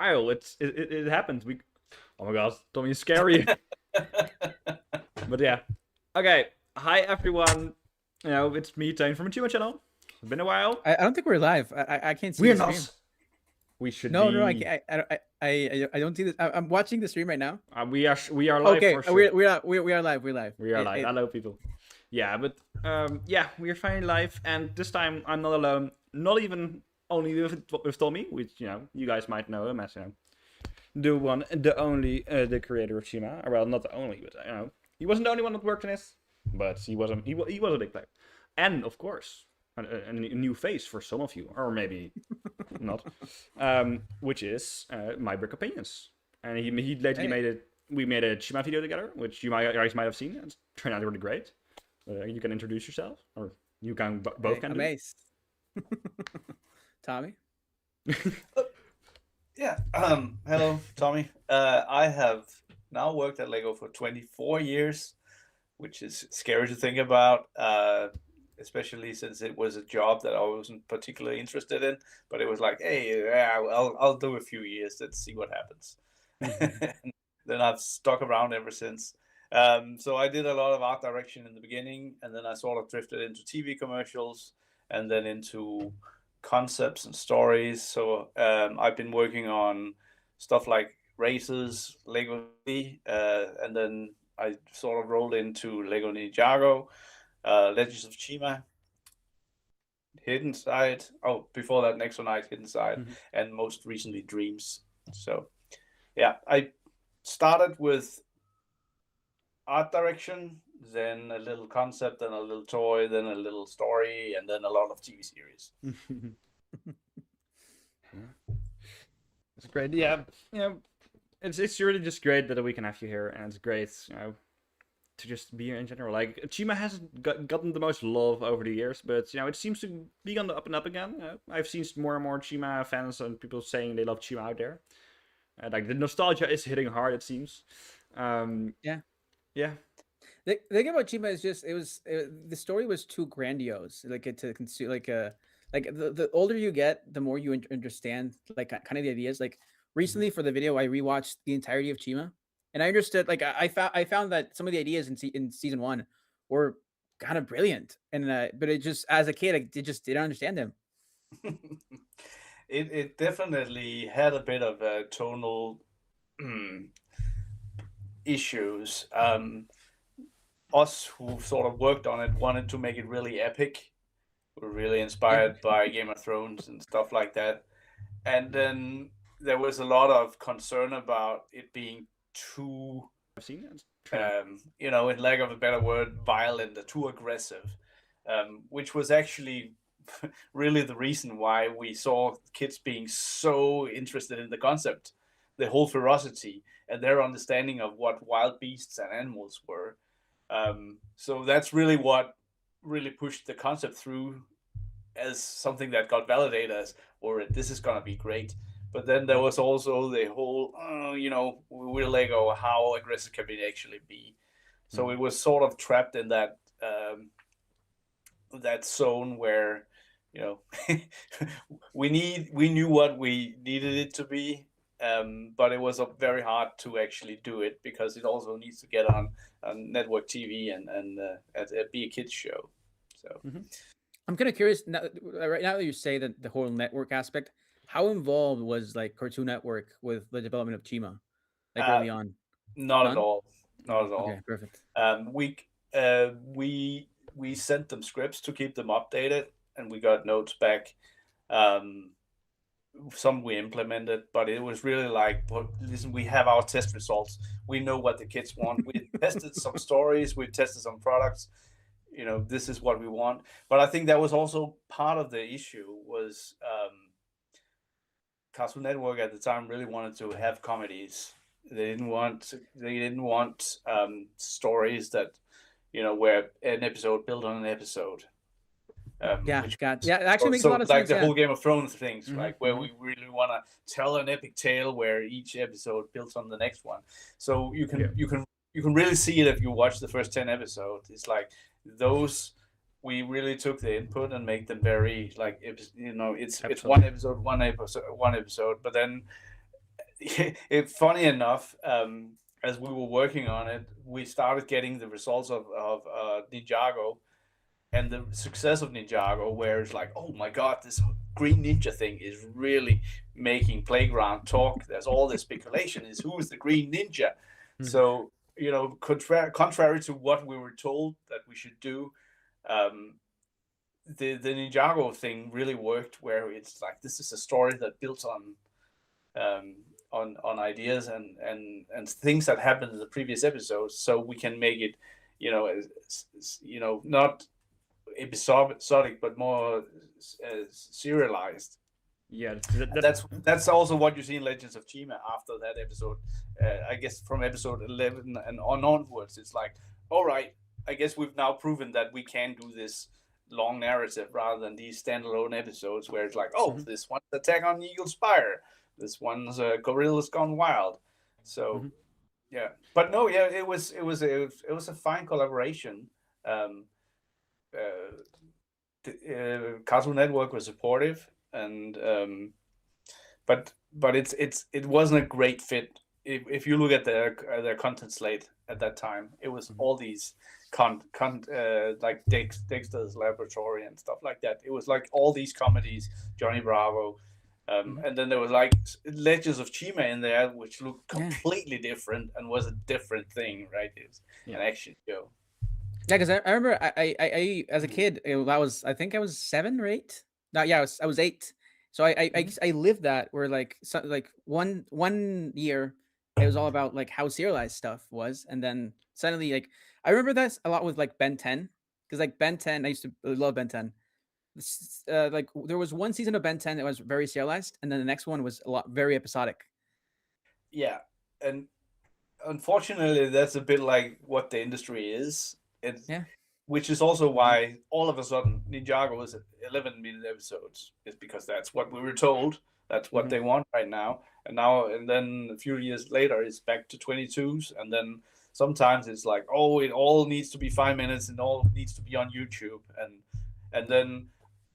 Oh, it happens. Oh my god, Tommy is scary. But yeah. Okay. Hi everyone. It's me, Tane from the Chima channel. It's been a while. I don't think we're live. I can't see We're the stream. not. We should No, no, I be. can't. I don't see this. I'm watching the stream right now. We are live Okay, for sure. we are live. We're live. We are live. Hello, people. Yeah, but yeah, we are finally live, and this time I'm not alone. Not even only with Tommy, which you guys might know him as the one, the only, the creator of Chima. Well, not the only, but he wasn't the only one that worked in this, but he was a big player, and of course a new face for some of you, or maybe not, which is my brick opinions, and he lately made it. We made a Chima video together, which you guys might have seen. It turned out really great. You can introduce yourself, or you can both can do. Ace. Tommy. Yeah. Hello, Tommy. I have now worked at Lego for 24 years, which is scary to think about, especially since it was a job that I wasn't particularly interested in. But it was like, hey, I'll do a few years. Let's see what happens. Then I've stuck around ever since. So I did a lot of art direction in the beginning, and then I sort of drifted into TV commercials, and then into concepts and stories. So I've been working on stuff like races, Lego, and then I sort of rolled into Lego Ninjago, Legends of Chima, Hidden Side. Oh, before that, Next Night, Hidden Side, and most recently Dreams. So yeah, I started with art direction, then a little concept, then a little toy, then a little story, and then a lot of TV series. It's great. Yeah, it's really just great that we can have you here, and it's great, to just be here in general. Like, Chima hasn't gotten the most love over the years, but it seems to be on the up and up again. I've seen more and more Chima fans and people saying they love Chima out there. Like, the nostalgia is hitting hard, it seems. Yeah. The thing about Chima is just the story was too grandiose, like to consume, like the older you get, the more you understand like kind of the ideas. Like recently for the video, I rewatched the entirety of Chima, and I understood. Like I found that some of the ideas in season 1 were kind of brilliant, and but it just, as a kid, I just didn't understand them. It definitely had a bit of tonal issues. Us who sort of worked on it wanted to make it really epic. We're really inspired by Game of Thrones and stuff like that. And then there was a lot of concern about it being too, I've seen it. in lack of a better word, violent or too aggressive, which was actually really the reason why we saw kids being so interested in the concept, the whole ferocity and their understanding of what wild beasts and animals were. So that's really what really pushed the concept through as something that got validated as, or this is going to be great. But then there was also the whole, we're Lego, how aggressive can it actually be? So it was sort of trapped in that that zone where, we knew what we needed it to be, but it was very hard to actually do it because it also needs to get on network TV and be a kids show. So I'm kind of curious now, right now that you say that the whole network aspect, how involved was like Cartoon Network with the development of Chima, like early on? Not at all. Not at all. Okay, perfect. We sent them scripts to keep them updated, and we got notes back. Some we implemented, but it was really like, listen, we have our test results. We know what the kids want. We tested some stories. We tested some products. This is what we want. But I think that was also part of the issue was Cartoon Network at the time really wanted to have comedies. They didn't want stories that, where an episode built on an episode. It actually makes a lot of sense. Like the whole Game of Thrones things, where we really want to tell an epic tale where each episode builds on the next one. So you can really see it if you watch the first 10 episodes. It's like those, we really took the input and make them very like, it's one episode, but then funny enough, as we were working on it, we started getting the results of Ninjago and the success of Ninjago, where it's like, oh my god, this Green Ninja thing is really making Playground talk. There's all this speculation: is who is the Green Ninja? So contrary to what we were told that we should do, um, the Ninjago thing really worked. Where it's like this is a story that builds um, on ideas and things that happened in the previous episodes, so we can make it, not episodic but more serialized. Yeah, And that's also what you see in Legends of Chima after that episode. I guess from episode 11 and onwards, it's like, all right, I guess we've now proven that we can do this long narrative rather than these standalone episodes where it's like, oh, this one's Attack on Eagle Spire, this one's Gorillas Gone Wild. So yeah, but no, yeah, it was a fine collaboration. Um, Cartoon Network was supportive, and but it wasn't a great fit. If you look at their content slate at that time, it was all these like Dexter's Laboratory and stuff like that. It was like all these comedies, Johnny Bravo, and then there was like Legends of Chima in there, which looked completely different and was a different thing, right? It was an action show. Yeah, because I remember I as a kid, I think I was 7 or 8. No, yeah, I was 8. So I lived that where like one year it was all about like how serialized stuff was, and then suddenly like I remember that a lot with like Ben 10, because like Ben 10 I used to love Ben 10. Like there was one season of Ben 10 that was very serialized, and then the next one was very episodic. Yeah, and unfortunately, that's a bit like what the industry is. Which is also why all of a sudden Ninjago is 11-minute episodes. Is because that's what we were told. That's what they want right now. And then a few years later, it's back to 22s. And then sometimes it's like, oh, it all needs to be 5 minutes and all needs to be on YouTube. And then,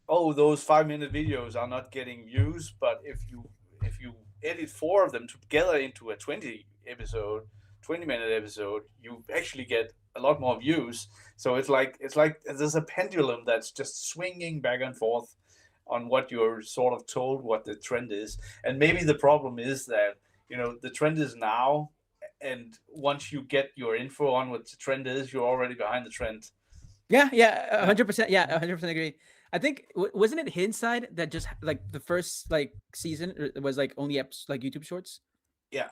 oh, those 5-minute videos are not getting views. But if you edit 4 of them together into a 20-minute episode, you actually get a lot more views. So it's like there's a pendulum that's just swinging back and forth on what you're sort of told what the trend is. And maybe the problem is that the trend is now, and once you get your info on what the trend is, you're already behind the trend. Yeah, 100%. Yeah, 100% agree. I think wasn't it Inside that just like the first like season was like only like YouTube shorts? Yeah.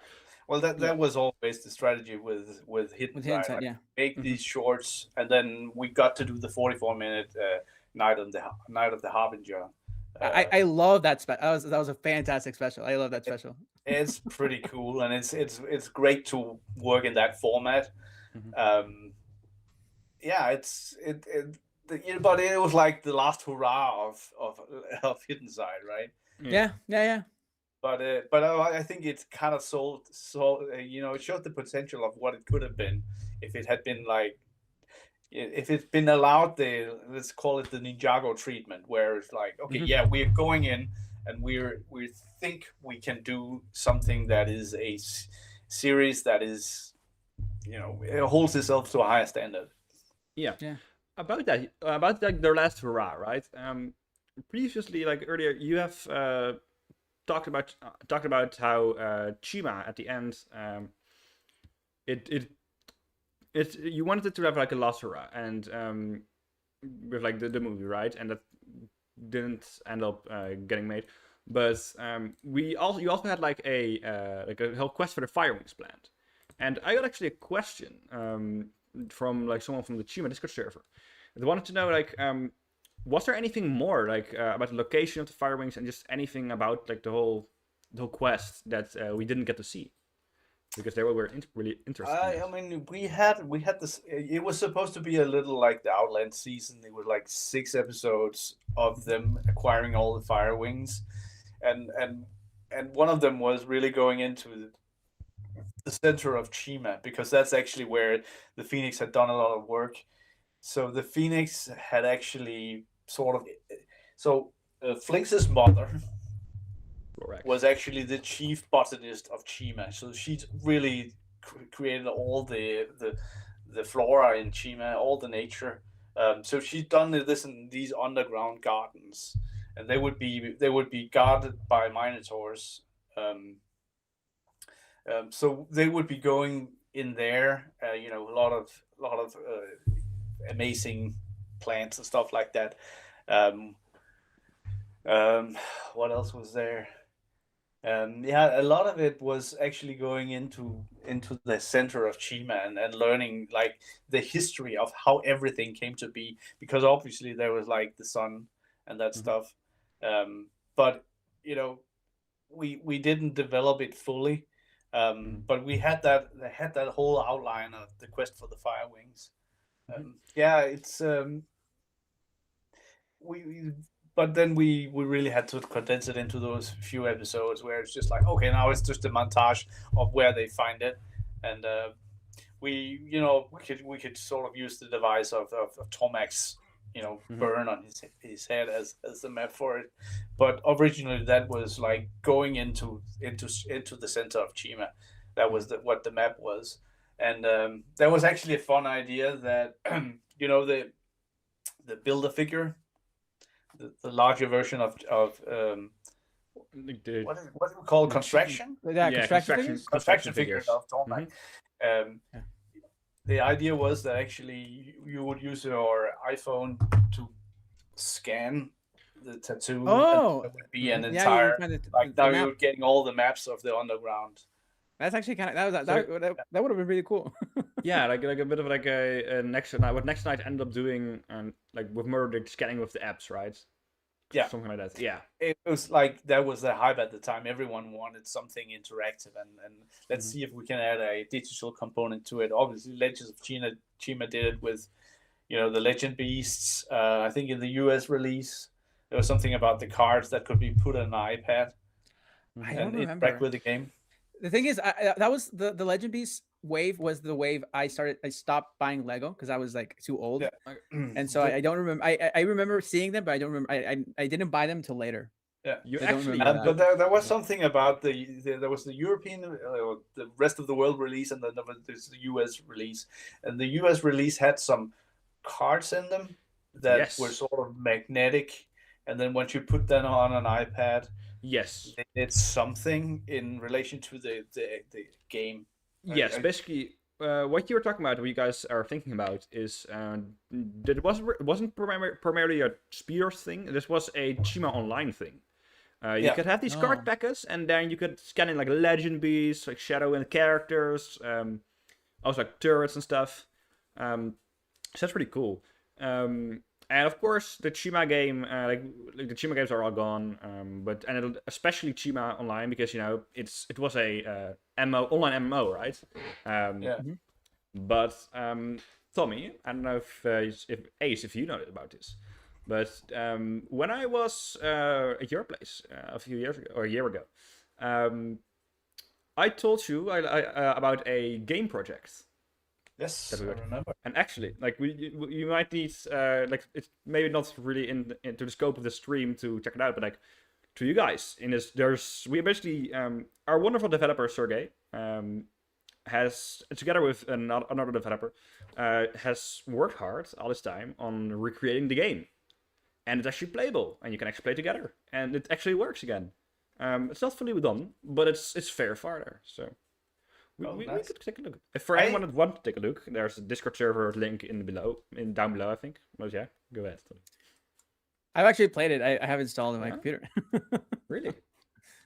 Well, that was always the strategy with Hidden Side. Side, yeah. Make these shorts, and then we got to do the 44-minute Night of the Harbinger. I love that special. That was a fantastic special. I love that special. It's pretty cool, and it's great to work in that format. Yeah, but it was like the last hurrah of Hidden Side, right? Yeah. But I think it's kind of it showed the potential of what it could have been if it had been like, if it's been allowed let's call it the Ninjago treatment, where it's like, okay, yeah, we're going in and we think we can do something that is a series that is, it holds itself to a higher standard. Yeah. About like their last hurrah, right? Previously, like earlier, you have talked about how Chima at the end, you wanted it to have like a last hurrah, and with like the movie, right? And that didn't end up getting made. But you also had like a whole quest for the Firewings plant, and I got actually a question from like someone from the Chima Discord server. They wanted to know like was there anything more like about the location of the Firewings and just anything about like the whole quest that we didn't get to see, because they were really interesting. I mean, we had this. It was supposed to be a little like the Outland season. It was like 6 episodes of them acquiring all the Firewings, and one of them was really going into the center of Chima, because that's actually where the Phoenix had done a lot of work. So the Phoenix had actually sort of, Flinx's mother Correct. was actually the chief botanist of Chima. So she's really created all the flora in Chima, all the nature. So she's done this in these underground gardens, and they would be guarded by minotaurs. So they would be going in there. A lot of amazing plants and stuff like that. Um, what else was there? Yeah, a lot of it was actually going into the center of Chima and learning like the history of how everything came to be, because obviously there was like the sun and that stuff, but we didn't develop it fully, but we had that whole outline of the quest for the Fire Wings. Yeah, it's we but then we really had to condense it into those few episodes where it's just like, okay, now it's just a montage of where they find it, and we could sort of use the device of Tomac's burn on his head as the map for it, but originally that was like going into the center of Chima. That was what the map was, and there was actually a fun idea that the builder figure, the larger version of what is it called? Construction? Yeah, construction figures figures. of Tomac. The idea was that actually you would use your iPhone to scan the tattoo. Oh, and it would be an you entire would find like the now map. you're getting all the maps of the underground. That's actually kind of that would have been really cool. Yeah, like a bit of like a next night. What next night ended up doing, like with murder scanning with the apps, right? Yeah, something like that. Yeah, it was like that was the hype at the time. Everyone wanted something interactive, and let's see if we can add a digital component to it. Obviously, Legends of Chima did it with, the Legend Beasts. I think in the US release, there was something about the cards that could be put on an iPad I don't and remember. interact with the game. The thing is, that was the Legend Beast wave was the wave I stopped buying Lego because I was like too old, and so I don't remember. I remember seeing them, but I don't remember. I didn't buy them till later. Yeah, you I don't actually. remember but there was something about there was the European, the rest of the world release, and then there's the US release, and the US release had some cards in them that were sort of magnetic, and then once you put them on an iPad, Yes, they did something in relation to the game. Yes, basically, what you were talking about, what you guys are thinking about, is that it wasn't primarily a Speedorz thing. This was a Chima Online thing. You could have these card packets, and then you could scan in like legend beasts, like shadow and characters, also like turrets and stuff. So that's pretty cool. And of course, the Chima game, like the Chima games are all gone, especially Chima Online, because it was a online MMO, right? But Tommy, I don't know if Ace, if you know about this, but when I was at your place a few years ago or a year ago, I told you about a game project. Yes, I remember. And actually, like you might need like it's maybe not really into the scope of the stream to check it out, but like to you guys in this, we basically our wonderful developer Sergey has together with another developer has worked hard all this time on recreating the game, and it's actually playable, and you can actually play together, and it actually works again. It's not fully done, but it's fair farther. So. We could take a look. If for anyone that wants to take a look, there's a Discord server link down below, I think. But yeah, go ahead. I've actually played it. I have installed it on my computer. Really?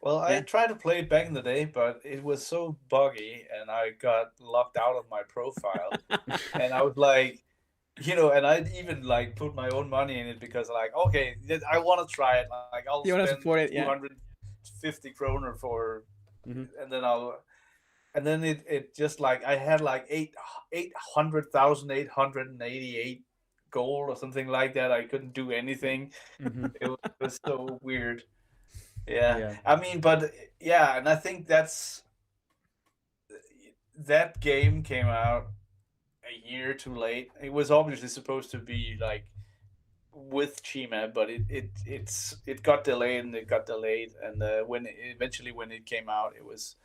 Well, I tried to play it back in the day, but it was so buggy, and I got locked out of my profile. And I was like, and I even like put my own money in it because like, okay, I want to try it. Like I'll spend 250 kroner for, and then it just like I had like 800,888 gold or something like that. I couldn't do anything. It was so weird. Yeah. I mean, but yeah, and I think that game came out a year too late. It was obviously supposed to be like with Chima, but it got delayed and it got delayed, and when it came out, it was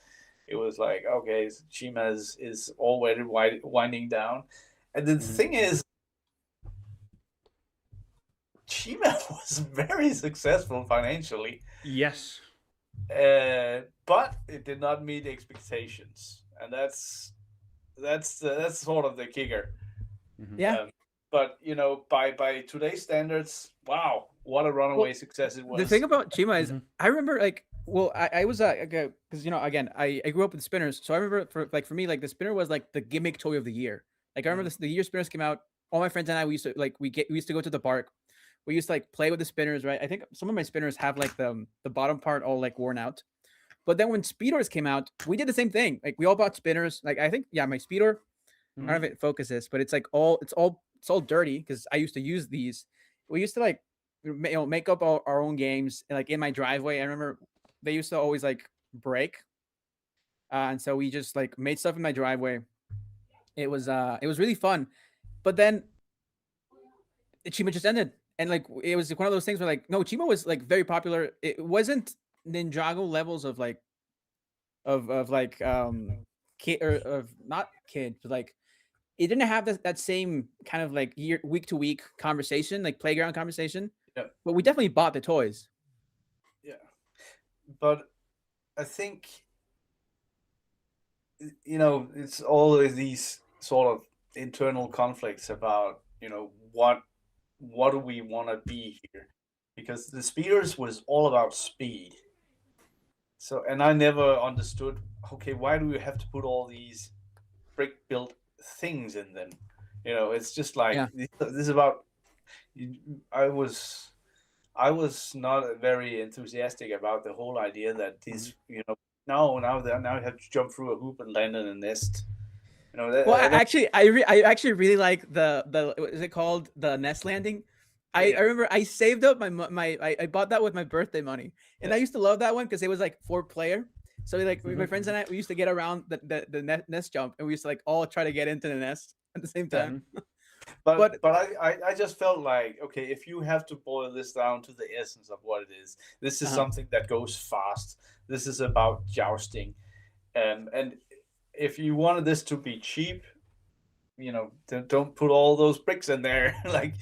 like, okay, Chima is already winding down, and the Mhm. thing is, Chima was very successful financially, Yes. but it did not meet expectations, and that's sort of the kicker. Mhm. Yeah. Um, but by today's standards, wow, what a Well, runaway success it the thing was. about Chima is, Mhm. I remember like, well, I was because again, I grew up with spinners, so I remember for me, like the spinner was like the gimmick toy of the year. Like I remember Mhm. the year spinners came out, all my friends and I, we used to like we used to go to the park. We used to like play with the spinners, right? I think some of my spinners have like the bottom part all like worn out. But then when Speedorz came out, we did the same thing. Like we all bought spinners. Like I think, yeah, my Speedor, I don't Mhm. know if it focuses, but it's like all dirty because I used to use these. We used to like make up our own games like in my driveway. I remember they used to always like break, and so we just like made stuff in my driveway. It was really fun, but then Chima just ended, and like it was one of those things where like no, Chima was like very popular. It wasn't Ninjago levels of like of like kid or of not kids, but like it didn't have that same kind of like week to week conversation, like playground conversation. Yeah, But we definitely bought the toys. yeah. But I think it's all of these sort of internal conflicts about what do we want to be here, because the Speeders was all about speed. So, and I never understood, okay, why do we have to put all these brick built things in them? It's just like Yeah, this is about. I was I was not very enthusiastic about the whole idea that Mhm. these, now you have to jump through a hoop and land in a nest. well, I don't. I actually really like the what is it called, the nest landing. I Yeah, remember I saved up I bought that with my birthday money, and yeah. I used to love that one because it was like 4 player. So like my Mhm. friends and I, we used to get around the nest jump, and we used to like all try to get into the nest at the same Yeah. time. Mhm. But But I just felt like, okay, if you have to boil this down to the essence of what it is, this is uh something that goes fast. This is about jousting, and if you wanted this to be cheap, don't put all those bricks in there. Like,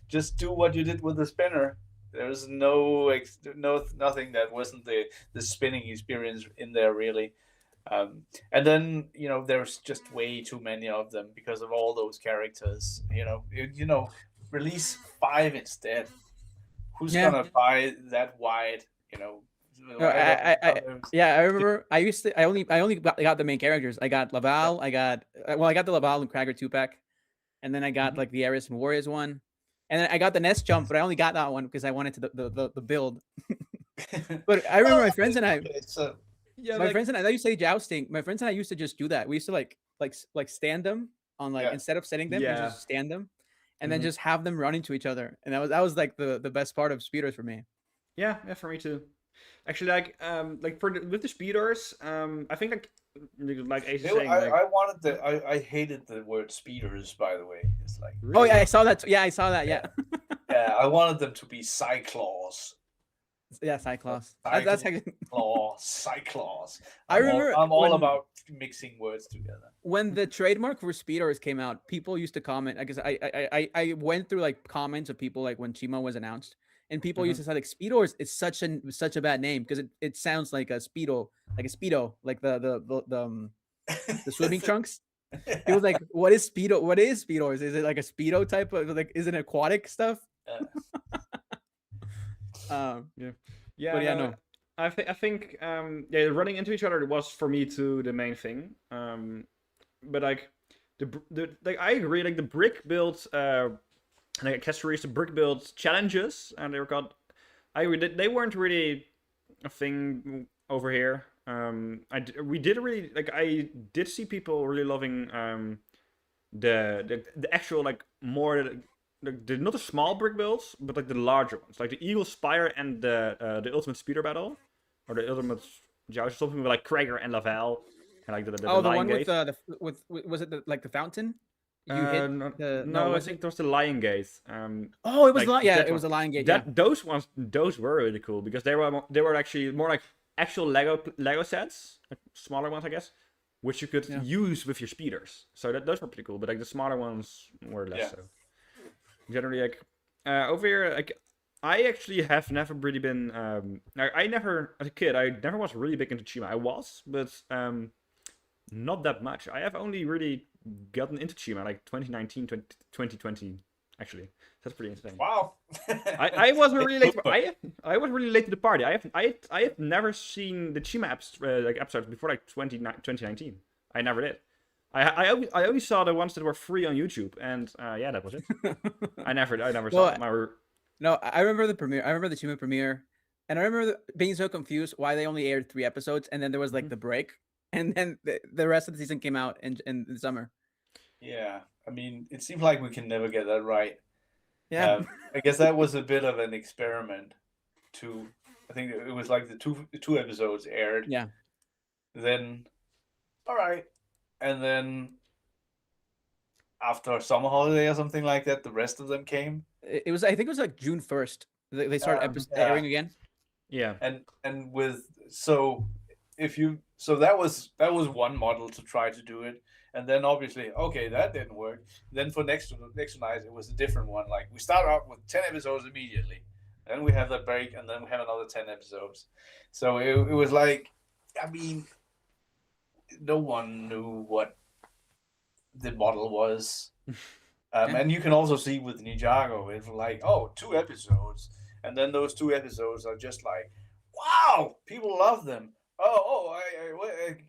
just do what you did with the spinner. There's no nothing that wasn't the spinning experience in there really. And then there's just way too many of them because of all those characters. Release 5 instead. Who's yeah. gonna buy that wide? No, I don't. yeah, I remember. I only got the main characters. I got Laval. I got the Laval and Cragger 2 pack, and then I got Mhm. like the Aris and Warriors one, and then I got the Nest Jump, but I only got that one because I wanted to the build. But I remember Well, I mean, okay, so Yeah, my like friends and I, that used to say jousting. My friends and I used to just do that. We used to like stand them on like yeah. instead of setting them, we yeah. just stand them, and then Mhm. just have them run into each other, and that was like the best part of speeders for me. Yeah, yeah, for me too. Actually, like with the speeders, I think like Ace is saying, like I wanted I hated the word speeders, by the way. It's like, Oh yeah, really. I saw that. Yeah, I saw that. yeah, Yeah. yeah, I wanted them to be cyclaws. Yeah, Cyclops. That's Cyclaw, actually. cyclaws. I remember I'm all about mixing words together. when the trademark for Speedorz came out, people used to comment. I guess I went through like comments of people like when Chima was announced, and people used Mhm. to say like Speedorz is such a bad name because it sounds like a speedo, like the swimming trunks. People was Yeah. like, what is speedo? What is Speedorz? Is it like a speedo type of like? Is it aquatic stuff? Um, Yeah, but yeah. yeah, No, no. I think yeah, running into each other was for me too the main thing. But like the like I agree. Like the brick build, like accessories, the brick build challenges, and they were called. I agree. They weren't really a thing over here. We did really like. I did see people really loving the actual like more the not the small brick builds, but like the larger ones, like the Eagle Spire and the Ultimate Speeder Battle, or the Ultimate Joust, or something with like Krager and Laval, and like the Oh, the Lion one with Gate. was it like the fountain? You hit No, the no, I was think it? it was the Lion Gate. Oh, it was Like yeah, that it one. was the Lion Gate. Yeah, Those were really cool because they were actually more like actual Lego sets, like smaller ones, I guess, which you could yeah. use with your speeders. So those were pretty cool. But like the smaller ones were less Yeah. so. Generally, like over here, like I actually have never really been. I never as a kid. I never was really big into Chima. I was, but not that much. I have only really gotten into Chima like 2019, 2020, actually. That's pretty insane. Wow. I wasn't really late. I was really late to the party. I have never seen the Chima like episodes before like 2019. I never did. I only saw the ones that were free on YouTube, and yeah, that was it. I never saw No, them. no, I remember the premiere. I remember the Chima premiere, and I remember being so confused why they only aired 3 episodes, and then there was like the break, and then the rest of the season came out in the summer. Yeah, I mean, it seems like we can never get that right. Yeah, I guess that was a bit of an experiment. I think it was like the two episodes aired. yeah. Then, all right, and then after a summer holiday or something like that, the rest of them came. It was. I think it was like June 1st. They started airing again. Yeah. And with so if you so that was one model to try to do it, and then obviously okay that didn't work. Then for next night it was a different one. Like we start out with 10 episodes immediately, then we have that break, and then we have another 10 episodes. So it was like, I mean, no one knew what the model was. And you can also see with Ninjago, it's like, oh, 2 episodes. And then those 2 episodes are just like, wow, people love them.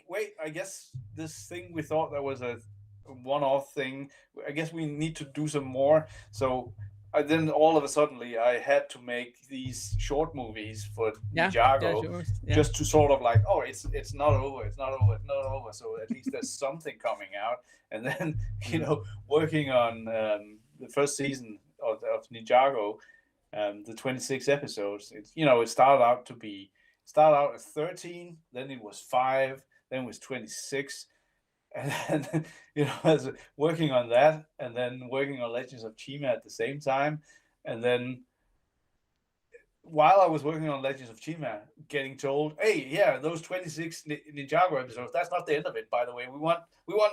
Wait, I guess this thing we thought that was a one-off thing, I guess we need to do some more. So then all of a sudden, I had to make these short movies for Ninjago, sure. just to sort of like, oh, it's not over, it's not over, it's not over. So at least there's something coming out. And then, working on the first season of Ninjago, the 26 episodes, it started out at 13, then it was 5, then it was 26. And then, I was working on that, and then working on Legends of Chima at the same time. And then while I was working on Legends of Chima, getting told, hey, yeah, those 26 Ninjago episodes, that's not the end of it, by the way. We want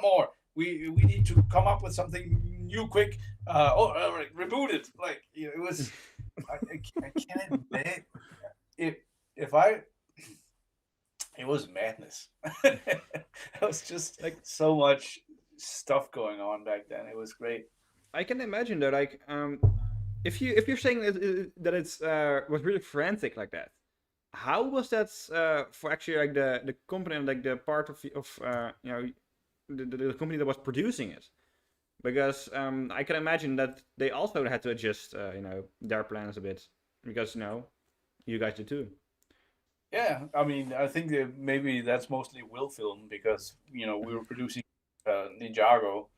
more. We need to come up with something new quick. Reboot it. Like, it was, I can't admit it. It was madness. It was just like so much stuff going on back then. It was great. I can imagine that, like, if you're saying that it's was really frantic like that, how was that for actually like the company and like the part of the company that was producing it? Because I can imagine that they also had to adjust their plans a bit because you guys did too. Yeah, I mean, I think that maybe that's mostly Will Film because we were producing Ninjago,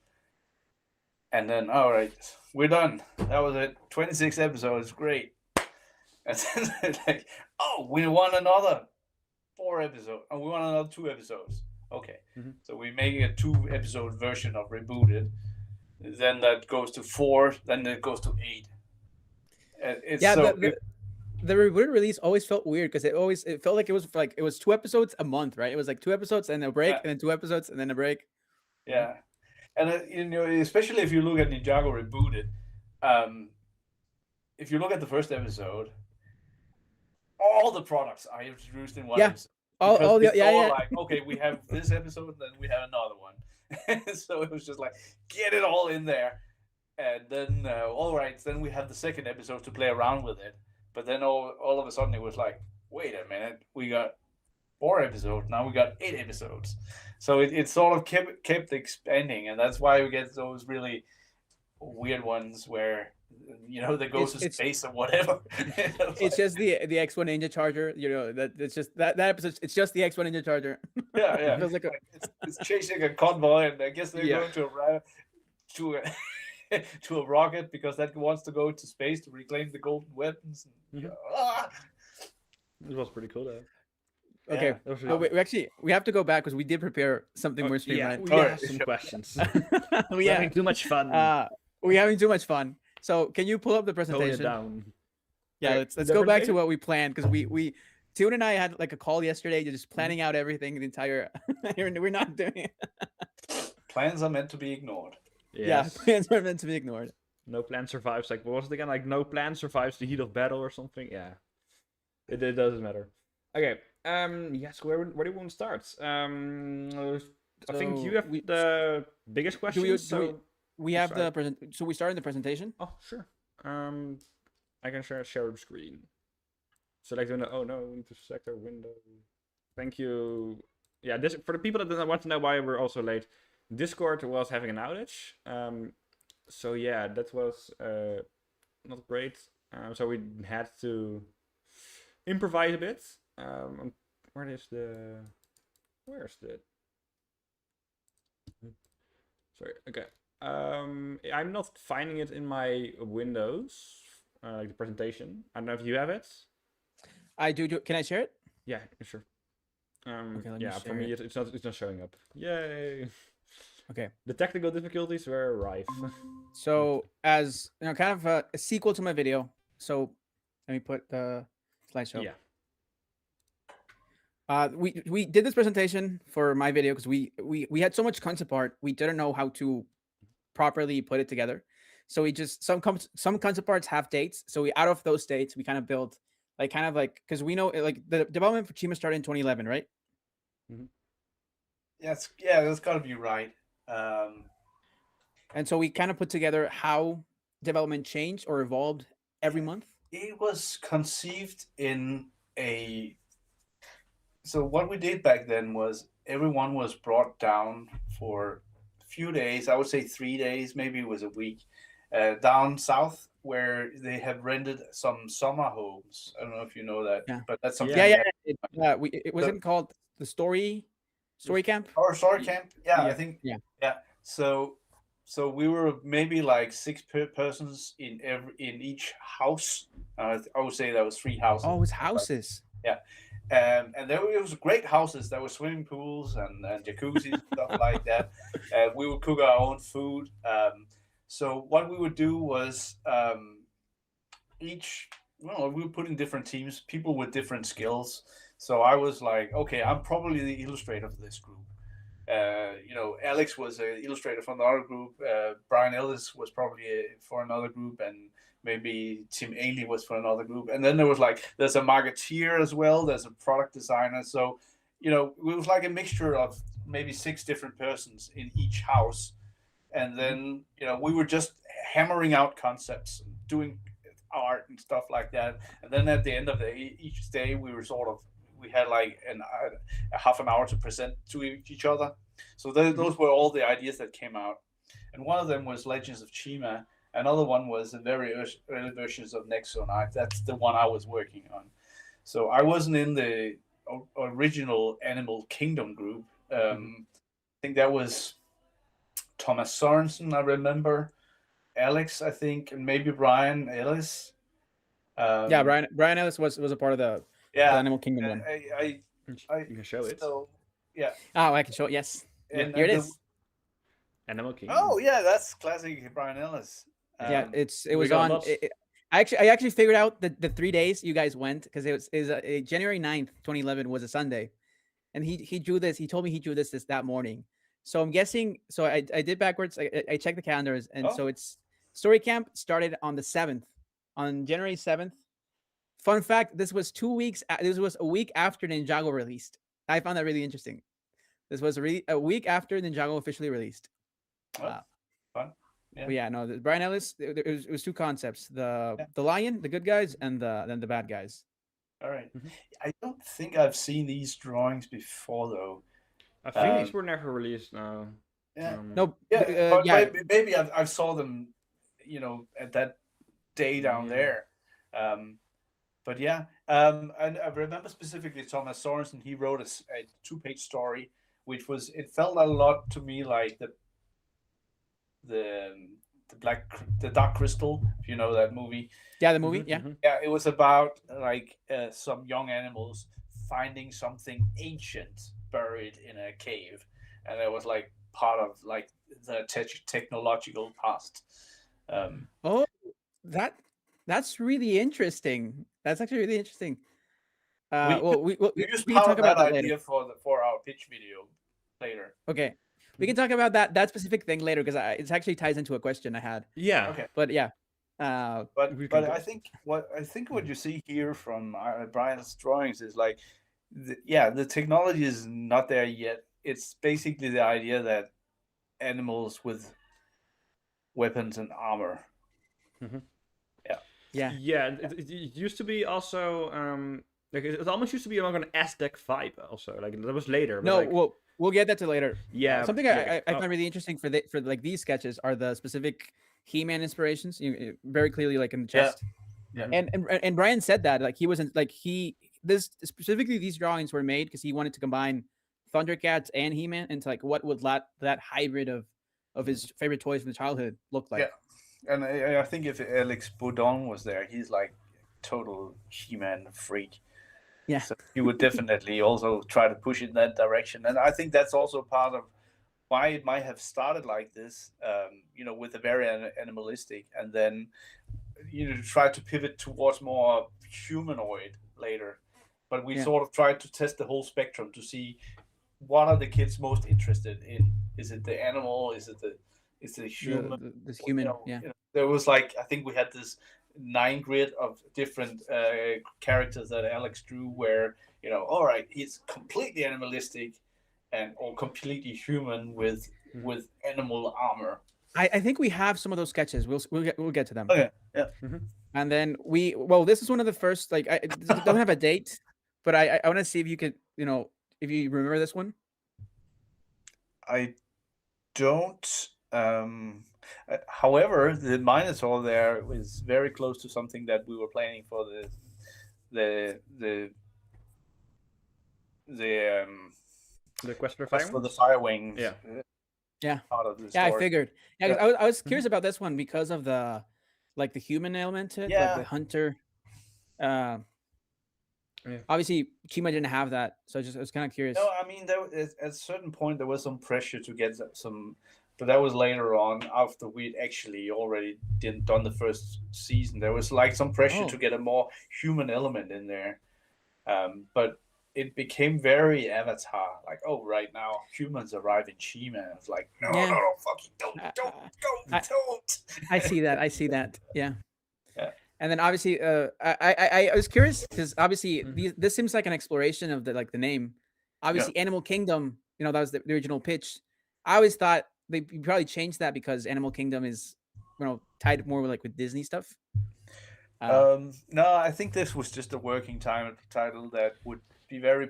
and then all right, we're done. That was it. 26 episodes, great. And then like, oh, we want another 4 episodes, and we want another 2 episodes. Okay, so we're making a 2-episode version of Rebooted. Then that goes to 4. Then it goes to 8. It's the rebooted release always felt weird because it felt like it was 2 episodes a month, right? It was like 2 episodes and a break, and then 2 episodes and then a break. Yeah, and especially if you look at Ninjago Rebooted, if you look at the first episode, all the products are introduced in one episode. Like, okay, we have this episode, then we have another one. So it was just like, get it all in there, and then all right, then we have the second episode to play around with it. But then all of a sudden it was like, wait a minute, we got 4 episodes, now we got 8 episodes. So it sort of kept expanding, and that's why we get those really weird ones where they go to space or whatever. It's just the X1 Ninja Charger. It's just that episode. It's just the X1 Ninja Charger. Yeah. It feels like it's chasing a convoy, and I guess they're going to a rocket because that wants to go to space to reclaim the golden weapons. It was pretty cool though. Okay. That was No, really- we have to go back because we did prepare something more yeah, streamlined. we Alright, have some sure. questions. We We're are having too much fun. we're having too much fun. So can you pull up the Tone it presentation? down. Yeah, Okay, let's the go back to presentation? what we planned because we Tune and I had like a call yesterday, just planning out everything, the entire. We're not doing it. Plans are meant to be ignored. Yes. Yeah, plans are meant to be ignored. No plan survives. Like, what was it again? Like, no plan survives the heat of battle or something? Yeah. It doesn't matter. Okay. Yes, where do we want to start? I think you So have the biggest questions. We have start. the present. So we started the presentation. Oh, sure. I can share the screen. Select window. Oh no, we need to select our window. Thank you. Yeah, this for the people that want to know why we're also late. Discord was having an outage. So yeah, that was not great. So we had to improvise a bit. Where's the? Sorry. Okay. I'm not finding it in my windows, like the presentation. I don't know if you have it. I do. Can I share it? Yeah, sure. Okay, let me yeah, for share me it. it's not showing up. Yay! Okay. The technical difficulties were rife. So as you know, kind of a sequel to my video. So let me put the slideshow. Yeah. We did this presentation for my video because we had so much concept art, we didn't know how to properly put it together. So we just some concept arts have dates. So we out of those dates we kind of built like because we know like the development for Chima started in 2011, right? Yes, yeah, that's got to be right. And so we kind of put together how development changed or evolved every month. It was conceived in a. So what we did back then was everyone was brought down for a few days. I would say 3 days, maybe it was a week, down south where they have rented some summer homes. I don't know if you know that, Yeah. but that's something. Yeah. It wasn't called the story camp. Or story camp. Yeah, Yeah, I think. yeah. So we were maybe like 6 persons in each house. I would say that was 3 houses. Oh, it was houses. Yeah. And it was great houses. There were swimming pools and jacuzzis and stuff like that. We would cook our own food. So what we would do was we would put in different teams, people with different skills. So I was like, okay, I'm probably the illustrator for this group. Alex was an illustrator for another group. Brian Ellis was probably for another group, and maybe Tim Ainley was for another group. And then there's a marketeer as well. There's a product designer. So, it was like a mixture of maybe 6 different persons in each house. And then, we were just hammering out concepts and doing art and stuff like that. And then at the end of each day, we had like a half an hour to present to each other. So those were all the ideas that came out. And one of them was Legends of Chima. Another one was the very early versions of Nexo. That's the one I was working on. So I wasn't in the original Animal Kingdom group. I think that was Thomas Sorensen, I remember. Alex, I think, and maybe Brian Ellis. Yeah, Brian Ellis was a part of the Animal Kingdom one. You can show it. So, yeah. Oh, I can show it. Yes. And here it is. Animal Kingdom. Oh yeah, that's classic Brian Ellis. Yeah, it was on. I actually figured out the 3 days you guys went because it was January 9th, 2011 was a Sunday, and he drew this. He told me he drew this that morning. So I'm guessing. So I did backwards. I checked the calendars, and so it's Story Camp started on the 7th, on January 7th. Fun fact: this was 2 weeks. This was a week after Ninjago released. I found that really interesting. This was a week after Ninjago officially released. Fun. Yeah. But yeah, no, Brian Ellis. It was 2 concepts: the lion, the good guys, and then the bad guys. All right. I don't think I've seen these drawings before, though. I think these were never released. No. Yeah. No. But maybe I saw them, at that day down there. But yeah, and I remember specifically Thomas Sorensen. He wrote a 2-page story, which it felt a lot to me like the Dark Crystal, if you know that movie. Yeah, the movie. Yeah. Yeah, it was about like some young animals finding something ancient buried in a cave, and it was like part of like the technological past. Oh, that that's really interesting. That's actually really interesting. We Well, we use we can part talk of that about that later. idea for our pitch video later. Okay, we can talk about that specific thing later because it actually ties into a question I had. Yeah. Okay. But yeah, But We can go. I think what you see here from Brian's drawings is like, the technology is not there yet. It's basically the idea that animals with weapons and armor. yeah, Yeah, it used to be also like it almost used to be like an Aztec vibe also. Like that was later, but no, like we'll get that to later. yeah, Something yeah. I find really interesting for like these sketches are the specific He-Man inspirations. Very clearly, like in the Yeah. chest. Yeah. And Brian said that like he wasn't like this specifically these drawings were made because he wanted to combine Thundercats and He-Man into like what would that hybrid of his favorite toys from the childhood look like. Yeah. And I think if Alex Boudon was there, he's like total He-Man freak. Yeah. So he would definitely also try to push in that direction. And I think that's also part of why it might have started like this, with a very animalistic, and then try to pivot towards more humanoid later. But we sort of tried to test the whole spectrum to see what are the kids most interested in. Is it the animal? Is the human? This human, There was like, I think we had this 9 grid of different characters that Alex drew where, all right, he's completely animalistic or completely human with animal armor. I think we have some of those sketches. We'll get to them. Okay. Yeah. And then this is one of the first, like, it doesn't have a date, but I want to see if you could, if you remember this one. I don't. However, the Minotaur there is very close to something that we were planning for the Quest for Quest Fire. for the Fire Wings. Yeah. Part of the Yeah, story. I figured. Yeah, 'cause I was curious about this one because of the human element to it, like the hunter. Obviously, Chima didn't have that, so I was kind of curious. No, I mean, at a certain point there was some pressure to get some, but that was later on after we'd actually already done the first season. There was like some pressure to get a more human element in there, but it became very Avatar. Like, oh, right now humans arrive in Chima. I was like, no, fucking don't. I see that. Yeah. Yeah. And then obviously, I was curious because obviously this seems like an exploration of the name. Obviously, Animal Kingdom. That was the original pitch. I always thought they probably changed that because Animal Kingdom is tied more with Disney stuff. No, I think this was just a working title that would be very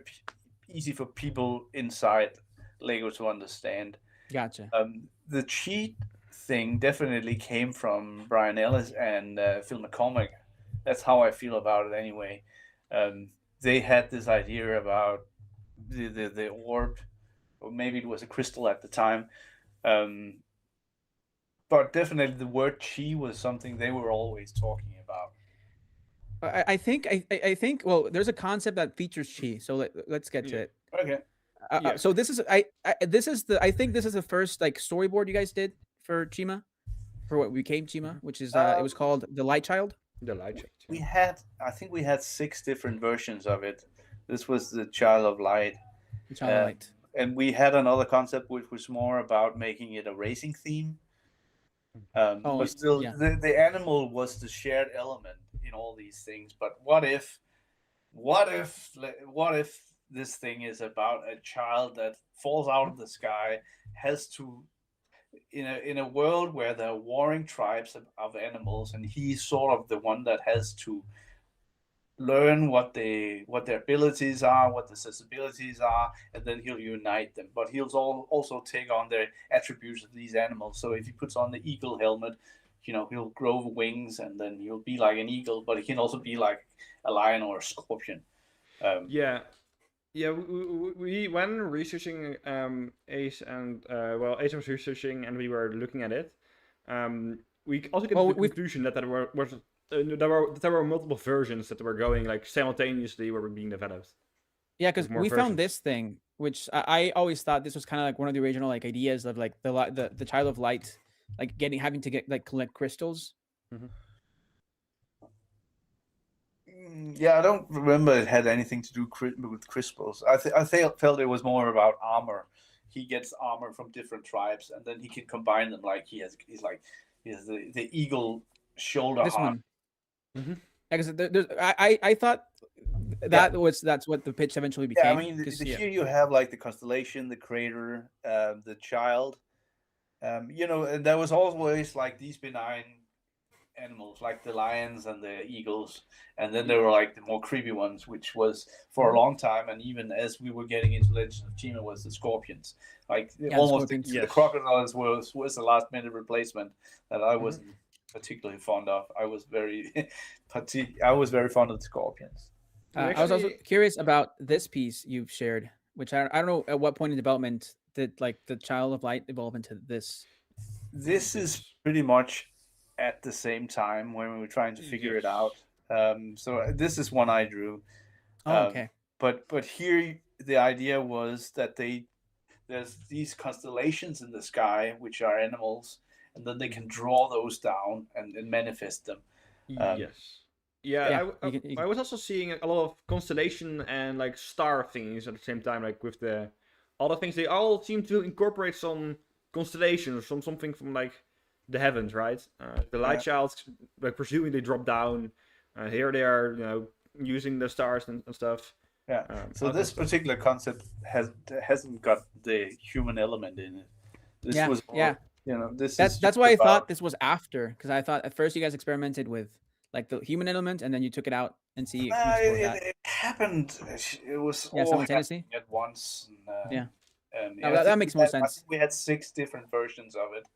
easy for people inside Lego to understand. Gotcha. The cheat thing definitely came from Brian Ellis and Phil McCormick. That's how I feel about it anyway. They had this idea about the orb, or maybe it was a crystal at the time. But definitely the word chi was something they were always talking about. I think well, there's a concept that features chi, so let's get to it. Okay. So this is I think this is the first storyboard you guys did for Chima, for what became Chima, which is it was called The Light Child. The Light Child. I think we had 6 different versions of it. This was the Child of Light. The Child of Light. And we had another concept which was more about making it a racing theme. But still, the animal was the shared element in all these things. But what if this thing is about a child that falls out of the sky, has to, in a world where there are warring tribes of animals, and he's sort of the one that has to learn what their abilities are, what the sensibilities are, and then he'll unite them. But he'll also take on the attributes of these animals. So if he puts on the eagle helmet, he'll grow wings, and then he'll be like an eagle, but he can also be like a lion or a scorpion. We when researching Ace and Ace was researching and we were looking at it, we also came to the conclusion that there were multiple versions that were going simultaneously were being developed. Yeah, because with more we found versions. this thing, which I always thought this was kind of like one of the original like ideas of like the Child of Light, like having to get like collect crystals. Yeah, I don't remember it had anything to do with crystals. Felt it was more about armor. He gets armor from different tribes, and then he can combine them. Like he has the eagle shoulder This harp. one, Mm-hmm. because I thought that's what the pitch eventually became. Yeah, I mean, yeah. here you have like the constellation, the crater, the child. You know, and there was always like these benign animals, like the lions and the eagles, and then there were like the more creepy ones, which was for a long time, and even as we were getting into Legend of Chima, was the scorpions. Like almost scorpions. the crocodiles was the last minute replacement that I wasn't particularly fond of. I was very fond of the scorpions. I was also curious about this piece you've shared, which I don't know at what point in development did like the Child of Light evolve into this. This is pretty much at the same time when we were trying to figure it out. So this is one I drew. Oh, okay. But here the idea was that there's these constellations in the sky which are animals, and then they can draw those down and manifest them. Yes. Yeah, you can- I was also seeing a lot of constellation and like star things at the same time, like with the other things. They all seem to incorporate some constellations, something from like the heavens, right? The light childs, like presuming they drop down. Here they are, you know, using the stars and stuff. Yeah. So this particular concept hasn't got the human element in it. This was more, you know, that's why I thought this was after, because I thought at first you guys experimented with like the human element, and then you took it out and see. It happened. It was all simultaneously at once. And, that makes more sense. I think we had 6 different versions of it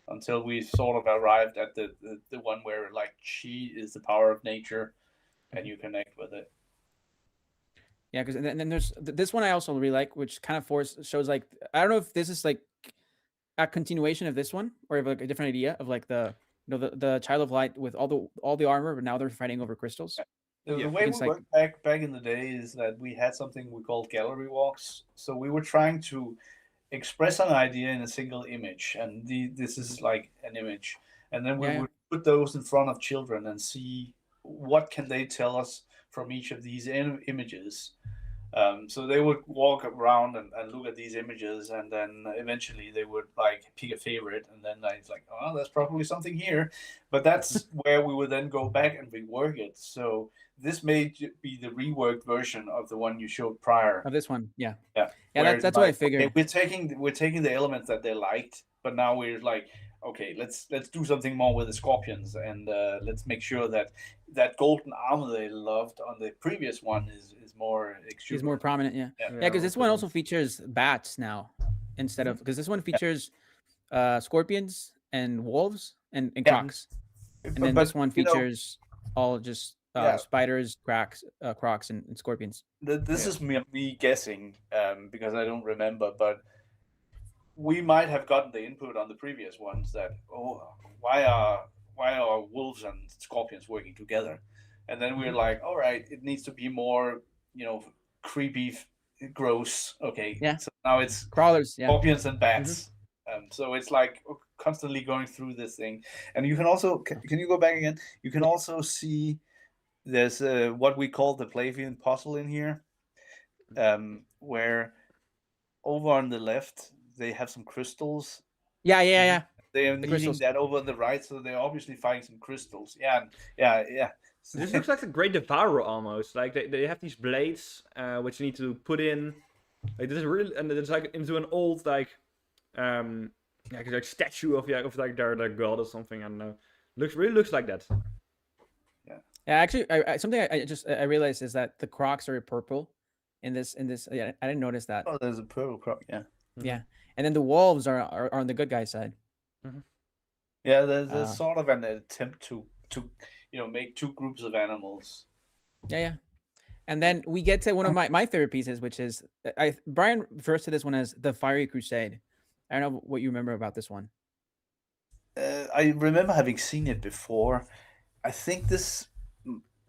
until we sort of arrived at the one where like chi is the power of nature, and you connect with it. Yeah, because and then there's this one I also really like, which kind of shows like, I don't know if this is like a continuation of this one or if like a different idea of like the Child of Light with all the armor, but now they're fighting over crystals. The way we worked back in the day is that we had something we called gallery walks. So we were trying to express an idea in a single image, and this is like an image, and then we would put those in front of children and see what can they tell us from each of these images. So they would walk around and look at these images, and then eventually they would like pick a favorite, and then it's like, oh, there's probably something here. But that's where we would then go back and rework it. So this may be the reworked version of the one you showed prior. Of this one, yeah. That's what I figured. Okay, we're taking the elements that they liked, but now we're like, okay, let's do something more with the scorpions, and let's make sure that golden armor they loved on the previous one is more extreme. Is more prominent, yeah. Because this one also features bats now instead of, because this one features scorpions and wolves and crocs, and then this one features all just spiders, crocs, and scorpions. This is me guessing because I don't remember, but we might have gotten the input on the previous ones that, why are wolves and scorpions working together? And then we're like, all right, it needs to be more, you know, creepy, gross. Okay, so now it's crawlers, scorpions and bats. So it's like constantly going through this thing. And you can also, can you go back again? You can also see there's what we call the playfield puzzle in here, where over on the left they have some crystals. Yeah. They are needing that over on the right, so they're obviously finding some crystals. Yeah. This looks like the Great Devourer almost. Like they have these blades, which you need to put in. Like this is really, and it's like into an old like statue of like their god or something. I don't know. Really looks like that. Yeah, actually, something I realized is that the crocs are purple in this. Yeah, I didn't notice that. Oh, there's a purple croc. Yeah. Yeah, and then the wolves are on the good guy side. Yeah, there's sort of an attempt to make 2 groups of animals. Yeah. And then we get to one of my favorite pieces, which is Brian refers to this one as the Fiery Crusade. I don't know what you remember about this one. I remember having seen it before. I think this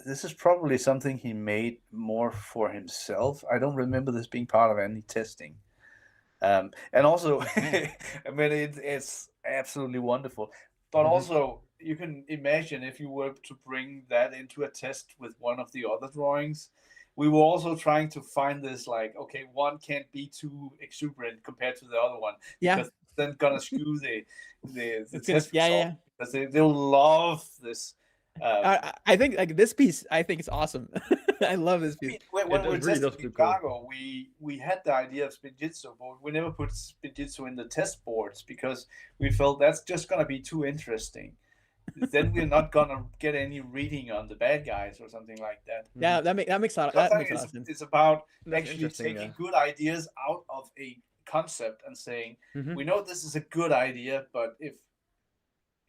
this is probably something he made more for himself. I don't remember this being part of any testing. And also, Okay. I mean, it's absolutely wonderful. But also, you can imagine if you were to bring that into a test with one of the other drawings. We were also trying to find this, like, okay, one can't be too exuberant compared to the other one, Yeah, because then gonna skew the it's gonna. test Yeah, yeah, result, yeah. because they'll love this. I think like this piece, I think it's awesome. I love this I piece. mean, when It we were really testing does in look cool. Chicago, we had the idea of Spinjitzu, but we never put Spinjitzu in the test boards because we felt that's just gonna be too interesting. Then we're not gonna get any reading on the bad guys or something like that. Yeah, that makes a lot. That Sometimes makes a lot of sense. it's about That's actually interesting. taking Yeah. good ideas out of a concept and saying, Mhm. we know this is a good idea, but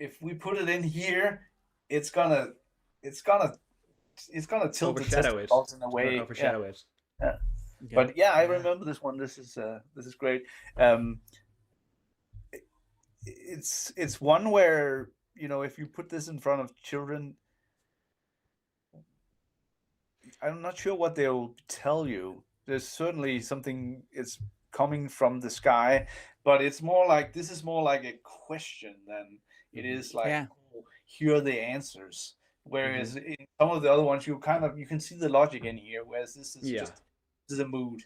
if we put it in here, it's gonna it's gonna it's gonna tilt the test Overshadow it. results in a It's gonna way. Yeah. overshadow it. Yeah. Okay. But yeah, I Yeah. remember this one. This is great. Um, it's one where, if you put this in front of children, I'm not sure what they'll tell you. There's certainly something it's coming from the sky, but it's more like this is more like a question than it is like, Yeah. oh, here are the answers. Whereas in some of the other ones, you can see the logic in here. Whereas this is Yeah. just this is a mood.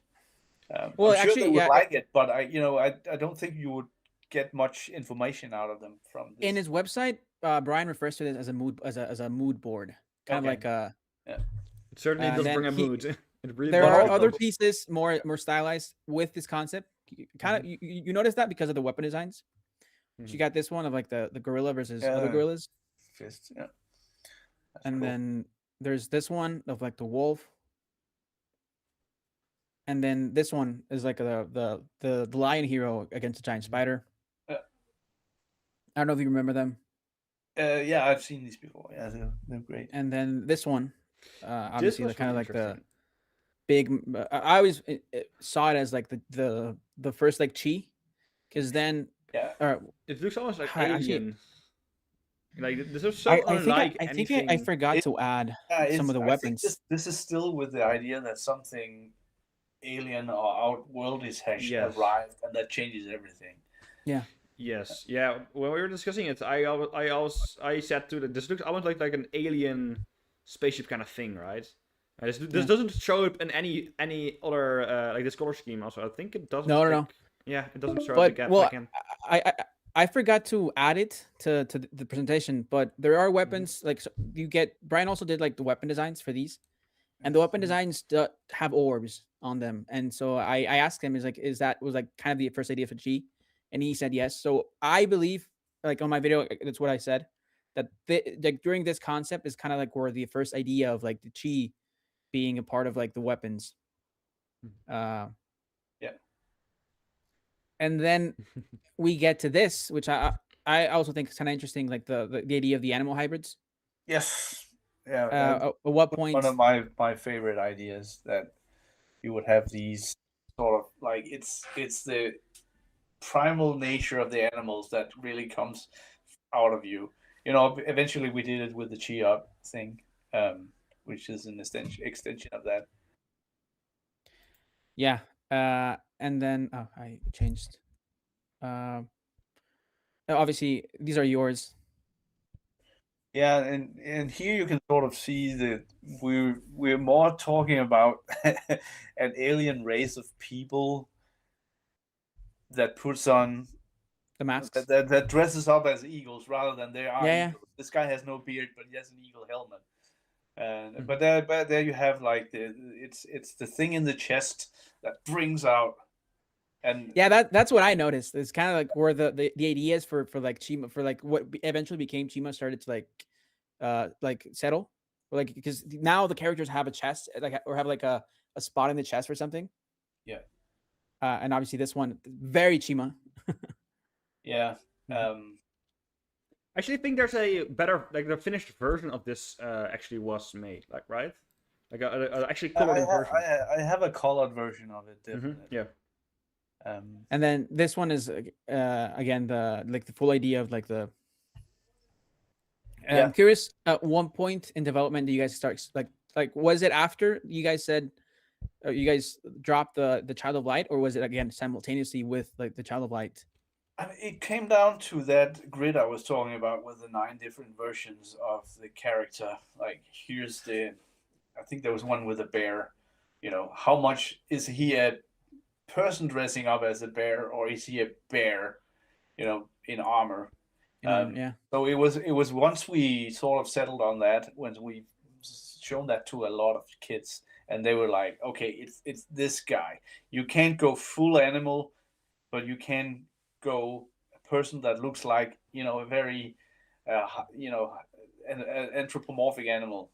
Well, I'm sure actually, they would yeah. like it, but I don't think you would get much information out of them from this. In his website, Brian refers to this as a mood as a mood board, kind of Okay. like a. Yeah. It certainly does then bring a he- mood. It really There does are bring a other mood. pieces more stylized with this concept. Kind of, you notice that because of the weapon designs. You got this one of like the gorilla versus other Yeah. gorillas, Fist. Yeah. That's and cool. then there's this one of like the wolf, and then this one is like the lion hero against the giant spider. Yeah. I don't know if you remember them. Yeah, I've seen these before. Yeah, they're great. And then this one, obviously, was kind of really like the interesting. big. I always saw it as like the first like chi, because then Yeah. It looks almost like Actually, Alien. Like this is so I unlike think anything. I forgot It- to add Yeah, some of the I think weapons. this is still with the idea that something alien or outworldly has Yes. arrived, and that changes everything. Yes, yeah. When we were discussing it, I said to this looks almost like an alien spaceship kind of thing, right? This Yeah. doesn't show up in any other like this color scheme. Also, I think it doesn't. No. Yeah, it doesn't show up But again. well, again. I forgot to add it to the presentation. But there are weapons like you get. Brian also did like the weapon designs for these, and the weapon designs have orbs on them. And so I asked him, is that was like kind of the first idea for G, and he said yes. So I believe, like on my video, that's what I said, that like during this concept is kind of like where the first idea of like the Chi being a part of like the weapons. Yeah. And then we get to this, which I also think is kind of interesting, like the idea of the animal hybrids. Yes. Yeah. At what point? One of my favorite ideas, that you would have these sort of like it's the primal nature of the animals that really comes out of you. Eventually we did it with the Chia thing, which is an extension of that. Yeah. And then I changed. Obviously, these are yours. Yeah, and here you can sort of see that we're more talking about an alien race of people that puts on The masks. that dresses up as eagles rather than they are Yeah. eagles. This guy has no beard, but he has an eagle helmet. And Mm-hmm. but there you have like it's the thing in the chest that brings out. And Yeah, that's what I noticed. It's kind of like where the ideas for like Chima, for like what eventually became Chima, started to like settle, or like because now the characters have a chest, like, or have like a spot in the chest or something. Yeah. And obviously this one very Chima. yeah. I actually think there's a better, like the finished version of this actually was made, like right, like a actually colored version. I have a colored version of it, definitely. Yeah. And then this one is again the full idea of like the Yeah. I'm curious. At one point in development, do you guys start like was it after you guys said you guys dropped the Child of Light, or was it again simultaneously with like the Child of Light? I mean, it came down to that grid I was talking about with the 9 different versions of the character. Like, here's I think there was one with a bear. You know, how much is he a person dressing up as a bear, or is he a bear, in armor? Yeah. So it was once we sort of settled on that, when we shown that to a lot of kids, and they were like, okay, it's this guy. You can't go full animal, but you can go a person that looks like a very an anthropomorphic animal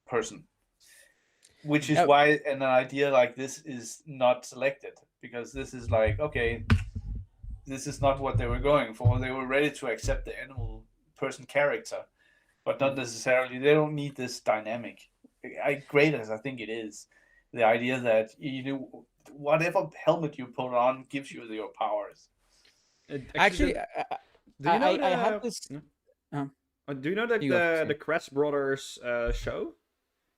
person, which is why an idea like this is not selected, because this is like, okay, this is not what they were going for. They were ready to accept the animal person character, but not necessarily. They don't need this dynamic. Great as I think it is, the idea that whatever helmet you put on gives you your powers. Actually, do you know I have this. do you know that the Kratz brothers show?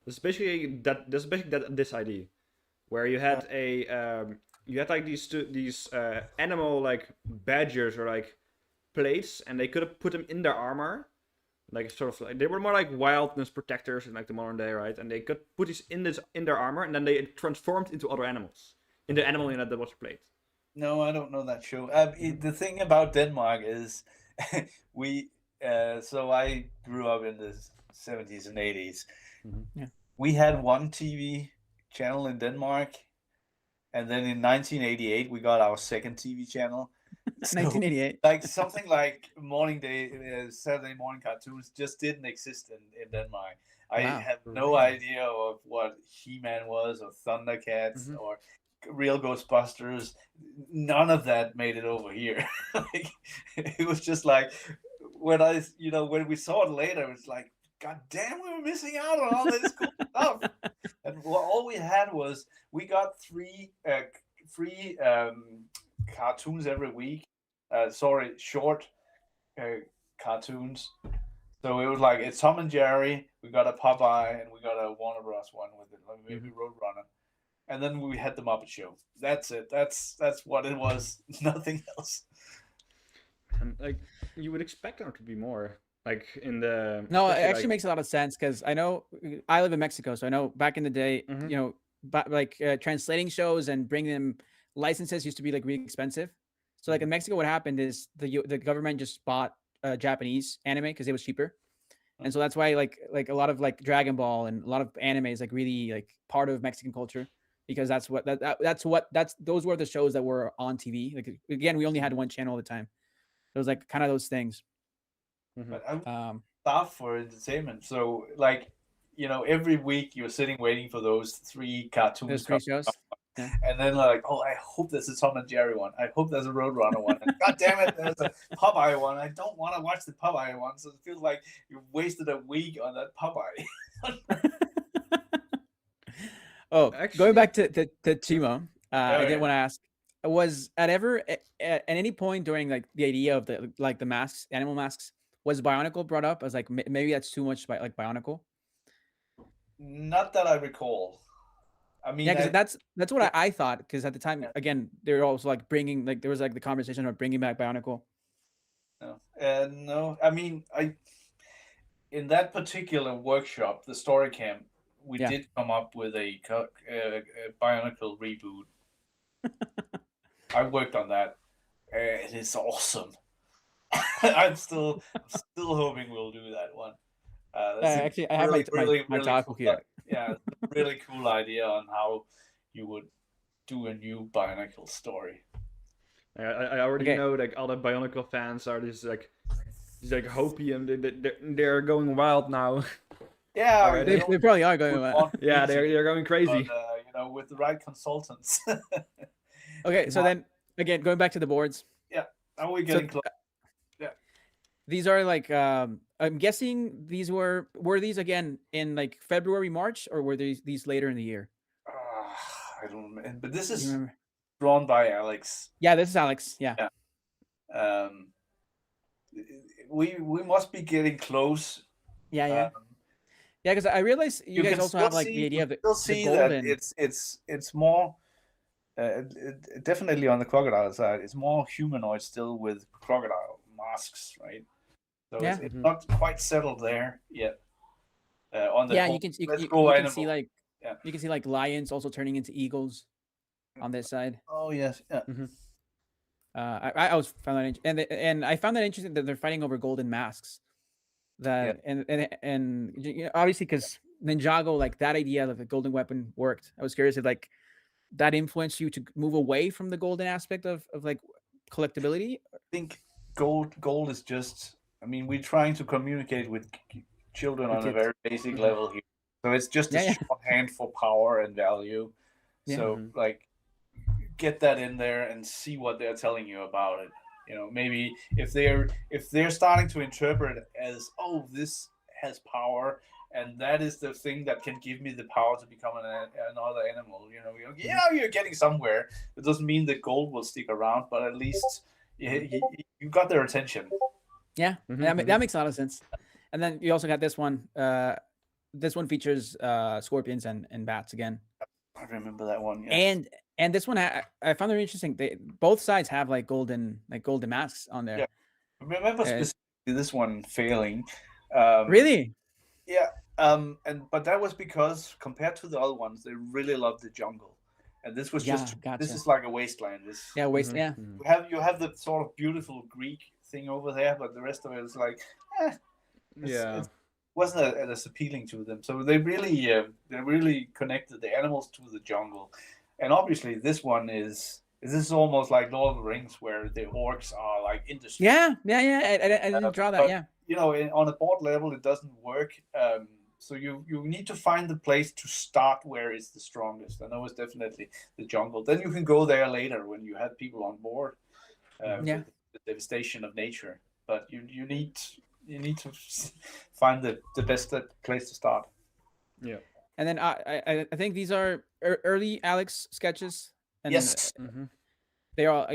This is basically this idea, where you had you had like these animal like badgers or like plates, and they could have put them in their armor, like sort of like they were more like wildness protectors in like the modern day, right? And they could put these in their armor, and then they transformed into other animals in the animal unit that was plate. No, I don't know that show. The thing about Denmark is so I grew up in the 70s and 80s. Mm-hmm. Yeah. We had one TV channel in Denmark, and then in 1988 we got our second TV channel. 1988. Like something like Saturday morning cartoons just didn't exist in Denmark. I have no idea of what He-Man was, or Thundercats, or real Ghostbusters. None of that made it over here. Like, it was just like when we saw it later, it was like, God damn, we were missing out on all this cool stuff. And all we had was we got 3 free cartoons every week. Short cartoons. So it was like, it's Tom and Jerry, we got a Popeye, and we got a Warner Bros. One with it, like maybe Roadrunner. And then we had the Muppet Show. That's it. That's what it was. Nothing else. And like, you would expect there to be more. Like in the no, it actually makes a lot of sense, because I know I live in Mexico, so I know back in the day, translating shows and bringing them licenses used to be like really expensive. So like in Mexico, what happened is the government just bought Japanese anime because it was cheaper, and so that's why like a lot of like Dragon Ball and a lot of anime is like really like part of Mexican culture, because those were the shows that were on TV. Like again, we only had one channel at the time. It was like kind of those things. But I'm starved for entertainment, so like every week you're sitting waiting for those 3 cartoons. Those 3 shows. Yeah. And then like, oh, I hope there's a Tom and Jerry one. I hope there's a Roadrunner one. And God damn it, there's a Popeye one. I don't want to watch the Popeye one, so it feels like you wasted a week on that Popeye. Actually, going back to Chima, I did want to ask: was at any point during like the idea of the masks, animal masks, was Bionicle brought up? I was like, maybe that's too much like Bionicle. Not that I recall. I mean, yeah, because that's what I thought. Because at the time, again, they were also like bringing there was like the conversation about bringing back Bionicle. No. I mean, in that particular workshop, the story camp, we did come up with a Bionicle reboot. I worked on that. It is awesome. I'm still hoping we'll do that one. Actually, I have my talk here. Yeah, really cool idea on how you would do a new Bionicle story. I already know like all the Bionicle fans are just like hopium. They're going wild now. Yeah, they probably are going wild. Yeah, they're going crazy. But, with the right consultants. Okay, so then again, going back to the boards. Yeah, now we're getting close. Yeah, these are like I'm guessing these were these again in like February, March, or were these later in the year? I don't remember. But this is drawn by Alex. Yeah, this is Alex. Yeah. We must be getting close Yeah, Um, yeah, yeah. Because I realized you you guys can also still have like see the idea of the that golden. it's more definitely on the crocodile side. It's more humanoid still with crocodile masks, right? So Yeah, it's Mm-hmm. not quite settled there yet. On the yeah. whole, You can let's go you can see animal. like Yeah. lions also turning into eagles on this side. Oh yes. Yeah. Mm-hmm. I was found that and I found that interesting that they're fighting over golden masks. Yeah. That and you know, obviously because Ninjago, like that idea of the golden weapon worked. I was curious if like that influenced you to move away from the golden aspect of like collectability. I think gold is just. I mean, we're trying to communicate with children With on a kids. very basic Mhm. level here. So it's just a Yeah, yeah, shorthand for power and value. yeah. So Mm-hmm. like get that in there and see what they're telling you about it. You know, maybe if they're starting to interpret it as, oh, this has power, and that is the thing that can give me the power to become another animal. You know, you're getting somewhere. It doesn't mean the gold will stick around, but at least you got their attention. Yeah, Mm-hmm. that makes a lot of sense. And then you also got this one. This one features scorpions and bats again. I remember that one. Yes. And this one I found it interesting. They both sides have like golden masks on Yeah. there. I remember Uh, specifically this one failing. Um, really? Yeah, and but that was because compared to the other ones, they really loved the jungle, and this was Yeah, just this gotcha. is like a wasteland. This Yeah, waste. Mm-hmm. Yeah, you have the sort of beautiful Greek thing over there, but the rest of it is like, eh, Yeah. it wasn't as appealing to them. So they really connected the animals to the jungle, and obviously this is almost like Lord of the Rings, where the orcs are like in the street. yeah. I didn't draw that. But Yeah, on a board level, it doesn't work. So you need to find the place to start where it's the strongest. I know it's definitely the jungle. Then you can go there later when you have people on board yeah. with the devastation of nature. But you need to find the best place to start. Yeah. And then I think these are early Alex sketches, and Yes. Mm-hmm. they are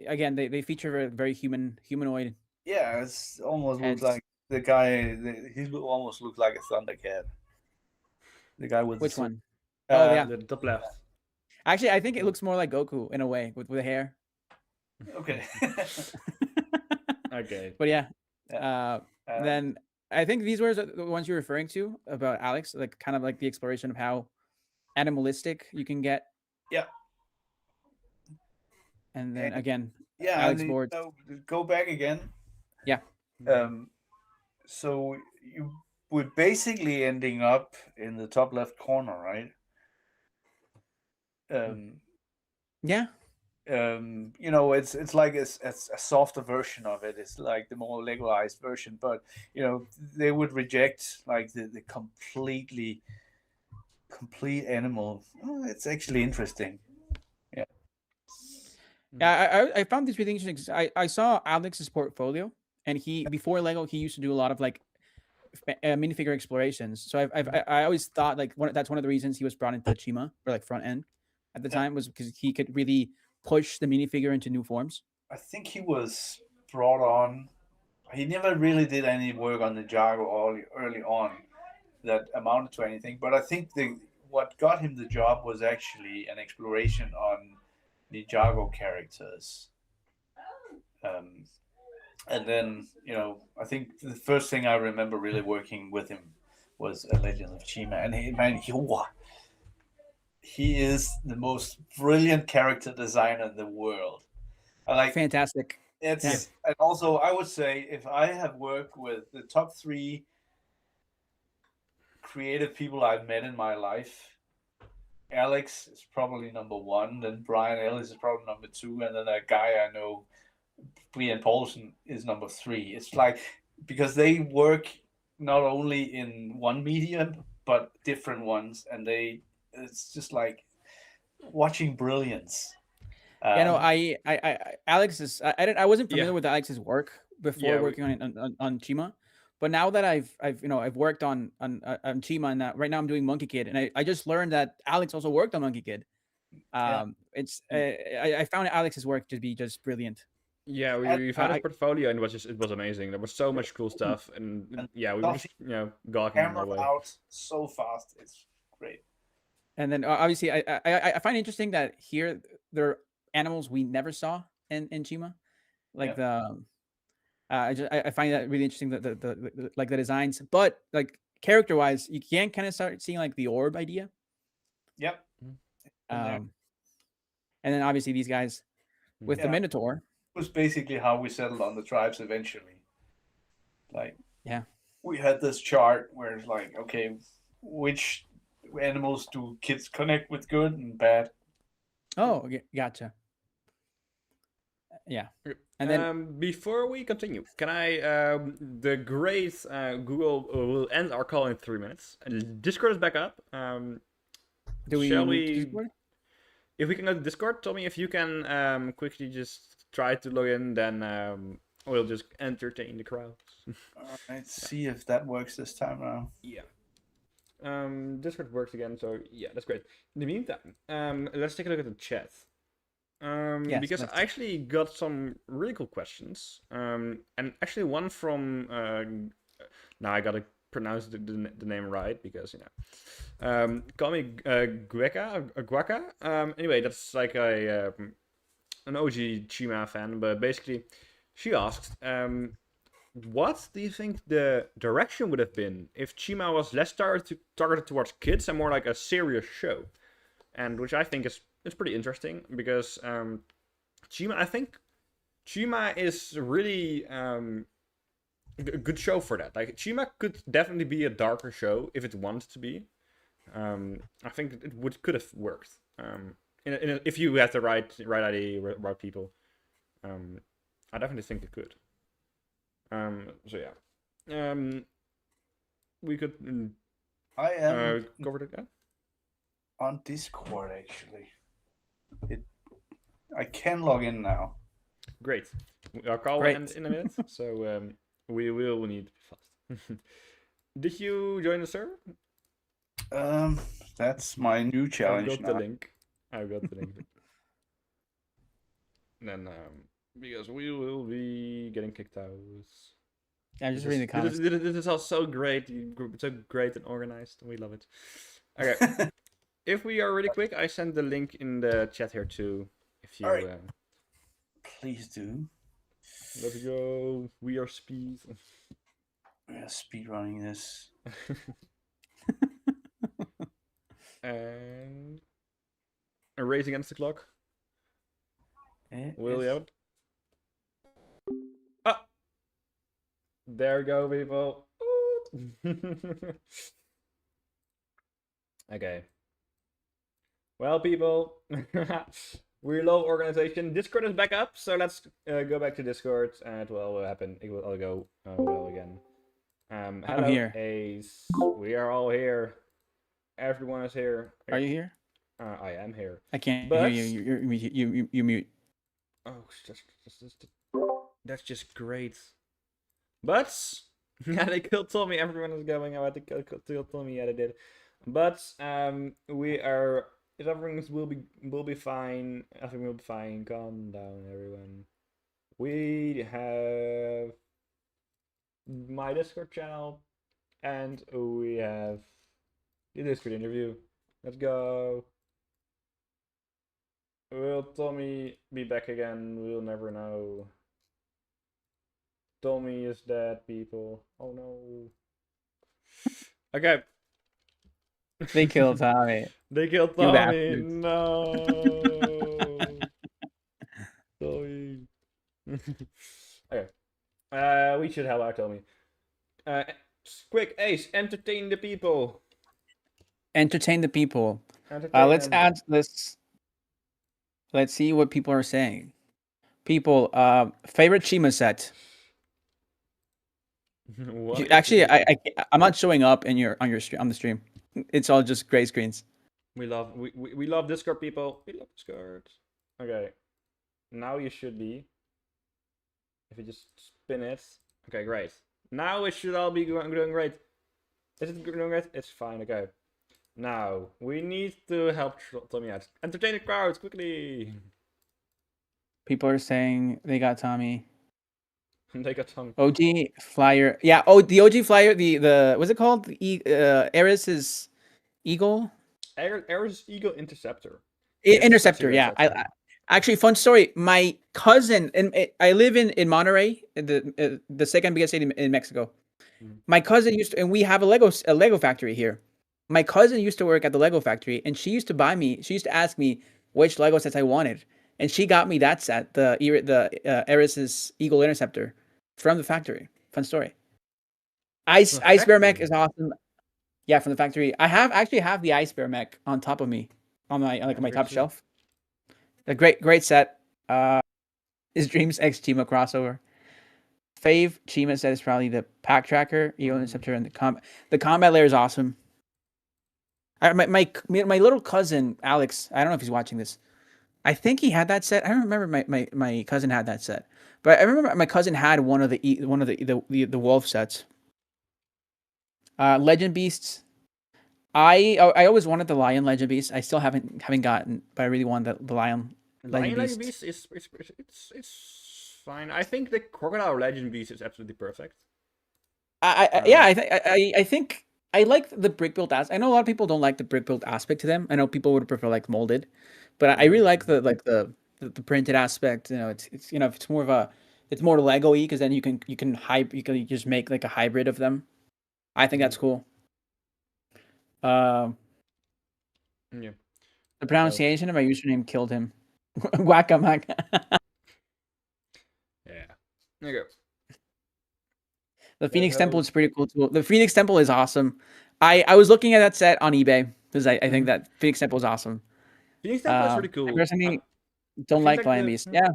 again they feature a very humanoid Yeah, it's almost looks heads. like the guy. He almost looks like a Thundercat. The guy with the Which sword. one? Oh Uh, yeah. The top left. Actually, I think it looks more like Goku in a way with the hair. okay. Okay. But yeah, yeah. then I think these were the ones you're referring to about Alex, like kind of like the exploration of how animalistic you can get. Yeah. And then And again, yeah, Alex and boards. go back again. Yeah. Um, so you we're basically ending up in the top left corner, right? Um, Yeah. it's like a softer version of it. It's like the more Legoized version, but they would reject like the complete animal. Oh, it's actually interesting. Yeah. Yeah, I found this really interesting 'cause I saw Alex's portfolio, and he before Lego he used to do a lot of like minifigure explorations. So I always thought like that's one of the reasons he was brought into Chima or like front end at the Yeah. time was because he could really push the minifigure into new forms. I think he was brought on. He never really did any work on the Jago early on that amounted to anything. But I think what got him the job was actually an exploration on the Jago characters. Um, and then I think the first thing I remember really working with him was A Legend of Chima, and he is the most brilliant character designer in the world. I like Fantastic. it's and also I would say if I have worked with the top 3 creative people I've met in my life, Alex is probably number 1, then Brian Ellis is probably number 2, and then a guy I know, Brian Paulsen, is number 3. It's like because they work not only in one medium but different ones, and it's just like watching brilliance. Yeah, no, Alex is I wasn't familiar Yeah. with Alex's work before Yeah, working on Chima, but now that I've worked on Chima, and right now I'm doing Monkey Kid, and I just learned that Alex also worked on Monkey Kid. Yeah. It's I found Alex's work to be just brilliant. Yeah, And we found his portfolio and it was amazing. There was so much cool stuff, and yeah, we were stuff just gawking all camera the way. out so fast. It's great. And then obviously, I find it interesting that here there are animals we never saw in Chima, like the. I find that really interesting that the like the designs, but like character wise, you can kind of start seeing like the orb idea. Yep. And then obviously these guys with the Minotaur. It was basically how we settled on the tribes eventually. Like, yeah, we had this chart where it's like, okay, which animals do kids connect with good and bad? Oh, gotcha. Yeah. And then before we continue, can I the great Google will end our call in 3 minutes. And Discord is back up. Shall we? Discord? If we can go to Discord, tell me if you can quickly just try to log in. Then we'll just entertain the crowd. Let's see if that works this time around. Yeah. Discord works again, so yeah, that's great. In the meantime, let's take a look at the chat. Yes, because I actually got some really cool questions. And actually one from now I gotta pronounce the name right because call me Guaca. Anyway, that's like an OG Chima fan, but basically she asked, what do you think the direction would have been if Chima was less targeted towards kids and more like a serious show? And which I think is pretty interesting because I think Chima is really a good show for that. Like Chima could definitely be a darker show if it wanted to be. I think it could have worked. If you had the right idea, right people. I definitely think it could. So yeah. We could. I am cover it. Yeah? On Discord actually. I can log in now. Great. Our call will end in a minute, so we will need to be fast. Did you join the server? That's my new challenge. I've got the link. Then because we will be getting kicked out. I'm just reading the comments. This is all so great. So great and organized. We love it. Okay. If we are really quick, I send the link in the chat here too. If you please do. Let's go. We are speed. We are speed running this. And a race against the clock. Will you? Ah, there we go, people. Okay. Well, people, we love organization. Discord is back up, so let's go back to Discord, and it will happen. I'll go well again. Hello, I'm here. Ace. We are all here. Everyone is here. Are you here? I am here. I can't hear you. You mute. Oh, that's just great. But yeah, they killed Tommy. Everyone is going. I had to kill Tommy. Yeah, they did. But we are. If everything will be fine. Everything will be fine. Calm down, everyone. We have my Discord channel, and we have the Discord interview. Let's go. Will Tommy be back again? We'll never know. Tommy is dead, people. Oh no. Okay. They killed Tommy. They killed Tommy. No. Tommy. Okay. We should help out Tommy. Quick, Ace, entertain the people. Entertain the people. Let's add this. Let's see what people are saying. People, favorite Chima set. Actually, I'm not showing up on the stream. It's all just gray screens. We love Discord, people. We love Discord. Okay, now you should be. If you just spin it. Okay, great. Now it should all be doing great. Is it doing great? It's fine. Okay. Now we need to help Tommy out. Entertain the crowds quickly. People are saying they got Tommy. They got some. OG Flyer. Yeah. Oh, the OG Flyer. The what's it called? Eris's Eagle. Ares Eagle Interceptor. Interceptor. Yeah. I actually, fun story. My cousin, and I live in Monterrey, the second biggest city in Mexico. My cousin used to, and we have a Lego factory here. My cousin used to work at the Lego factory, and she used to ask me which Lego sets I wanted, and she got me that set, the Eris's Eagle Interceptor, from the factory. Fun story. Ice Bear mech is awesome. Yeah, from the factory. I actually have the Ice Bear mech on top of me, on my top shelf. A great set. Is Dreams X Chima crossover. Fave Chima set is probably the Pack Tracker, Eagle Interceptor, and the combat layer is awesome. My little cousin Alex, I don't know if he's watching this. I think he had that set. I don't remember my cousin had that set, but I remember my cousin had one of the wolf sets. Legend Beasts. I always wanted the Lion Legend Beast. I still haven't gotten, but I really want the Lion Legend Beast. It's fine. I think the Crocodile Legend Beast is absolutely perfect. I think I like the brick build aspect. I know a lot of people don't like the brick build aspect to them. I know people would prefer like molded, but I really like the printed aspect. You know, it's more of a, it's more Lego-y, because then you can just make like a hybrid of them. I think that's cool. Yeah. The pronunciation of my username killed him. Guacamak. Yeah. There you go. The Phoenix Temple is pretty cool too. The Phoenix Temple is awesome. I was looking at that set on eBay because I think that Phoenix Temple is awesome. Phoenix Temple is pretty cool. I personally don't like Lion Beast. Yeah.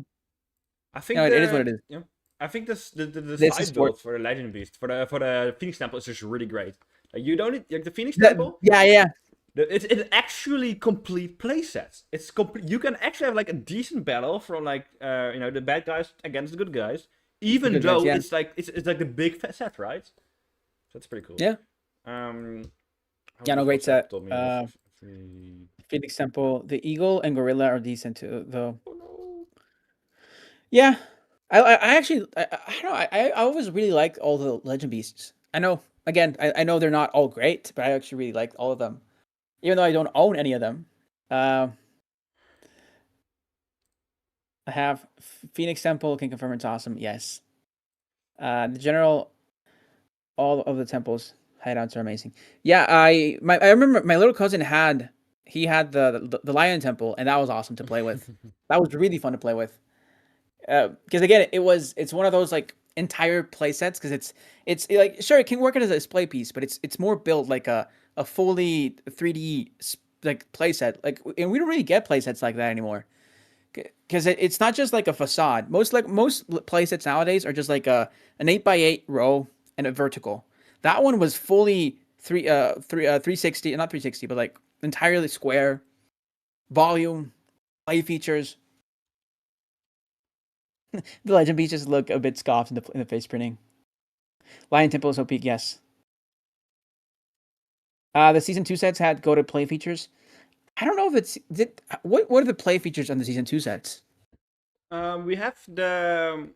I think no, it is what it is. Yeah. I think the side build for the Legend Beast for the Phoenix Temple is just really great. Like, you don't need, like, the Phoenix Temple. Yeah. It's actually complete playsets. It's complete. You can actually have like a decent battle from like the bad guys against the good guys, even though it's like the big set, right? So that's pretty cool. Yeah. No, great set. Phoenix Temple, the Eagle and Gorilla are decent too, though. Oh no. Yeah, I actually I don't know. I always really liked all the Legend Beasts. I know. Again, I know they're not all great, but I actually really liked all of them, even though I don't own any of them. I have Phoenix Temple. Can confirm it's awesome. Yes. The general, all of the temples hideouts are amazing. Yeah, I remember my little cousin had the Lion Temple, and that was awesome to play with. That was really fun to play with. Because again, it's one of those like entire play sets, because it's like, sure, it can work as a display piece, but it's more built like a fully 3D like play set. Like, and we don't really get play sets like that anymore, because it's not just like a facade. Most play sets nowadays are just like an 8x8 row and a vertical. That one was fully 360, not 360, but like entirely square, volume, play features. The Legend Beasts look a bit scoffed in the face printing. Lion Temple is OP, yes. The season 2 sets had go to play features. I don't know if what are the play features on the season 2 sets? We have the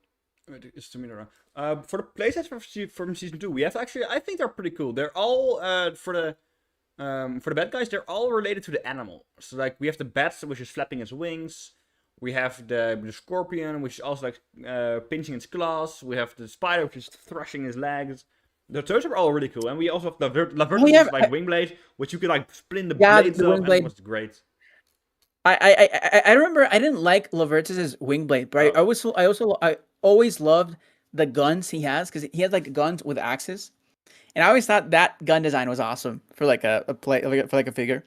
for the playsets from season 2. We have actually, I think they're pretty cool. They're all for the bad guys. They're all related to the animal. So like we have the bat, which is flapping its wings. We have the scorpion, which is also like pinching its claws. We have the spider, which is thrashing his legs. Those are all really cool. And we also have the Lavertus, like Wingblade, which you could like spin the blades off, and it was great. I remember I didn't like Lavertus's Wingblade, but I always loved the guns he has, because he has like guns with axes, and I always thought that gun design was awesome for like a figure.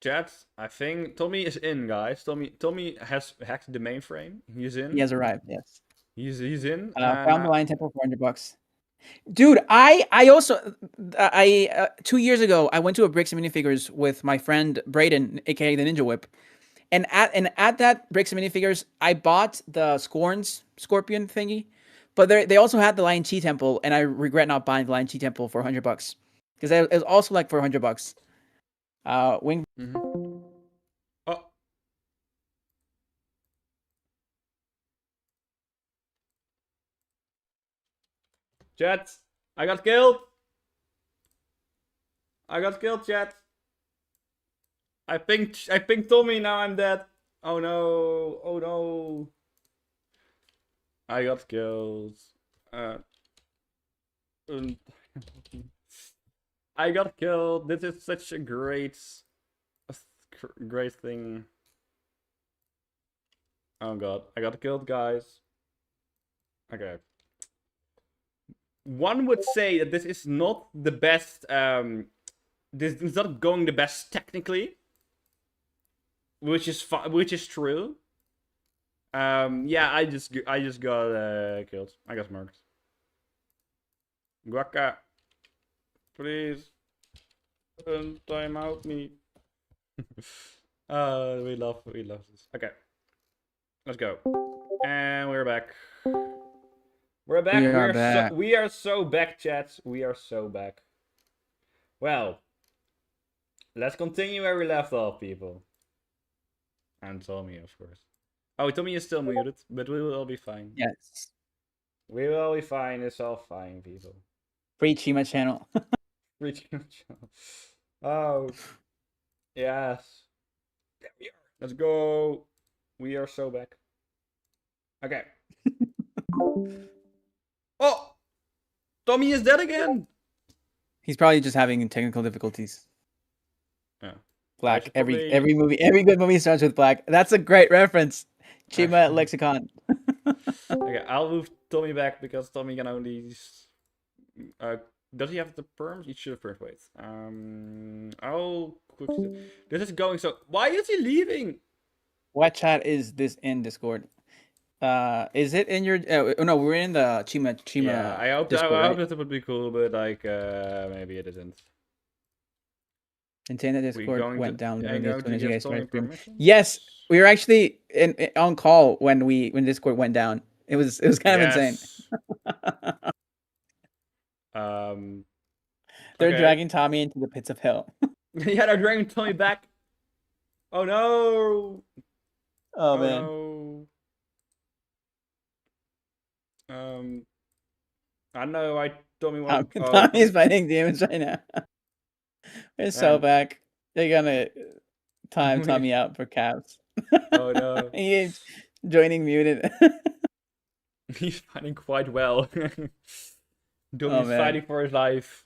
Chat, I think Tommy is in, guys. Tommy has hacked the mainframe. He's in. He has arrived. Yes. He's in. Found the Lion Temple for $100. Dude, I also 2 years ago I went to a Bricks and Minifigures with my friend Brayden, aka the Ninja Whip, and at that Bricks and Minifigures I bought the Scorpion thingy, but they also had the Lion Chi Temple, and I regret not buying the Lion Chi Temple for $100, because it was also like for $100. Wing. Oh. Chat, I got killed. I got killed, chat. I pinged Tommy, now I'm dead. Oh no, oh no. I got killed. Um, I got killed. This is such a great thing. Oh god, I got killed, guys. Okay. One would say that this is not the best, this is not going the best technically. Which is true. Yeah, I just got killed. I got smoked. Guaca, please, time out me. We love this. Okay, let's go. And we're back. We're back. We are so back, chat. We are so back. Well, let's continue where we left off, people. And Tommy, of course. Oh, Tommy is still muted, but we will all be fine. Yes. We will all be fine. It's all fine, people. Free Chima channel. Free Chima channel. Oh. Yes. There we are. Let's go. We are so back. Okay. Oh! Tommy is dead again! He's probably just having technical difficulties. Yeah. Black. Every movie, every good movie starts with black. That's a great reference. Chima lexicon. Okay, I'll move Tommy back because Tommy can only. Does he have the perms? He should have perms. Wait. I'll quickly. This is going so. Why is he leaving? What chat is this in Discord? Is it in your? No, we're in the Chima. Yeah, I hope Discord, I hope right? that would be cool, but like maybe it isn't. Contain the Discord went down. Yes, we were actually on call when Discord went down. It was kind of insane. They're dragging Tommy into the pits of hell. Yeah, they're dragging Tommy back. Oh no! Oh man. No. I know. I Tommy wants. Tommy's fighting demons right now. They're so back. They're gonna time Tommy out for caps. Oh no! He is joining muted. He's fighting quite well. Tommy's fighting for his life.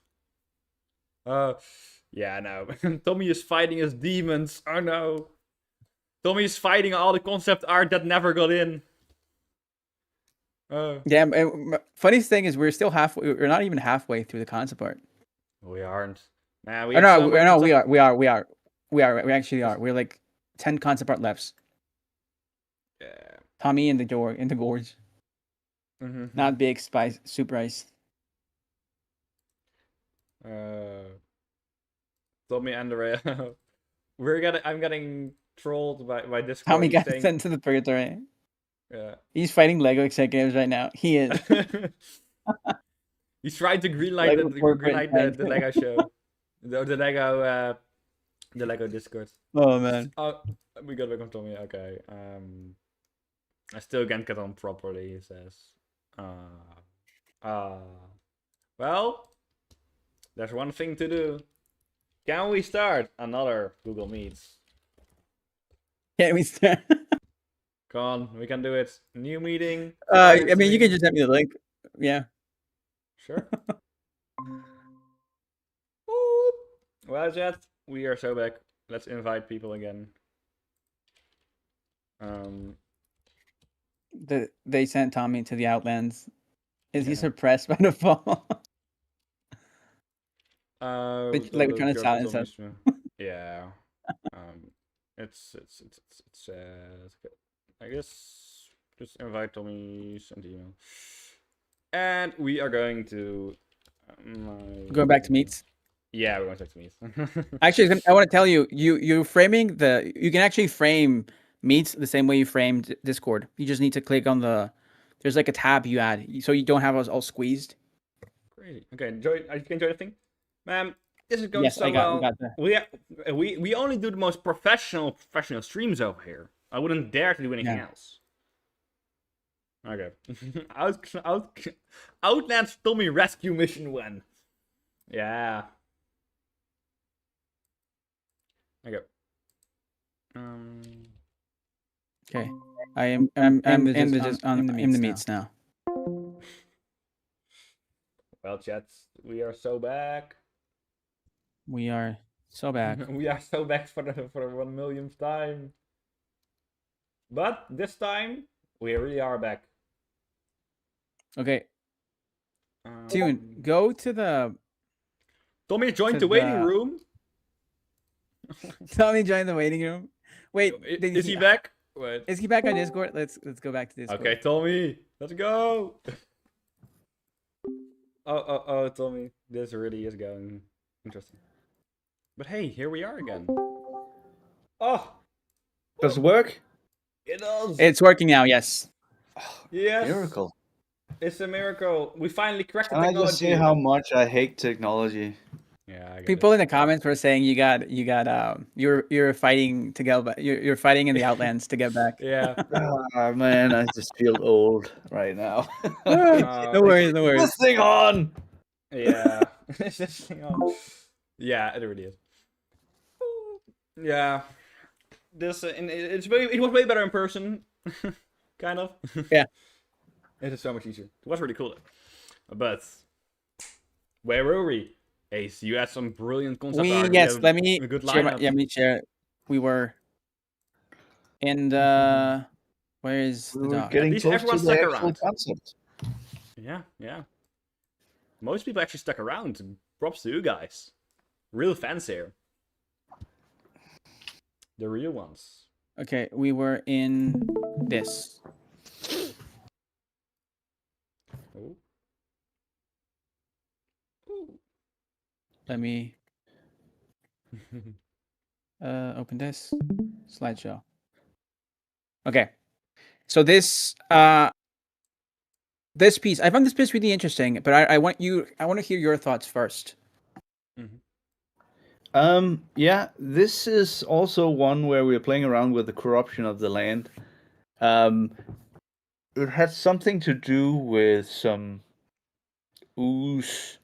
Yeah, no. Tommy is fighting his demons. Oh no. Tommy is fighting all the concept art that never got in. Yeah, funniest thing is we're still halfway. We're not even halfway through the concept art. We aren't. Man, we actually are. We're like 10 concept art left. Yeah. Tommy in the gorge. Mm-hmm. Not big spice, super ice. Tommy Andrea. I'm getting trolled by Discord. Tommy got sent to the purgatory. Yeah. He's fighting Lego executives right now. He is. He's trying to greenlight the Lego show. The Lego Discord. Oh man. Oh, we got back on Tommy. Okay. I still can't get on properly, he says. Well, there's one thing to do. Can we start another Google Meets? Can we start? Come on, we can do it. New meeting. I mean, you can just send me the link. Yeah. Sure. Well, chat, we are so back. Let's invite people again. They sent Tommy to the Outlands. Is he suppressed by the fall? Like we're trying to silence us. Yeah. It's I guess just invite Tommy, send email, and we are going to going back to meets. Yeah, we're going back to meets. Actually, I want to tell you, you're framing you can actually frame meets the same way you framed Discord. You just need to click on there's like a tab you add, so you don't have us all squeezed. Crazy. Okay, enjoy. You can enjoy the thing, ma'am. This is going so well. We only do the most professional streams over here. I wouldn't dare to do anything else. Okay. Outlands Tommy Rescue Mission 1. Yeah. Okay. Okay. I'm in the meets now. Well, chats, we are so back. We are so back. We are so back for the 1 millionth time. But this time, we really are back. Okay. Tune, go to the. Tommy joined to the waiting the- room. Tommy joined the waiting room. Wait, Is he back? Wait. Is he back on Discord? Let's go back to Discord. Okay, Tommy, let's go. Oh, Tommy, this really is going interesting. But hey, here we are again. Oh, Does it work? it does. It's working now. Yes. Yes. Miracle. It's a miracle. We finally cracked the Can I technology. just say how much I hate technology? Yeah. I get People it. in the comments were saying you're fighting to go back. You're fighting in the Outlands to get back. Yeah. Ah, man, I just feel old right now. No worries, no worries. This thing on. Yeah. It's just, yeah, it really is. Yeah. This it was way better in person. Kind of. Yeah. It is so much easier. It was really cool though. But where were we? Ace, you had some brilliant concept art. Let me a good share. lineup. Let me share. We were in the. Where is the We were doc? getting least close everyone to the stuck actual around. concept. Yeah. Most people actually stuck around. Props to you guys. Real fans here. The real ones. Okay, we were in this. Oh. Let me open this slideshow. Okay, so this piece, I found this piece really interesting, but I want to hear your thoughts first. Yeah, this is also one where we're playing around with the corruption of the land. It has something to do with some ooze.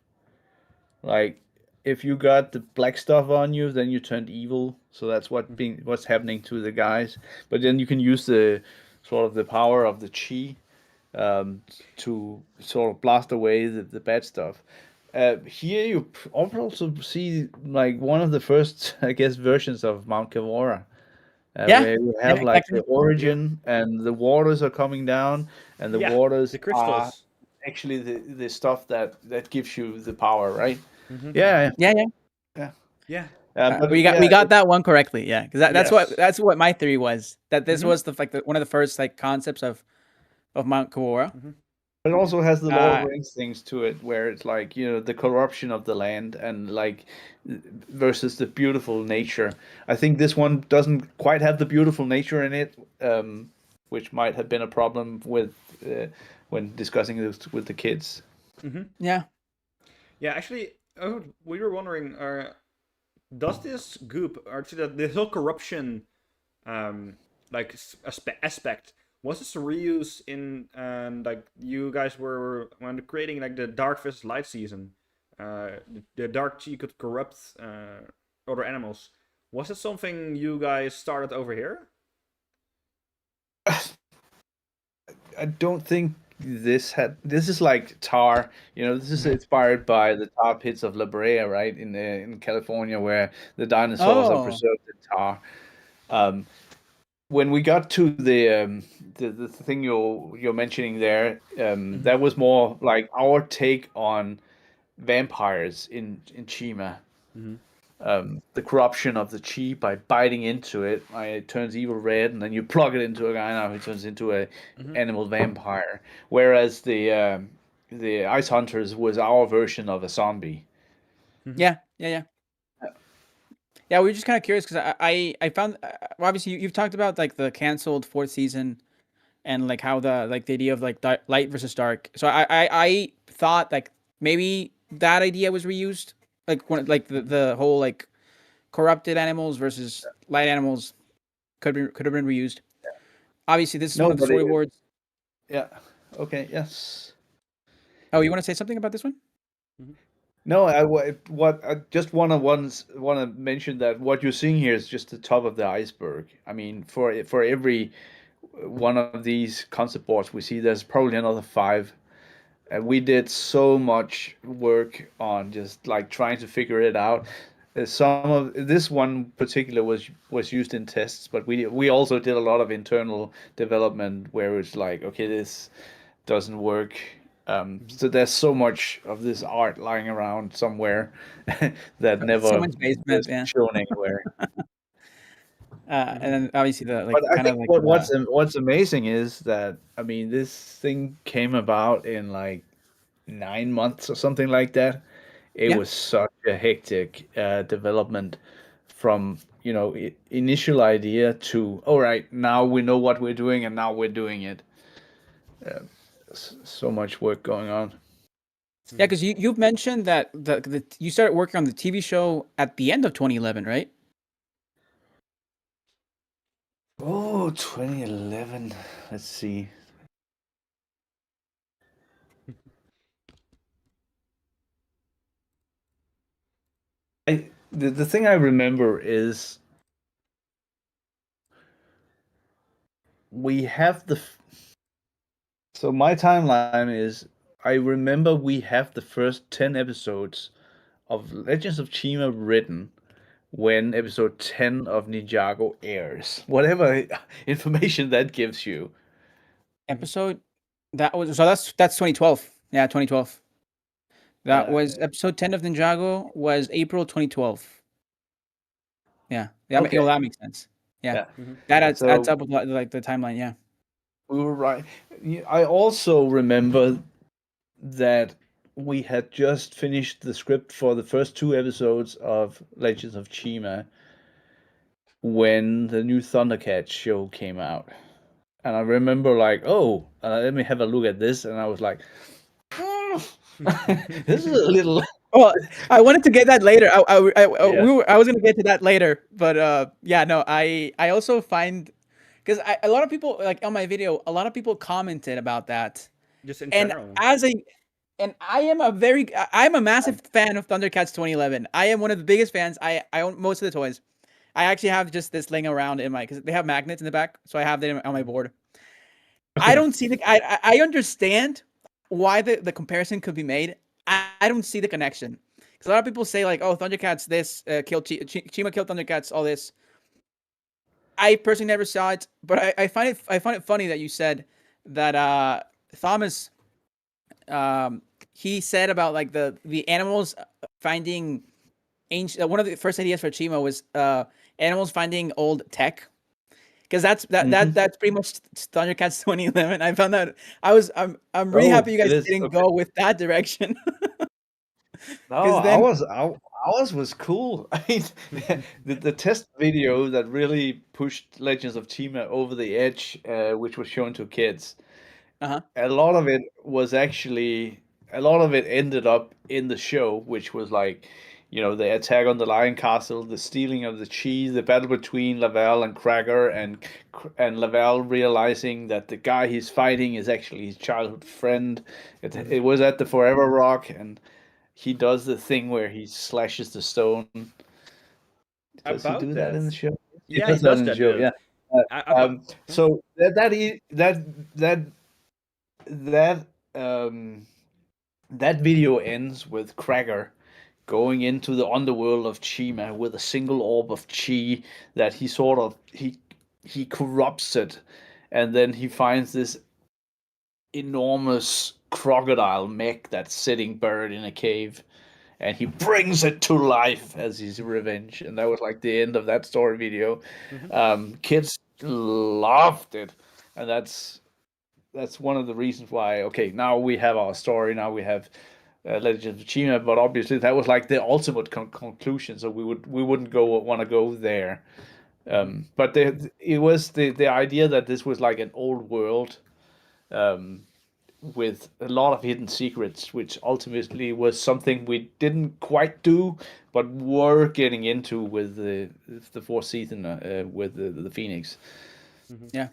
Like, if you got the black stuff on you, then you turned evil. So that's what's happening to the guys. But then you can use the sort of the power of the chi to sort of blast away the bad stuff. Here you also see like one of the first, I guess, versions of Mount Kavora. Where you have like exactly. the origin and the waters are coming down, and the waters the are crystals. actually the stuff that gives you the power, right? Mhm. Yeah. Yeah. But we got that one correctly. Yeah, because Yes. that's what my theory was. That this was one of the first like concepts of Mount Kavora. It also has the Lord of the Rings things to it, where it's like, the corruption of the land and like versus the beautiful nature. I think this one doesn't quite have the beautiful nature in it, which might have been a problem with when discussing this with the kids. Yeah. Yeah, actually, we were wondering, does this goop, or this whole corruption, like aspect, was this reused in, like you guys were when creating like the dark versus light season, the dark chi could corrupt other animals. Was it something you guys started over here? I don't think this is like tar. This is inspired by the tar pits of La Brea, right, in California, where the dinosaurs are preserved in tar. When we got to the thing you're mentioning there, that was more like our take on vampires in Chima. The corruption of the chi by biting into it, it turns evil red, and then you plug it into a guy, now he turns into a animal vampire. Whereas the Ice Hunters was our version of a zombie. Yeah. Yeah, we were just kind of curious because I found well, obviously you've talked about like the canceled fourth season and like how the idea of like light versus dark. So I thought like maybe that idea was reused, like when like the whole like corrupted animals versus light animals could have been reused. Obviously, this is one of the storyboards. Yeah. Okay. Yes. Oh, you want to say something about this one? No, I just wanna mention that what you're seeing here is just the top of the iceberg. I mean, for every one of these concept boards we see, there's probably another five. And we did so much work on just like trying to figure it out. Some of this one particular was used in tests, but we also did a lot of internal development where it's like, okay, this doesn't work. So there's so much of this art lying around somewhere that never Someone's basement, is yeah. shown anywhere. And then obviously the But I kind think of like what's amazing is that I mean this thing came about in like 9 months or something like that. It yeah. was such a hectic development from initial idea to all right, now we know what we're doing and now we're doing it. So much work going on. Yeah, because you've mentioned that you started working on the TV show at the end of 2011, right? Oh, 2011. Let's see. The thing I remember is we have so my timeline is I remember we have the first 10 episodes of Legends of Chima written when episode 10 of Ninjago airs. Whatever information that gives you. Episode that was so that's 2012. Yeah, 2012. That Yeah. was episode 10 of Ninjago was April 2012. Yeah. Yeah, Okay. well, that makes sense. Yeah. Yeah. That adds So up with like the timeline, yeah. we were right. I also remember that we had just finished the script for the first two episodes of Legends of Chima when the new Thundercats show came out. And I remember like, oh, let me have a look at this, and I was like, this is a little. Well, I wanted to get that later. Yeah. I was gonna get to that later, but yeah, no, I also find because a lot of people like on my video, a lot of people commented about that, Just in and general. I'm a massive fan of Thundercats 2011. I am one of the biggest fans. I own most of the toys. I actually have just this laying around in my because they have magnets in the back, so I have them on my board. I don't see I understand why the comparison could be made. I don't see the connection because a lot of people say like, oh, Thundercats this killed Chima killed Thundercats, all this. I personally never saw it, but I find it funny that you said that Thomas he said about like the animals finding ancient. One of the first ideas for Chima was animals finding old tech because that's pretty much Thundercats 2011. I found that I'm really happy you It guys is didn't okay. go with that direction. No, then ours was cool. I mean, the test video that really pushed Legends of Chima over the edge, which was shown to kids. uh-huh. A lot of it was actually a lot of it ended up in the show, which was like, the attack on the Lion Castle, the stealing of the cheese, the battle between Laval and Cracker, and Laval realizing that the guy he's fighting is actually his childhood friend. It was at the Forever Rock, and he does the thing where he slashes the stone. Does he About do that in the this. show? He Yeah, he does that does in the that. show, yeah. So that um that video ends with Cracker going into the underworld of Chima with a single orb of chi that he sort of he corrupts it, and then he finds this enormous crocodile mech that's sitting buried in a cave, and he brings it to life as his revenge. And that was like the end of that story video. Kids loved it, and that's one of the reasons why. Okay, now we have our story. Now we have Legends of Chima, but obviously that was like the ultimate conclusion. So we wouldn't want to go there. But it was the idea that this was like an old world um, with a lot of hidden secrets, which ultimately was something we didn't quite do, but were getting into with the fourth season with the Phoenix. Yeah.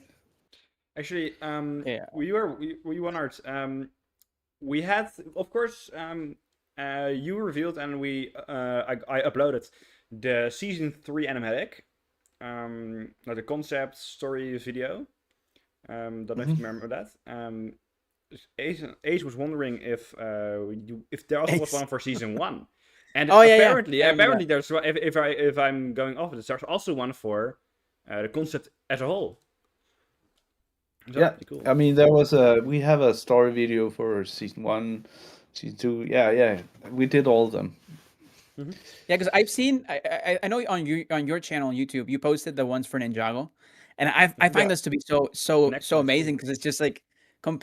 Actually, Yeah. we wondered. We had, of course, you revealed and I uploaded the season 3 animatic, like the concept story video. Don't know if you remember that. Ace was wondering if there also was Ace. one for season 1, and Oh yeah, yeah. apparently I remember apparently there's one- if I'm going off of this, there's also one for the concept as a whole. So Yeah, that's pretty I cool. mean, we have a story video for season 1, season 2. Yeah, yeah, we did all of them. Mm-hmm. Yeah, because I've seen. I know on your channel on YouTube, you posted the ones for Ninjago, and I Yeah, find this to be so Next amazing too. because it's just like,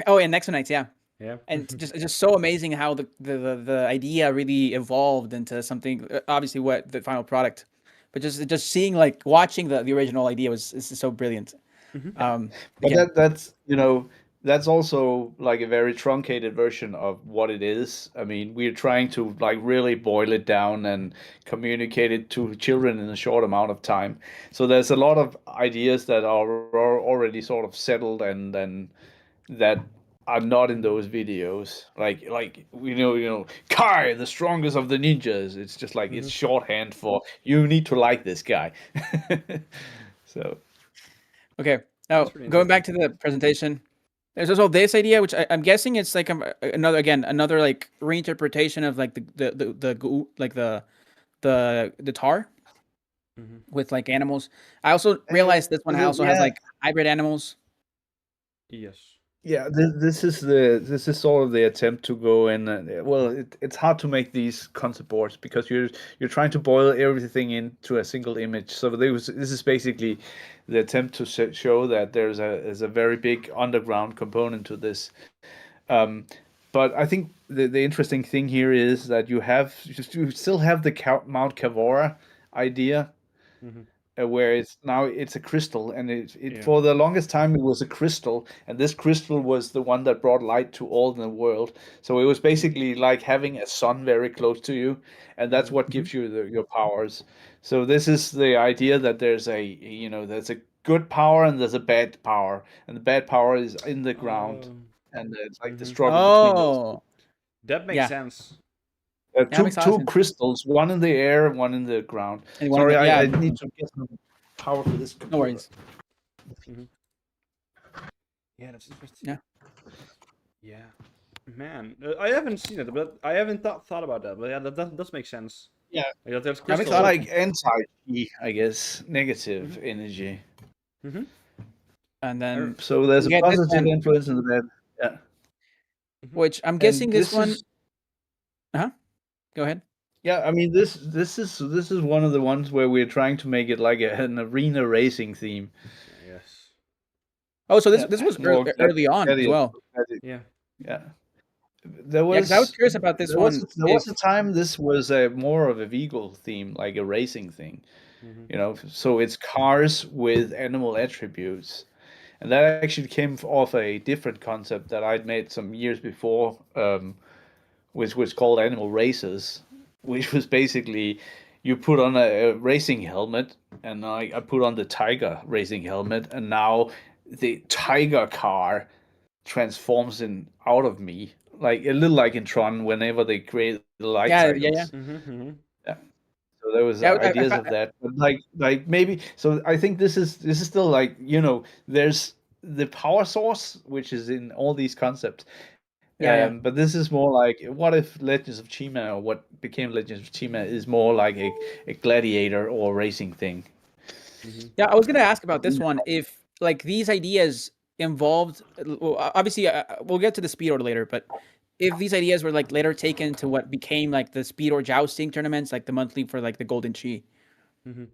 oh, and Next Nights, yeah, Yeah. and it's just so amazing how the idea really evolved into something. Obviously, what the final product, but just seeing like watching the original idea was is so brilliant. Mm-hmm. but Again, that's also like a very truncated version of what it is. I mean, we're trying to like really boil it down and communicate it to children in a short amount of time. So there's a lot of ideas that are already sort of settled and that are not in those videos. Like Kai, the strongest of the ninjas. It's just like Mm-hmm. it's shorthand for you need to like this guy. So okay. That's Now pretty going back interesting. to the presentation, there's also this idea, which I'm guessing it's like another like reinterpretation of like like the tar Mm-hmm. with like animals. I also realized this one also has yeah, like hybrid animals. Yes. yeah. This is sort of the attempt to go in. Well, it's hard to make these concept boards because you're trying to boil everything into a single image. So this is basically the attempt to show that there's a very big underground component to this. Um, but I think the interesting thing here is that you still have the Mount Cavora idea, Mm-hmm. where it's a crystal, and it Yeah. for the longest time it was a crystal, and this crystal was the one that brought light to all in the world. So it was basically like having a sun very close to you, and that's Mm-hmm. what gives you your powers. So this is the idea that there's a good power and there's a bad power, and the bad power is in the ground, Oh. and it's like the Mm-hmm. struggle between those two. Oh, That makes yeah, sense. yeah, that Two makes a lot of two sense. crystals, one in the air, one in the ground. And one of Sorry, the yeah, I need to get some power for this no computer. worries. Mm-hmm. Yeah, that's interesting. Yeah, Yeah. Man, I haven't seen it, but I haven't thought about that. But yeah, that does make sense. Yeah, Like, there's that makes it's a lot crystal. of like sense. anti-chi, I guess, Mm-hmm. negative energy. Mm-hmm. And Er, then So there's we a get this positive one, influence and a bad. Yeah, mm-hmm. which I'm and guessing this this one. is Uh huh. Go ahead. yeah. I mean, this is one of the ones where we're trying to make it like an arena racing theme. Yes. Oh, so Yeah, this was more early on as well. Yeah. yeah. There Yeah, because I was was curious about this one. there If was a time this was a more of a vehicle theme, like a racing thing. Mm-hmm. So it's cars with animal attributes. And that actually came off a different concept that I'd made some years before, which was called Animal Races, which was basically you put on a racing helmet, and I put on the Tiger racing helmet, and now the Tiger car transforms in out of me, like a little like in Tron, whenever they create the light yeah. cycles. Mm-hmm. Mm-hmm. Yeah. So there was Yeah, ideas of that, but like maybe. So I think this is still like there's the power source which is in all these concepts, yeah. but this is more like what if Legends of Chima or what became Legends of Chima is more like a gladiator or racing thing. Mm-hmm. Yeah, I was gonna ask about this one. If like these ideas involved, well, obviously, we'll get to the speed order later, but if these ideas were like later taken to what became like the speed or jousting tournaments, like the monthly for like the Golden Chi. Mm-hmm.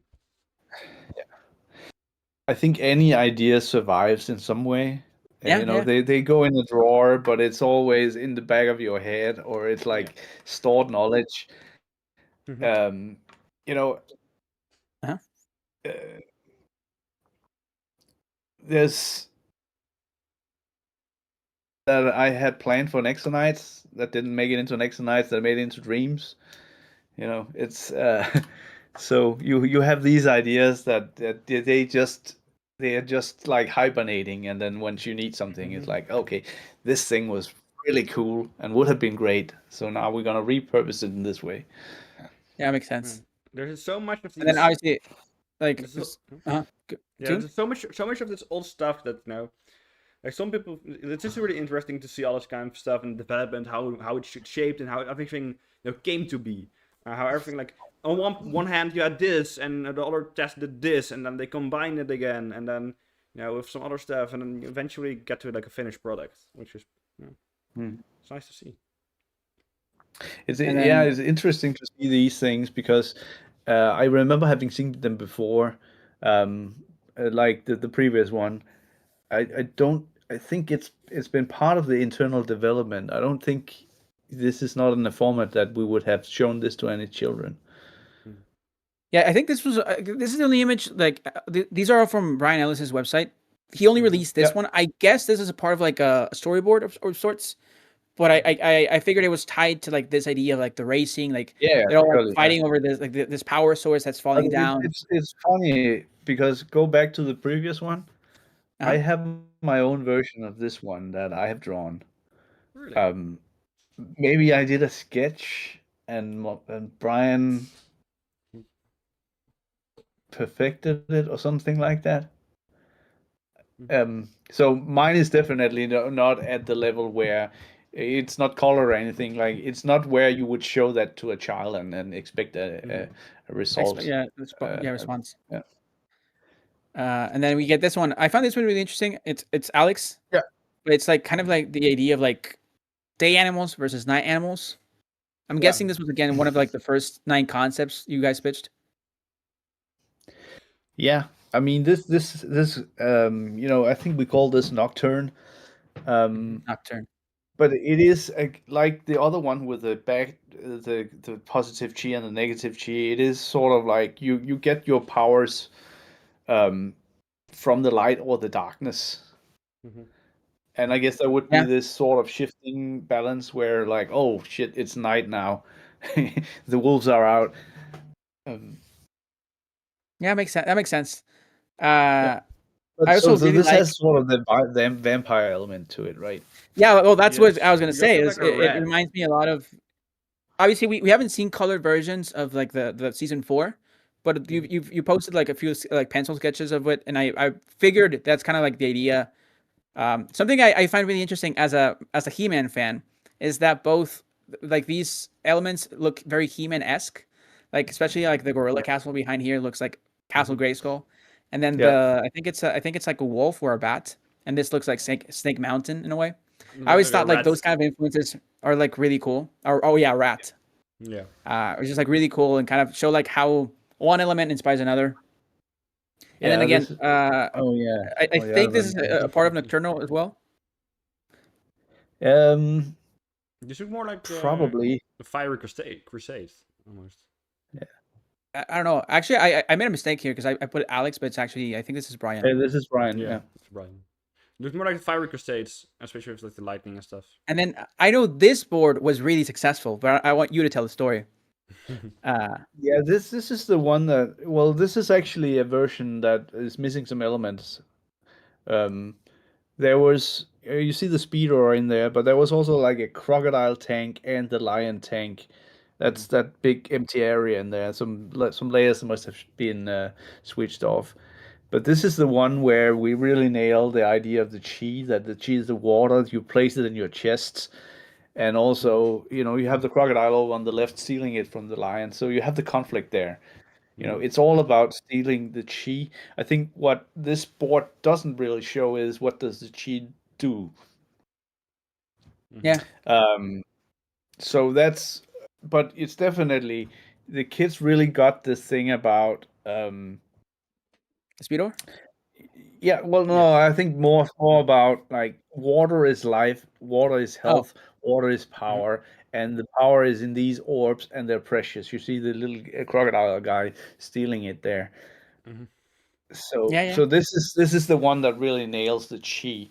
I think any idea survives in some way. Yeah, yeah, They go in a drawer, but it's always in the back of your head, or it's Yeah. like stored knowledge. Mm-hmm. Um, you know, uh-huh. uh, there's that I had planned for Nexonites that didn't make it into Nexonites that made it into Dreams. It's so you have these ideas that they just they are just like hibernating, and then once you need something, it's like, okay, this thing was really cool and would have been great, so now we're gonna repurpose it in this way. Yeah, makes Yeah. sen's. There's so much of And then these. obviously, like, There's so, yeah, June. there's so much of this old stuff that like some people, it's just really interesting to see all this kind of stuff and development, how it shaped and how everything came to be, how everything like on one hand you had this and the other tested this and then they combined it again and then with some other stuff and then you eventually get to like a finished product, which is it's nice to see. And then It's interesting to see these things because I remember having seen them before, like the previous one. I don't. I think it's been part of the internal development. I don't think this is not in a format that we would have shown this to any children. yeah, I think this is the only image. Like these are all from Brian Ellis's website. He only released this Yep. one. I guess this is a part of like a storyboard of sorts. But I figured it was tied to like this idea of like the racing, like Yeah, they're all like, surely, yeah. fighting over this like this power source that's falling down. It's funny because go back to the previous one. I Uh-huh. have my own version of this one that I have drawn. Really? Maybe I did a sketch and Brian perfected it or something like that. So mine is definitely not at the level where it's not color or anything. Like it's not where you would show that to a child and expect a result. Yeah, response. Yeah. And then we get this one. I found this one really interesting. It's Alex. Yeah. But it's like kind of like the idea of like day animals versus night animals. I'm guessing this was again one of like the first 9 concepts you guys pitched. Yeah, I mean this I think we call this Nocturne. Nocturne. But it is like the other one with the the positive chi and the negative chi. It is sort of like you get your powers from the light or the darkness. And I guess there would be this sort of shifting balance where like, oh shit, it's night now. The wolves are out. Yeah, makes sense. That makes sense. But I also so really this like, has sort of the vampire element to it, right? yeah, well, that's Yes. what I was gonna You say. also Is like a it red. reminds me a lot of. Obviously, we haven't seen colored versions of like the season 4, but you posted like a few like pencil sketches of it, and I figured that's kind of like the idea. Something I find really interesting as a He-Man fan is that both like these elements look very He-Man esque, like especially like the gorilla castle behind here looks like Castle Grayskull, and then I think it's like a wolf or a bat, and this looks like Snake Mountain in a way. I always thought like those kind of influences are like really cool. Or oh yeah, rat. Yeah. It was just like really cool and kind of show like how one element inspires another. And then again, I think this is a part of Nocturnal as well. This is more like Probably the Fiery Crusade almost. I don't know. Actually, I made a mistake here because I put Alex, but it's actually I think this is Brian. Yeah, this is Brian. Yeah. It's Brian. Looks more like the Fiery Crusades, especially with like the lightning and stuff. And then I know this board was really successful, but I want you to tell the story. Yeah, this is the one that this is actually a version that is missing some elements. There was you see the Speedorz in there, but there was also like a crocodile tank and the lion tank. That's that big empty area in there. Some layers must have been switched off. But this is the one where we really nail the idea of the chi, that the chi is the water. You place it in your chests. And also, you have the crocodile over on the left stealing it from the lion. So you have the conflict there. It's all about stealing the chi. I think what this board doesn't really show is what does the chi do. Yeah. So but it's definitely, the kids really got this thing about Speedorz? Yeah, well, no, I think more about like water is life, water is health, water is power, and the power is in these orbs, and they're precious. You see the little crocodile guy stealing it there. So, Yeah. so this is the one that really nails the chi.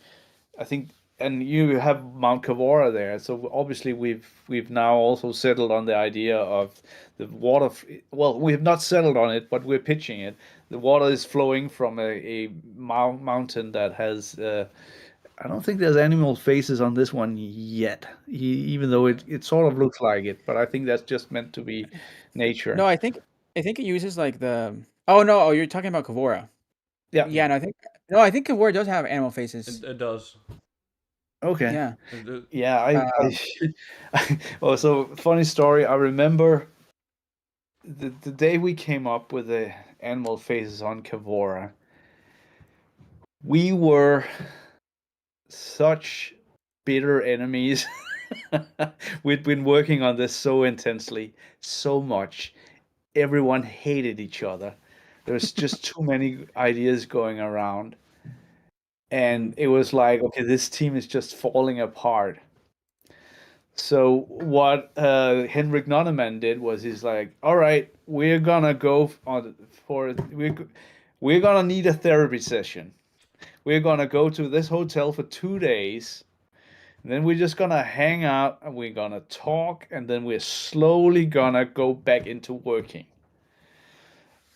I think and you have Mount Kavora there. So obviously we've now also settled on the idea of the water. Well, we have not settled on it, but we're pitching it. The water is flowing from a mountain that has. I don't think there's animal faces on this one yet, even though it sort of looks like it. But I think that's just meant to be nature. No, I think it uses like the. Oh no! Oh, you're talking about Kavora. Yeah. Yeah, no, I think Kavora does have animal faces. It does. Okay. Yeah. Yeah. Um, Well, so funny story. I remember the day we came up with the animal faces on Kavora, we were such bitter enemies. We'd been working on this so intensely, so much. Everyone hated each other. There was just too many ideas going around. And it was like, okay, this team is just falling apart. So what Henrik Nonneman did was he's like, all right, we're gonna go on for we're gonna need a therapy session. We're gonna go to this hotel for 2 days. And then we're just gonna hang out and we're gonna talk, and then we're slowly gonna go back into working.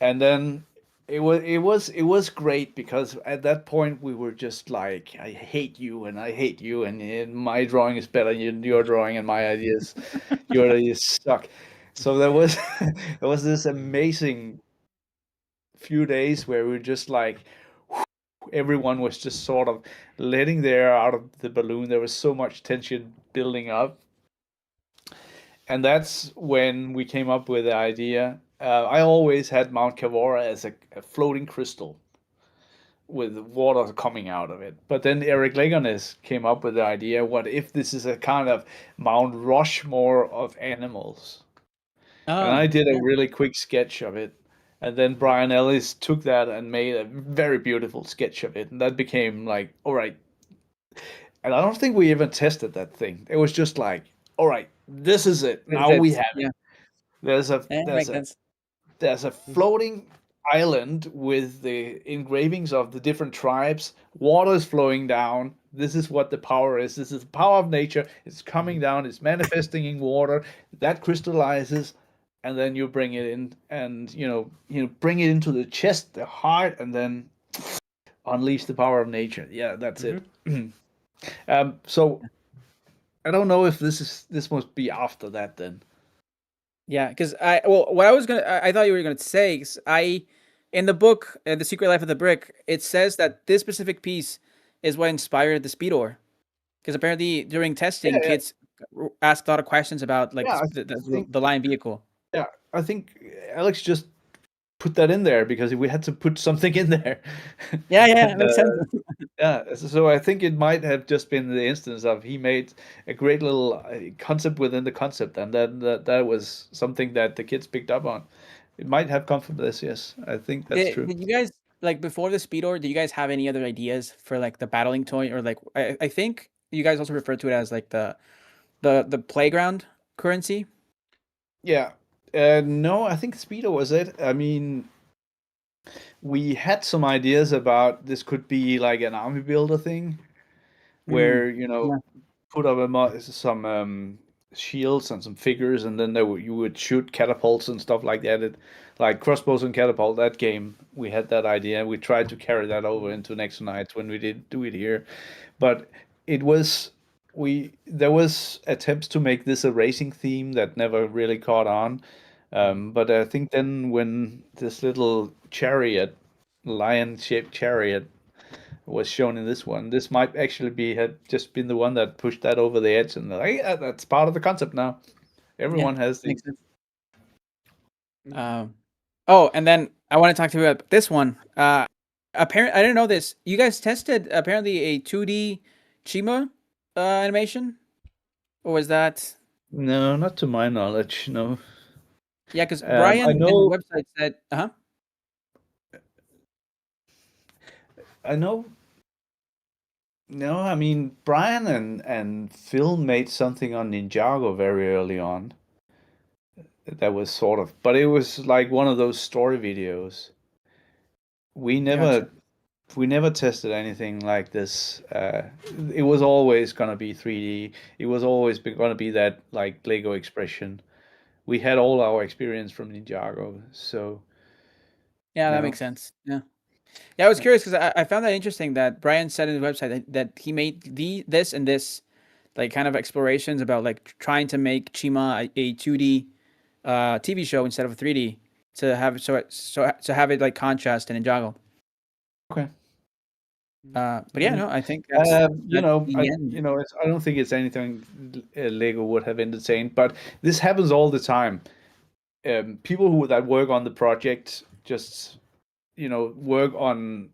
And then it was great because at that point we were just like, I hate you and I hate you, and my drawing is better than your drawing, and my your ideas suck. So there was there was this amazing few days where we were just like, everyone was just sort of letting the air out of the balloon. There was so much tension building up, and that's when we came up with the idea. I always had Mount Kavora as a floating crystal with water coming out of it. But then Eric Leganes came up with the idea, what if this is a kind of Mount Rushmore of animals? And oh, I did a yeah. really quick sketch of it. And then Brian Ellis took that and made a very beautiful sketch of it. And that became like, all right. And I don't think we even tested that thing. It was just like, all right, this is it. It Now we fits. have it. Yeah. There's a Yeah, there's makes a sense. there's a floating island with the engravings of the different tribes. Water is flowing down. This is what the power is. This is the power of nature. It's coming down. It's manifesting in water. That crystallizes, and then you bring it in, and bring it into the chest, the heart, and then unleash the power of nature. Yeah, that's it. So I don't know if this must be after that then. Yeah, because what I was gonna, I thought you were gonna say, 'cause in the book, The Secret Life of the Brick, it says that this specific piece is what inspired the Speedor. Because apparently during Yeah, testing, yeah, kids asked a lot of questions about like yeah. I think the line vehicle. yeah, I think Alex just put that in there because we had to put something in there. Yeah, yeah, it And makes sense. yeah, so I think it might have just been the instance of he made a great little concept within the concept, and then that was something that the kids picked up on. It might have come from this, yes. I think that's true. Did you guys like before the Speedor? Did you guys have any other ideas for like the battling toy or like I think you guys also refer to it as like the playground currency? Yeah. No, I think Speedo was it. I mean, we had some ideas about this could be like an army builder thing Mm, where, yeah. put up some shields and some figures, and then you would shoot catapults and stuff like that. Like crossbows and catapult. That game, we had that idea. We tried to carry that over into Next Nights when we did do it here, but it was there was attempts to make this a racing theme that never really caught on. But I think then when this little chariot, lion-shaped chariot, was shown in this one. This might actually had just been the one that pushed that over the edge, and like, yeah, that's part of the concept now. Yeah, Everyone has these. makes sense. Um, oh, and then I want to talk to you about this one. Apparently, I didn't know this. You guys tested apparently a 2D Chima animation, or was that? No, not to my knowledge. No. Yeah, because I Brian in the know. website said, uh huh. I know. No, I mean Brian and Phil made something on Ninjago very early on. That was sort of, but it was like one of those story videos. We Gotcha. never we never tested anything like this. It was always gonna be 3D. It was always gonna be that like Lego expression. We had all our experience from Ninjago, so Yeah, that no. makes sense. Yeah. Yeah, I was curious because I found that interesting that Brian said in the website that he made this and this like kind of explorations about like trying to make Chima a 2D TV show instead of a 3D to have to have it like contrast and Ninjago. Okay. But yeah, no, I think that's the end. I don't think it's anything Lego would have entertained, but this happens all the time. People that work on the project just, work on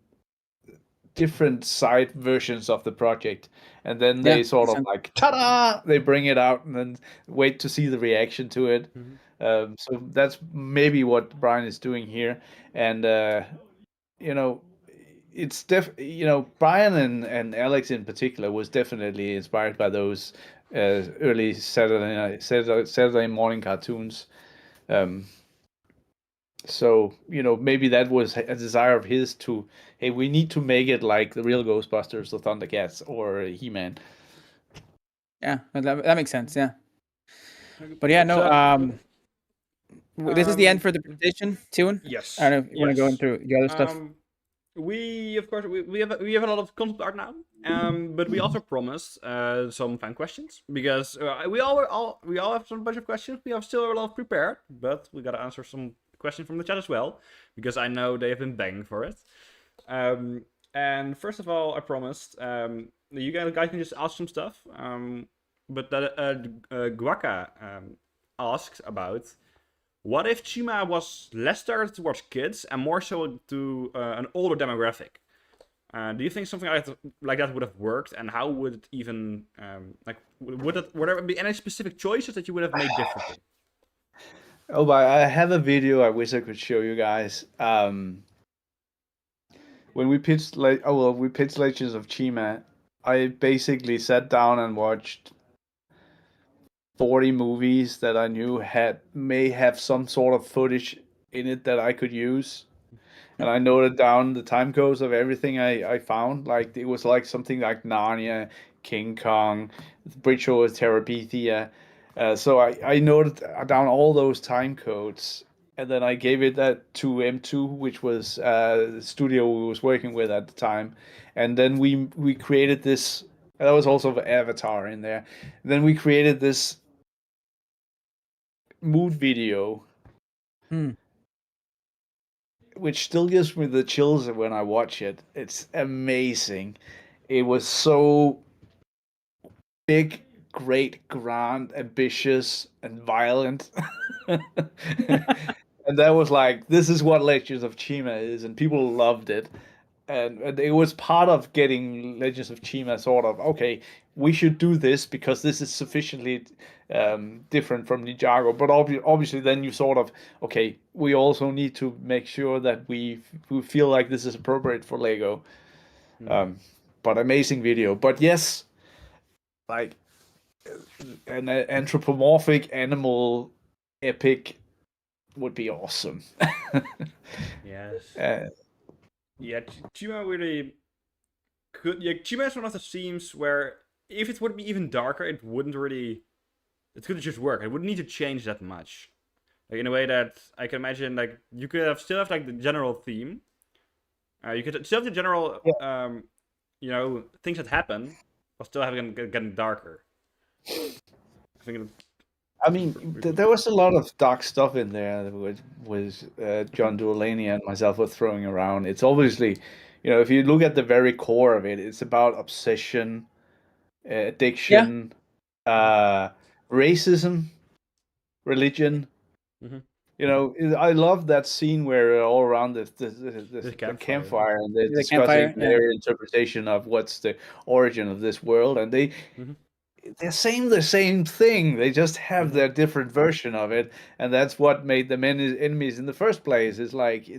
different side versions of the project, and then Yeah, they sort of makes sense. like, ta-da! They bring it out and then wait to see the reaction to it. So that's maybe what Brian is doing here, and you know, Brian and Alex in particular was definitely inspired by those early Saturday morning cartoons. Um, so maybe that was a desire of his to, hey, we need to make it like the real Ghostbusters or Thundercats or He-Man. Yeah, that makes sense. Yeah, but yeah, no. So, This is the end for the presentation. Tune. yes, I don't know if you want to go yes. into the other stuff. We of course we have a lot of concept art now, but we also promised some fan questions because we all have some bunch of questions. We have still a lot prepared, but we gotta answer some questions from the chat as well because I know they have been begging for it. And first of all, I promised you guys can just ask some stuff. But that Guaca asked about. What if Chima was less targeted towards kids and more so to an older demographic? Do you think something like that would have worked? And how would it even would there be any specific choices that you would have made differently? Oh, but I have a video I wish I could show you guys. When we pitched Legends of Chima, I basically sat down and watched 40 movies that I knew may have some sort of footage in it that I could use. And I noted down the time codes of everything I found. Like it was like something like Narnia, King Kong, Bridge over Terabithia. So I noted down all those time codes, and then I gave it that to M2, which was the studio we was working with at the time. And then we created this. That was also Avatar in there. Then we created this mood video, which still gives me the chills when I watch it. It's amazing. It was so big, great, grand, ambitious, and violent. And that was like, this is what Legends of Chima is, and people loved it. And it was part of getting Legends of Chima sort of, okay, we should do this because this is sufficiently different from Ninjago. But obviously, then you sort of, okay, we also need to make sure that we feel like this is appropriate for Lego. But amazing video. But yes, like an anthropomorphic animal epic would be awesome. Yes. Yeah, Chima really could. Yeah, Chima is one of the themes where if it would be even darker, it wouldn't really. It could just work. It wouldn't need to change that much. Like in a way that I can imagine, like you could still have like the general theme. You could still have the general, things that happen, but still have it getting darker. I think. I mean, there was a lot of dark stuff in there with John Dulaney and myself were throwing around. It's obviously, if you look at the very core of it, it's about obsession, addiction, racism, religion. I love that scene where all around the campfire and they're discussing their interpretation of what's the origin of this world, and they're saying the same thing. They just have their different version of it, and that's what made them enemies in the first place. It's like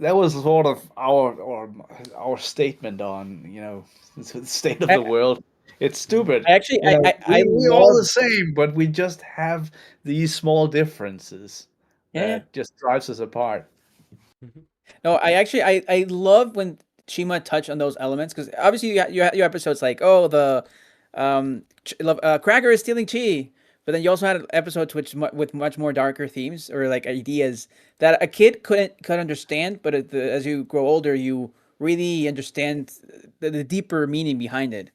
that was sort of our statement on the state of the world. It's stupid. Actually, we're all the same, but we just have these small differences that just drives us apart. No, I love when Chima touched on those elements because obviously you have episodes like the Cracker is stealing chi, but then you also had episodes with much more darker themes or like ideas that a kid could understand, but as you grow older, you really understand the deeper meaning behind it.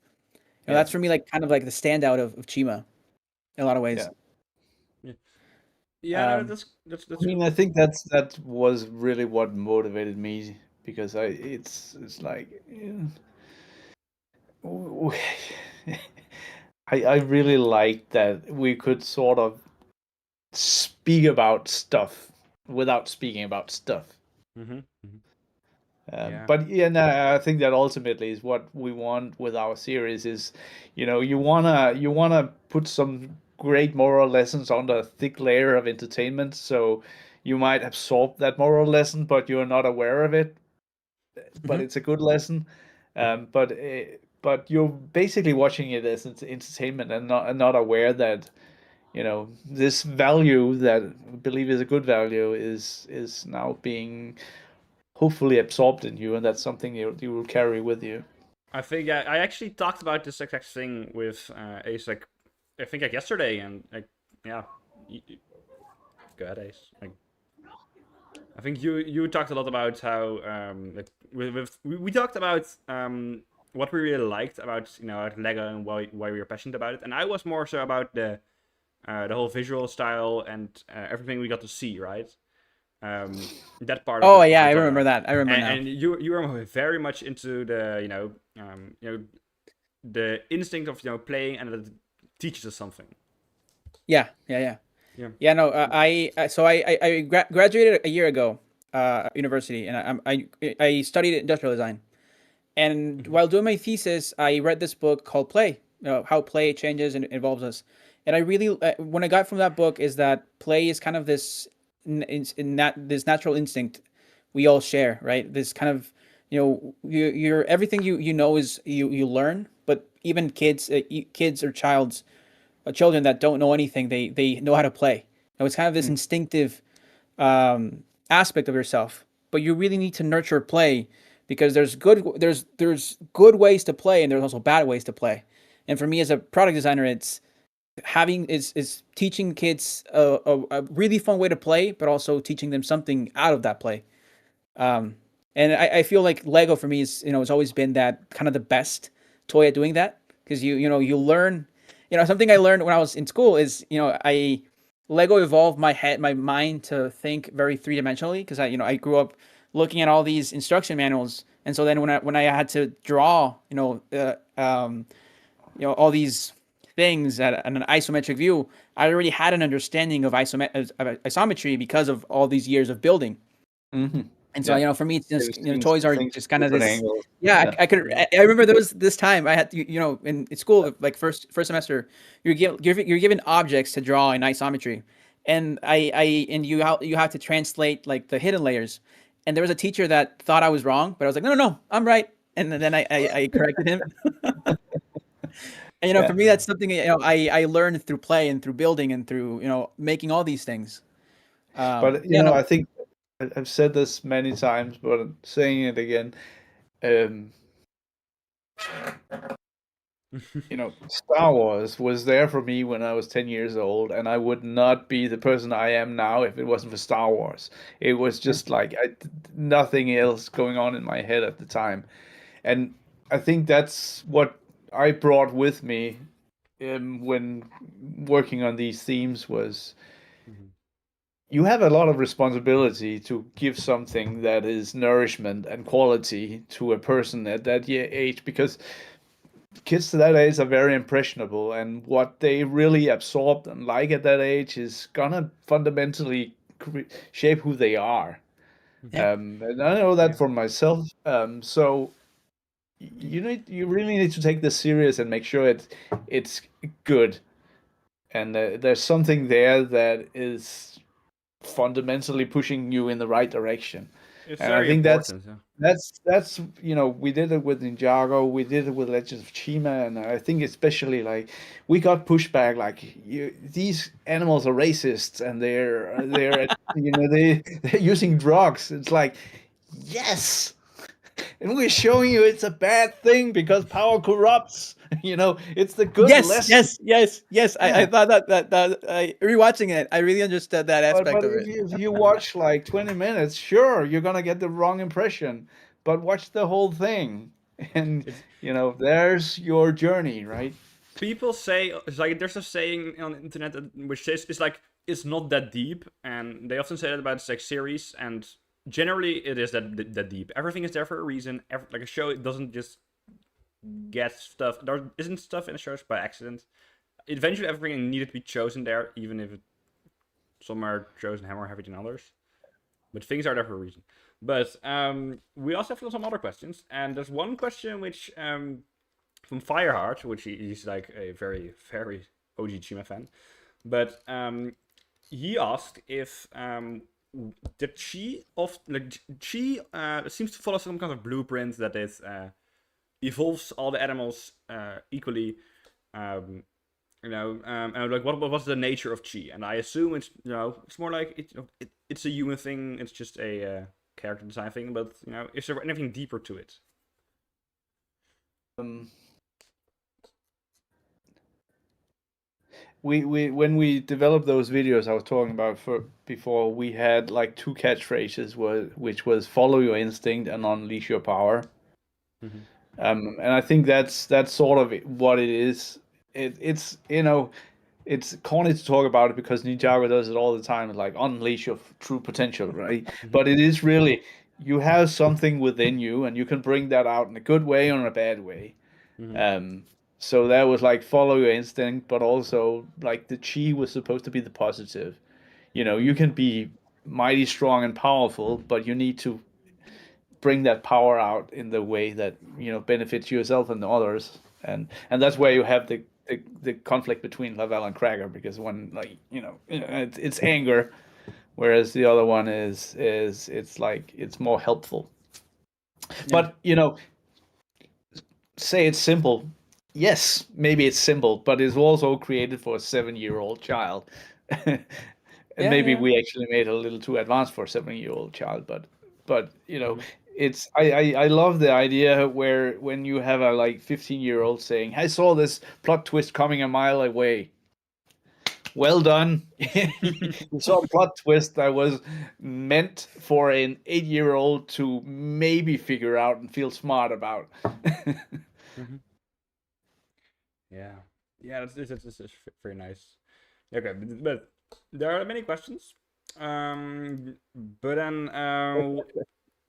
Yeah. That's for me like kind of like the standout of Chima in a lot of ways. Yeah. Yeah, yeah, no, Um, that's I mean, cool. I think that was really what motivated me because it's like w- I really liked that we could sort of speak about stuff without speaking about stuff. Mm-hmm. Mm-hmm. Yeah. But yeah, no, I think that ultimately is what we want with our series is, you wanna put some great moral lessons under a thick layer of entertainment, so you might absorb that moral lesson, but you're not aware of it. But Mm-hmm. it's a good lesson. But you're basically watching it as entertainment and not aware that this value that I believe is a good value is now being hopefully absorbed in you, and that's something you will carry with you. I think I actually talked about this exact thing with Ace, like I think like yesterday, and like yeah, go ahead, Ace. Like I think you talked a lot about how like we talked about what we really liked about Lego and why we were passionate about it, and I was more so about the whole visual style and everything we got to see, right? That part of oh it yeah, we I talked remember about, that. I remember now. and you were very much into the the instinct of playing, and it teaches us something. Yeah, yeah, yeah. Yeah. Yeah, no, I graduated a year ago, university, and I studied industrial design. And Mm-hmm. while doing my thesis, I read this book called Play, how play changes and involves us. And I really, when I got from that book, is that play is kind of this, this natural instinct we all share, right? This kind of, you're everything you know is you learn, but even kids or children that don't know anything, they know how to play. And it's kind of this Mm. instinctive aspect of yourself. But you really need to nurture play because there's good ways to play and there's also bad ways to play. And for me as a product designer, it's having is teaching kids a really fun way to play, but also teaching them something out of that play. Um, and I feel like Lego for me is it's always been that kind of the best toy at doing that because you learn something I learned when I was in school is I Lego evolved my mind to think very three dimensionally because I grew up looking at all these instruction manuals, and so then when I had to draw all these things at an isometric view, I already had an understanding of isometry because of all these years of building. Mm-hmm. And so, Yeah. for me, it's They've just, seen toys are things just from kind of different this. angles. Yeah, Yeah. I remember there was this time I had to, in school, like first semester, you're given objects to draw in isometry, and and you have to translate like the hidden layers. And there was a teacher that thought I was wrong, but I was like, no, I'm right. And then I corrected him. And for Yeah. me, that's something I learned through play and through building and through making all these things. But Yeah, no, I think I've said this many times, but I'm saying it again. Um, Star Wars was there for me when I was 10 years old, and I would not be the person I am now if it wasn't for Star Wars. It was just like nothing else going on in my head at the time. And I think that's what I brought with me when working on these themes was you have a lot of responsibility to give something that is nourishment and quality to a person at that age because kids to that age are very impressionable, and what they really absorb and like at that age is gonna fundamentally shape who they are. yeah, And I know that Yeah. for myself. So you really need to take this serious and make sure it's good, and there's something there that is fundamentally pushing you in the right direction. It's And I very think that's important. Yeah. that's we did it with Ninjago, we did it with Legends of Chima, and I think especially like we got pushback like these animals are racist and they're they're using drugs. It's like yes. And we're showing you it's a bad thing because power corrupts. It's the good Yes, lesson. yes. I Yeah. thought that rewatching it, I really understood that But aspect of if it. you watch like 20 minutes, sure, you're gonna get the wrong impression. But watch the whole thing, and It's there's your journey, right? people say it's like there's a saying on the internet which says it's like it's not that deep, and they often say that about like series, and generally it is that deep. Everything is there for a reason. Like a show, it doesn't just get stuff. There isn't stuff in the shows by accident. Eventually, everything needed to be chosen there, even if some are chosen more heavy than others. But things are there for a reason. But we also have some other questions, and there's one question which from Fireheart, which he's like a very very OG Chima fan, but he asked if the chi of like chi seems to follow some kind of blueprint that it evolves all the animals equally. Um, and like what's the nature of chi? And I assume it's it's more like it's a human thing. It's just a character design thing. But is there anything deeper to it? Um, we when we developed those videos I was talking about before, we had like two catchphrases, which was follow your instinct and unleash your power. Mm-hmm. And I think that's sort of what it is. It's it's corny to talk about it because Ninjago does it all the time, like unleash your true potential, right? Mm-hmm. But it is really, you have something within you, and you can bring that out in a good way or in a bad way. Mm-hmm. Um, so that was like follow your instinct, but also like the chi was supposed to be the positive. You Mm-hmm. can be mighty strong and powerful, but you need to bring that power out in the way that benefits yourself and others, and that's where you have the conflict between Lavelle and Cracker, because one, like, it's anger, whereas the other one is it's like it's more helpful. Yeah. But say it's simple. Yes, maybe it's simple, but it's also created for a 7-year-old child. And Yeah, maybe yeah. we actually made it a little too advanced for a 7-year-old child, but Mm-hmm. it's I love the idea where when you have a like 15-year-old saying, I saw this plot twist coming a mile away. Well done. You saw a plot twist that was meant for an 8-year-old to maybe figure out and feel smart about. Mm-hmm. Yeah, yeah, that's very nice. Okay, but there are many questions. But then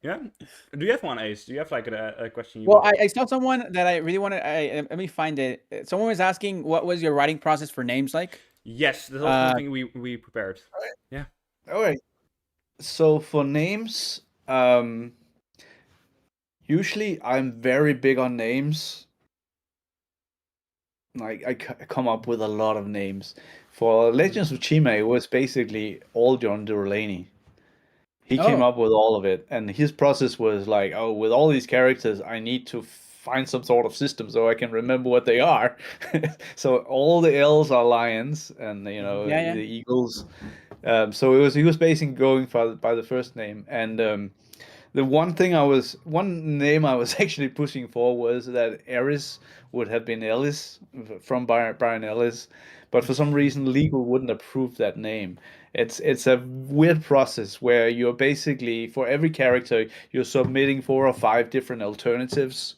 yeah, do you have one, Ace? Do you have like a question you Well, would? I saw someone that I really wanted. Let me find it. Someone was asking, what was your writing process for names like? Yes, that's also Uh, something we prepared. Yeah. All right. So for names, usually I'm very big on names. Like I come up with a lot of names. For Mm-hmm. Legends of Chima, it was basically all John Delaney. He came oh, up with all of it, and his process was like, oh, with all these characters, I need to find some sort of system so I can remember what they are. So all the L's are lions, and Mm-hmm. yeah, yeah. the eagles. So he was basically going by the first name, and the one name I was actually pushing for was that Eris would have been Ellis, from Brian Ellis, but for some reason legal wouldn't approve that name. It's a weird process where you're basically, for every character, you're submitting 4 or 5 different alternatives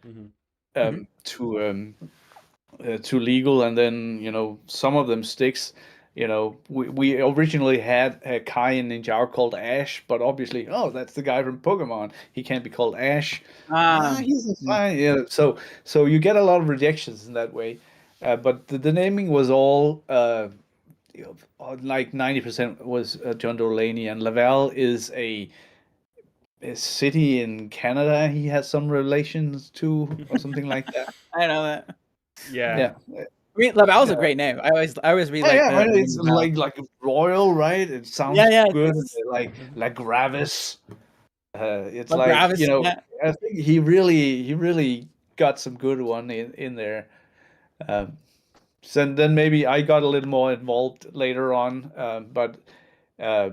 Mm-hmm. to legal, and then some of them sticks. We originally had a Kai in Ninjago called Ash, but obviously, oh, that's the guy from Pokemon, he can't be called Ash. Ah, He's mm, fine. Yeah, so you get a lot of rejections in that way. But the naming was all like 90% was John Delaney, and Laval is a city in Canada he has some relations to, or something like that. I know that. Yeah. Yeah. I mean, Laval's a great name. I always read Yeah, like yeah, right. the name It's Laval. like royal, right? It Yeah, sounds yeah. good, It's Mm-hmm. like Gravis. It's like like, Gravis. Yeah. I think he really got some good one in there. Um, so then maybe I got a little more involved later on, but uh,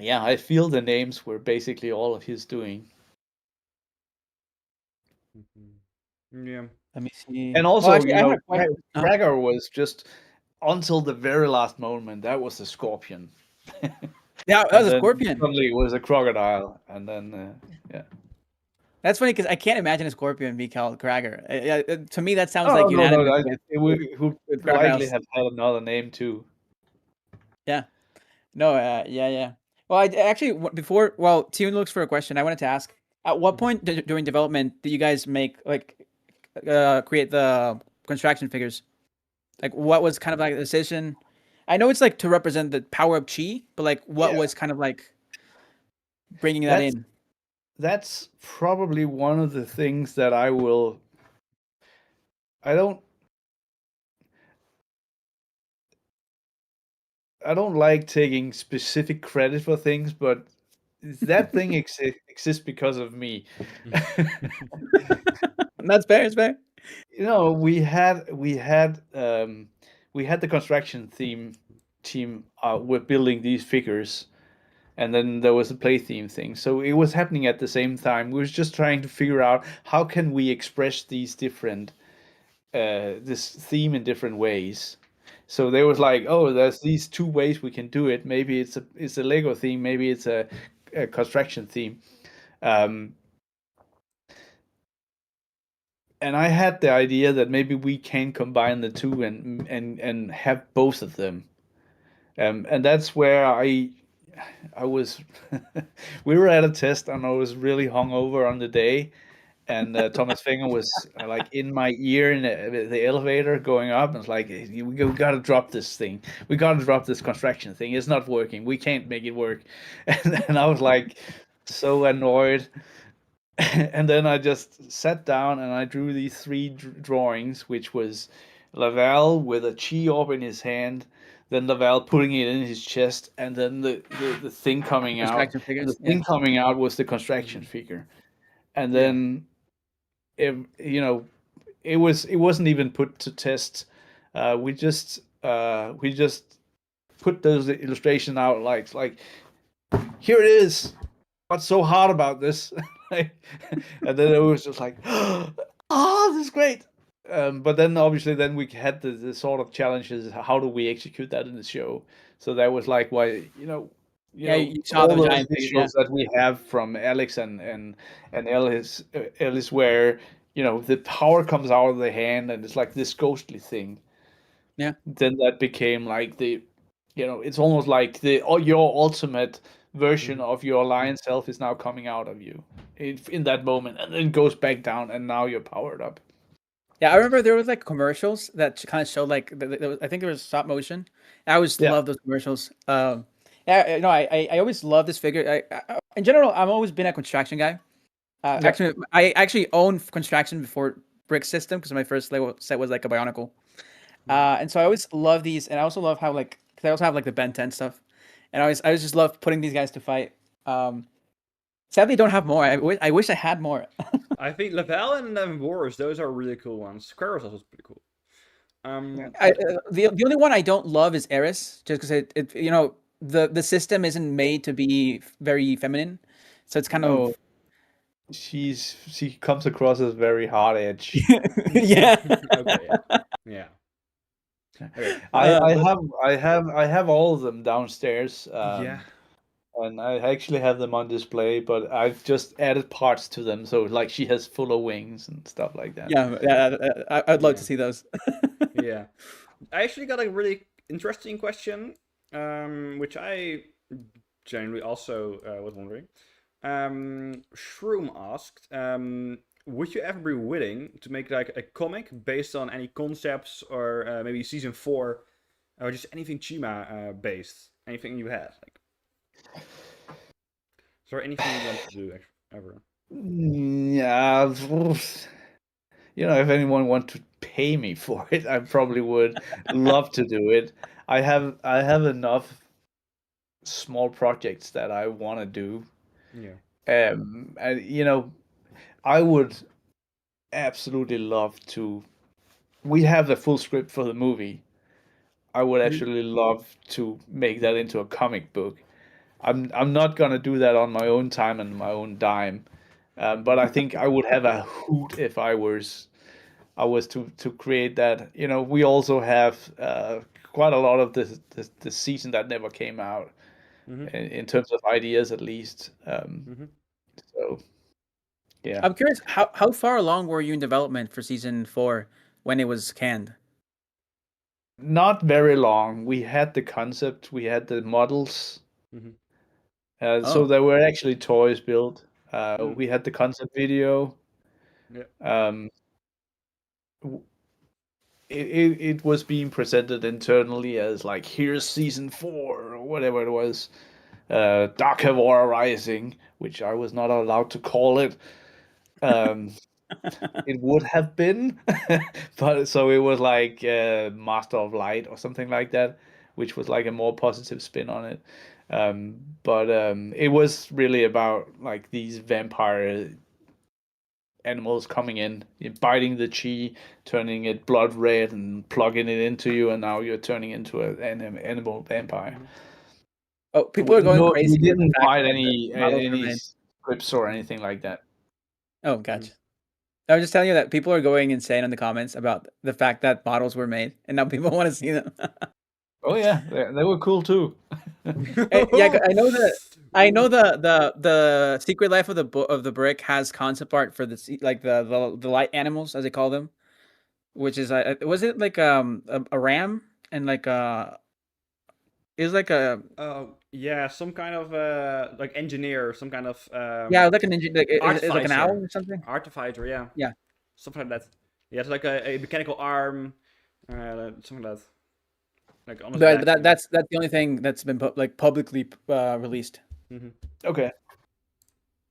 yeah, I feel the names were basically all of his doing. Yeah. Let me see. And Well, also, actually, I had a question. Gregor was just until the very last moment. That was a scorpion, Yeah, that and was a then scorpion. suddenly it was a crocodile, and then yeah. That's funny because I can't imagine a scorpion be called Krager. To me, that sounds Oh like no, no, unanimous no! It would with likely crocodiles. have had another name too. Yeah. No. Yeah. Yeah. Well, I actually before. Well, Tune looks for a question. I wanted to ask: at what point during development did you guys make create the construction figures? Like, what was kind of like the decision? I know it's like to represent the power of chi, but like, what Yeah, was kind of like bringing that that's in? that's probably one of the things that I will. I don't. I don't like taking specific credit for things, but that thing exists because of me. That's fair. It's fair. You know, we had the construction team were building these figures, and then there was a play theme thing. So it was happening at the same time. We was just trying to figure out how can we express these different this theme in different ways. So there was like, oh, there's these two ways we can do it. Maybe it's a Lego theme, maybe it's a construction theme. Um, and I had the idea that maybe we can combine the two and have both of them. And that's where I was we were at a test and I was really hungover on the day, and Thomas Finger was like in my ear in the elevator going up, and it's like, we got to drop this thing. We got to drop this construction thing. It's not working. We can't make it work. And I was like so annoyed. And then I just sat down and I drew these three drawings, which was Laval with a chi orb in his hand, then Laval putting it in his chest, and then the thing coming out. Construction And the figures. Yeah. thing coming out was the construction figure. And Yeah. then, you know, it wasn't even put to test. We just put those illustration out like here it is. What's so hard about this? And then it was just like, oh, this is great. But then obviously then we had the sort of challenges. How do we execute that in the show? So that was like why Yeah. You saw all the those giant figures. Yeah. visuals that we have from Alex and Ellis where the power comes out of the hand and it's like this ghostly thing. Yeah. Then that became like it's almost like your ultimate version of your lion self is now coming out of you in that moment, and then goes back down, and now you're powered up. Yeah, I remember there was like commercials that kind of showed like I think there was stop motion. I always Yeah, love those commercials. Yeah, no, I always love this figure. In general, I've always been a construction guy. yeah. Actually, I actually owned construction before brick system because my first Lego set was like a Bionicle. And so I always love these, and I also love how like because I also have like the Ben 10 stuff, and I always just love putting these guys to fight. Sadly, don't have more. I wish I had more. I think Laval and Wars, those are really cool ones. Square was also pretty cool. The only one I don't love is Eris, just because the system isn't made to be very feminine, so it's kind No, of she comes across as very hard edge. yeah. Okay, yeah. Okay, but I have all of them downstairs. yeah, And I actually have them on display, but I've just added parts to them, so like she has fuller wings and stuff like that. Yeah, I'd love yeah, to see those. yeah. I actually got a really interesting question, which I generally also was wondering. Shroom asked, would you ever be willing to make like a comic based on any concepts or maybe season 4 or just anything Chima based? Anything you had? Like, is there anything you want to do ever? Yeah, if anyone want to pay me for it, I probably would love to do it. I have enough small projects that I want to do. Yeah. And I would absolutely love to. We have the full script for the movie. I would Mhm. actually love to make that into a comic book. I'm not gonna do that on my own time and my own dime. But I think I would have a hoot if I was to create that. You know, we also have quite a lot of the season that never came out in terms of ideas, at least. So yeah, I'm curious, how far along were you in development for season 4 when it was canned? not very long. We had the concept, we had the models, so Oh. there were actually toys built. Mm. We had the concept video. Yeah. Um, it was being presented internally as like, here's season 4 or whatever it was, Dark Havora Rising, which I was not allowed to call it. It would have been, but so it was like Master of Light or something like that, which was like a more positive spin on it. But it was really about like these vampire animals coming in, biting the chi, turning it blood red, and plugging it into you, and now you're turning into an animal vampire. Oh, people are going No, we crazy with the didn't fact write that the any models were any made. scripts or anything like that. Oh, gotcha. I was just telling you that people are going insane in the comments about the fact that models were made, and now people want to see them. Oh yeah, they were cool too. Yeah, I know the Secret Life of the Brick has concept art for like the light animals, as they call them, which is was it like a ram and like is like a Yeah, some kind of like engineer, some kind of yeah, like an engine, like is like an owl artificer, or something. artificer, yeah, Yeah, something like that. Yeah, it's like a mechanical arm, something like that, like on his but back. that's the only thing that's been like publicly released. Okay.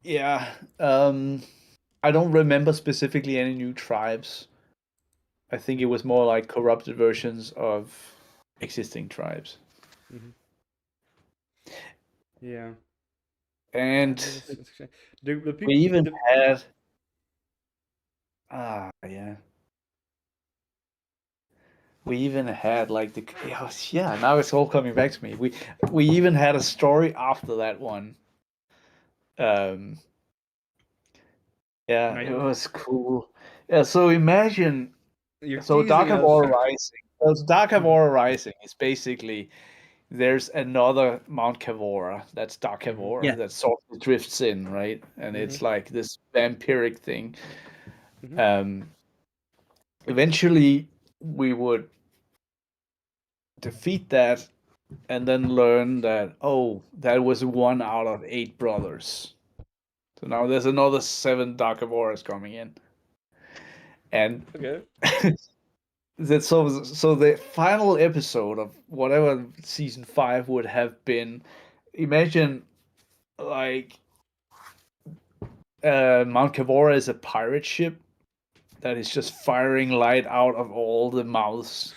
Yeah. I don't remember specifically any new tribes. I think it was more like corrupted versions of existing tribes. Yeah, And the we people, even the, had yeah. We even had like yeah, now it's all coming back to me. We even had a story after that one. Um yeah, it was cool. Yeah, so imagine you're so Dark teasing us. Havora Rising. So Dark Havora Rising is basically there's another Mount Cavora that's Dark Yeah. Cavora that sort of drifts in, right? And it's like this vampiric thing. Um, Eventually, we would defeat that and then learn that, oh, that was 1 out of 8 brothers. So now there's another 7 Dark Cavoras coming in. And Okay. that so the final episode of whatever season 5 would have been, imagine like Mount Cavora is a pirate ship that is just firing light out of all the mouths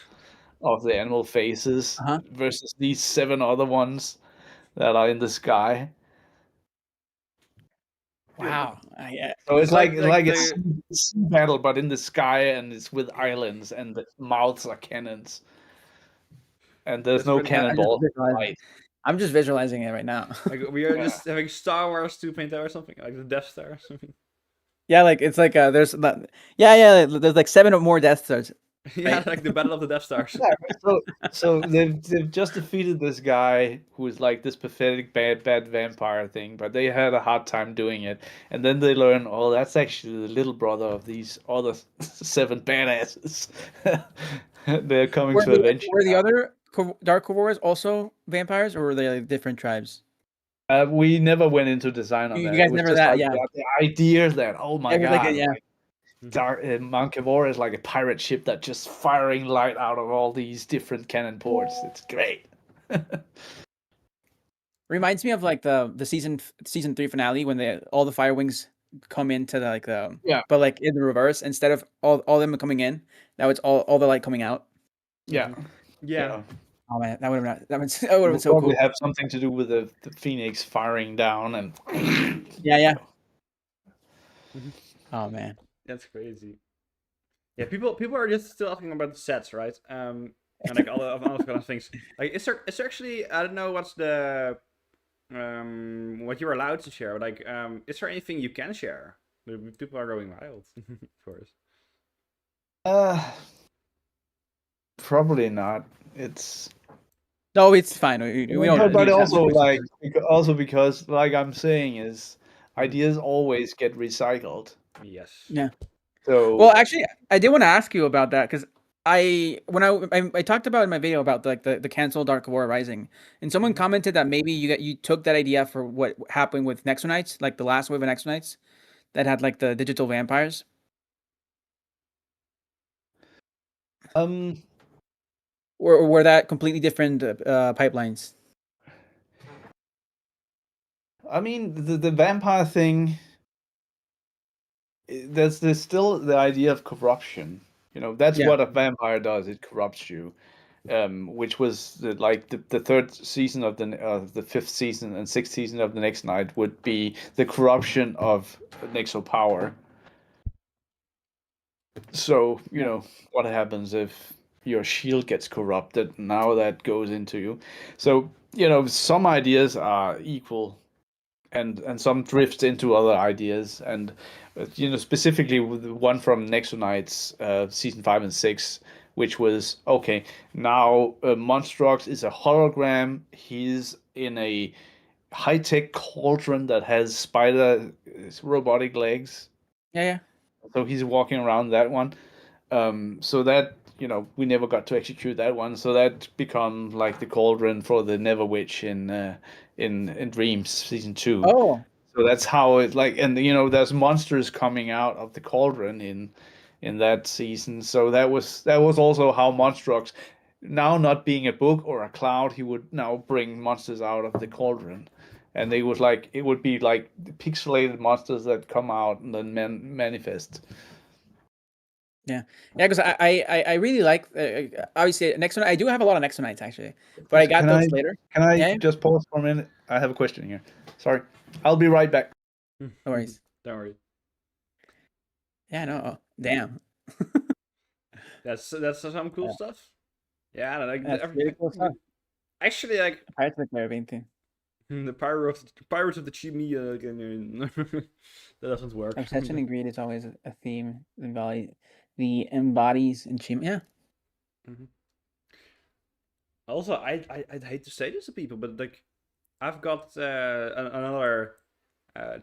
of the animal faces Uh-huh. versus these 7 other ones that are in the sky. Wow. Yeah. So it's like like a the sea battle, but in the sky, and it's with islands, and the mouths are cannons, and there's that's no really cannonball light. I'm just visualizing it right now. like we are Yeah. just having Star Wars 2.0 or something like the Death Star or something. Yeah, like it's like yeah, there's like 7 or more Death Stars. Yeah, Right. like the Battle of the Death Stars. Yeah, so they've just defeated this guy who is like this pathetic bad vampire thing, but they had a hard time doing it. And then they learn, oh, that's actually the little brother of these other 7 badasses. They're coming to avenge Were the you. other Dark Cavoras also vampires, or were they like different tribes? We never went into design on You that. It guys was never just that, like yeah. the idea that, oh my It was like god, yeah. like Mount Cavora is like a pirate ship that's just firing light out of all these different cannon ports. It's great. Reminds me of like the season 3 finale when all the fire wings come into like the Yeah. but like in the reverse, instead of all them coming in, now it's all the light coming out. Yeah. Yeah. Oh man, that would have been that would have It been will so probably cool. have something to do with the phoenix firing down and Yeah. Oh man. That's crazy. Yeah, people are just still asking about the sets, right? And like all of other kind of things. Like, is there actually, I don't know what's the what you're allowed to share. Like, is there anything you can share? People are going wild, of course. Probably not. It's No, it's fine. We don't but need also like spoilers. also because like I'm saying is Mhm. ideas always get recycled. Yes. Yeah. So Well, actually, I did want to ask you about that because I talked about in my video about like the canceled Dark War Rising, and someone Mhm. commented that maybe you took that idea for what happened with Nexonites, like the last wave of Nexonites that had like the digital vampires. um Or were that completely different pipelines? I mean the vampire thing, there's still the idea of corruption. You know, that's Yeah. what a vampire does. It corrupts you. Which was the third season of the fifth season and sixth season of the Next Night would be the corruption of Nexo power. So, you Yeah. know, what happens if your shield gets corrupted? Now that goes into you. So, you know, some ideas are equal and some drift into other ideas. And, you know, specifically with the one from Nexonites, season 5 and 6, which was okay, now Monstrox is a hologram. He's in a high tech cauldron that has spider robotic legs. Yeah. Yeah. So he's walking around that one. So that, you know, we never got to execute that one. So that become like the cauldron for the Never Witch in Dreams season 2. Oh. So that's how it like, and you know, there's monsters coming out of the cauldron in that season. So that was also how Monstrox, now not being a book or a cloud, he would now bring monsters out of the cauldron. And they would like it would be like pixelated monsters that come out and then manifest. Yeah. Yeah. Because I really like obviously Nexonite. I do have a lot of Nexonites actually, but I got Can I those later. can I Yeah. just pause for a minute? I have a question here. Sorry. I'll be right back. No worries. Don't worry. Yeah. No. Oh, damn. That's some cool Yeah. stuff. Yeah, like That's really cool stuff. actually, like Pirates of the Caribbean too. the pirates of the Chima. That doesn't work. Obsession and greed is always a theme. The embodies in Chima. Yeah. Mhm. Also, I'd hate to say this to people, but like, I've got another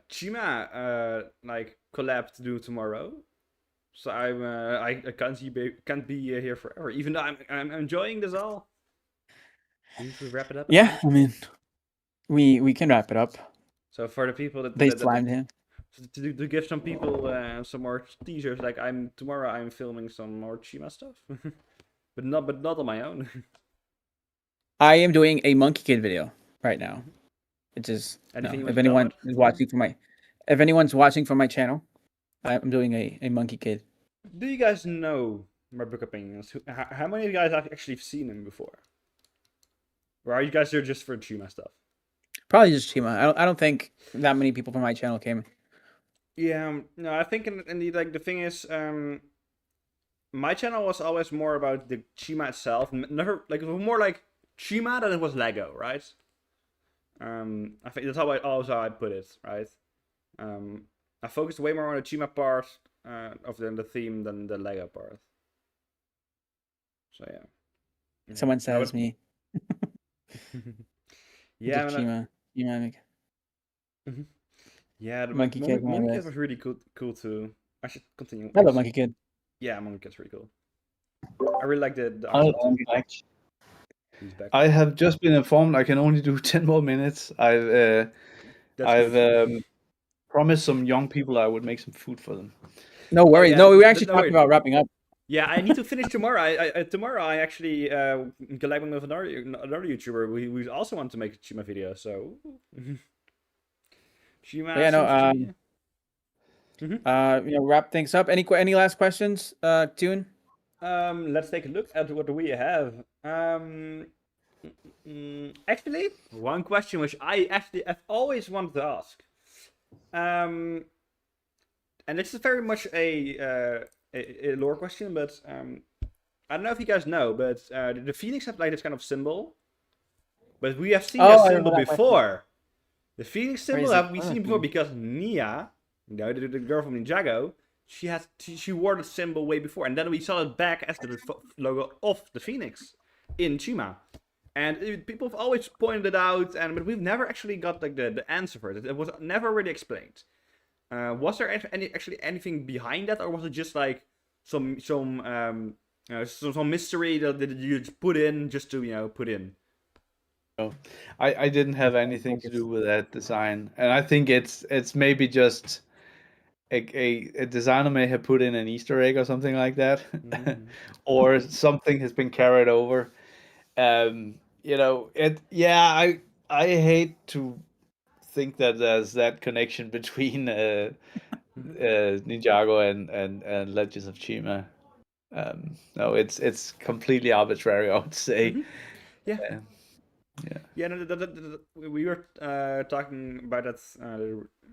Chima like collab to do tomorrow. So I can't be here forever. Even though I'm enjoying this all. We wrap it up. Yeah. I mean, we can wrap it up. So for the people They slimed him. to give some people some more teasers, like tomorrow I'm filming some more Chima stuff, but not on my own. I am doing a Monkey Kid video right now, which is Anything you if want to tell anyone about? is watching if anyone's watching from my channel, I'm doing a Monkey Kid. Do you guys know my book opinions? How many of you guys have actually seen him before? Or are you guys there just for Chima stuff? Probably just Chima. I don't think that many people from my channel came. Yeah, no, I think indeed, like the thing is, my channel was always more about the Chima itself, never like it was more like Chima than it was Lego, right? I think that's how I put it, right? I focused way more on the Chima part of the theme than the Lego part. So yeah. Someone says me. Yeah, Just Chima. Chima. yeah. The Monkey Kid. Monkey Kid was really cool too. I should continue. I love Monkey Kid. Yeah, Monkey Kid's really cool. I really like the I, art style too. He's back. I have just been informed I can only do 10 more minutes. I've promised some young people I would make some food for them. No worries. yeah, No, we were actually no talking worries. about wrapping up. Yeah, I need to finish tomorrow. Tomorrow I actually collabing with another YouTuber who also wants to make a Chima video. So Chima. But yeah, no. Wrap things up. Any last questions, Tune? Let's take a look at what we have. Actually, one question which I've always wanted to ask. And this is very much a lore question, but I don't know if you guys know, but the Phoenix have like this kind of symbol, but we have seen Oh, this I symbol remember that before. The Phoenix symbol Crazy. have we seen before because Nia, the girl from Ninjago, she wore the symbol way before, and then we saw it back as the logo of the Phoenix in Chima. And people have always pointed it out, but we've never actually got like the answer for it. It was never really explained. Was there actually anything behind that, or was it just like some mystery that you just put in just to put in? No, I didn't have anything to do with that design, and I think it's maybe just a designer may have put in an Easter egg or something like that, or something has been carried over. I hate to think that there's that connection between Ninjago and Legends of Chima. No, it's completely arbitrary, I would say. Yeah. Yeah. No, we were talking about that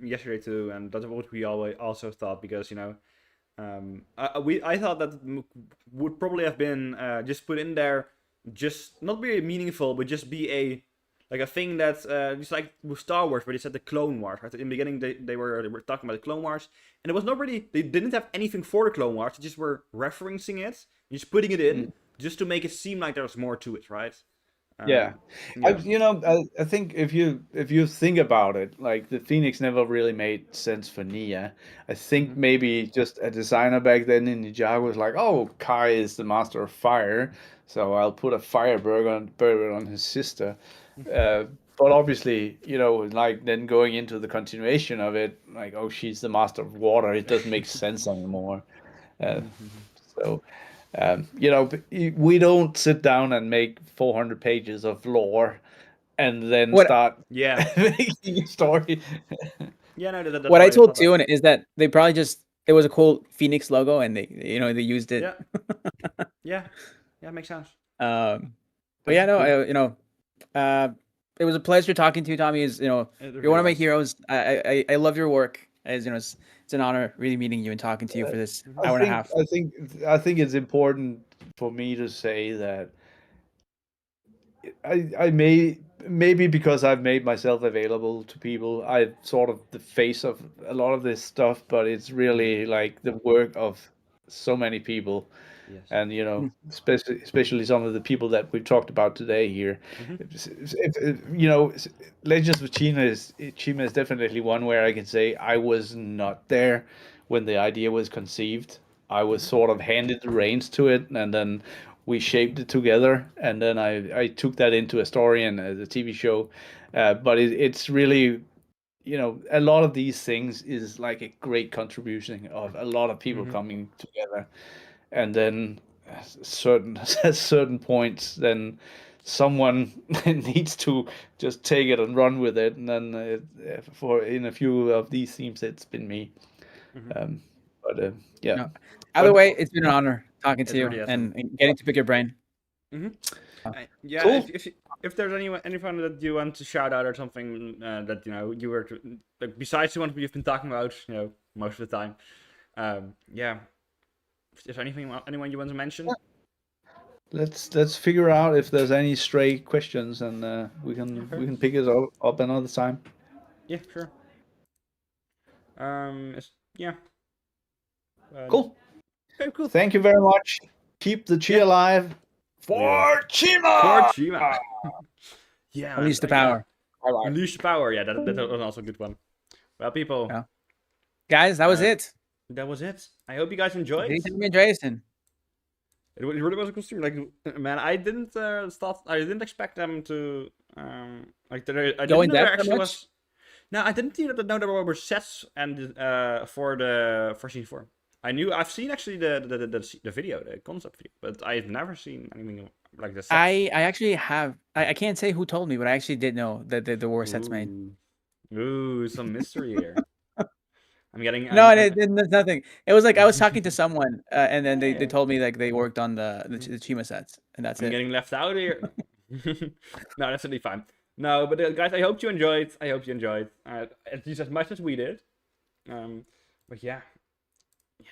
yesterday too, and that's what we always also thought because I thought that would probably have been just put in there, just not be meaningful, but just be a thing that's just like with Star Wars, where they said the Clone Wars. Right? In the beginning, they were talking about the Clone Wars, and it was not really. They didn't have anything for the Clone Wars. They just were referencing it, just putting it in, just to make it seem like there was more to it, right? Yeah. I think if you think about it, like the Phoenix never really made sense for Nia. I think maybe just a designer back then in Ninjago was like, oh, Kai is the master of fire, so I'll put a fire burger on his sister. But obviously, like then going into the continuation of it, like, oh, she's the master of water, it doesn't make sense anymore. So. We don't sit down and make 400 pages of lore and then start making a story. Yeah, no. That's what I told Tune is that they probably it was a cool Phoenix logo and they used it. Yeah, makes sense. But yeah, no, it was a pleasure talking to you, Tommy. You're one of my heroes. I love your work. As it's an honor really meeting you and talking to you for this hour and a half. I think it's important for me to say that I maybe because I've made myself available to people, I'm sort of the face of a lot of this stuff, but it's really like the work of so many people. Yes. And especially some of the people that we've talked about today here. Legends of Chima is definitely one where I can say I was not there when the idea was conceived. I was sort of handed the reins to it, and then we shaped it together, and then I took that into a story and a TV show. But it's really, a lot of these things is like a great contribution of a lot of people coming together. And then at certain points, then someone needs to just take it and run with it. And then in a few of these themes, it's been me. Yeah. No. Either way, it's been an honor talking to you really and getting to pick your brain. Yeah, cool. If there's anyone that you want to shout out or something that you were besides the one you've been talking about, most of the time, yeah. Is there anyone you want to mention? Let's figure out if there's any stray questions, and we can pick it up another time. Yeah, sure. Yeah. Cool. Okay, cool. Thank you very much. Keep the chi alive for Chima. For Chima. Yeah. Unleash the power. Unleash the power. Yeah, that was also a good one. Well, people. Yeah. Guys, that was it. That was it. I hope you guys enjoyed. Andreasen. It really was a good stream. Like, man, I didn't expect them to I didn't know there actually was. No, I didn't know there were sets and for season 4. I've seen actually the video, the concept video, but I've never seen anything like this. I actually have. I can't say who told me, but I actually did know that there were sets made. Ooh, some mystery here. There's nothing. It was like I was talking to someone, and then they told me like they worked on the Chima sets, and that's it. I'm getting left out here. No, that's totally fine. No, but guys, I hope you enjoyed. At least as much as we did. But yeah,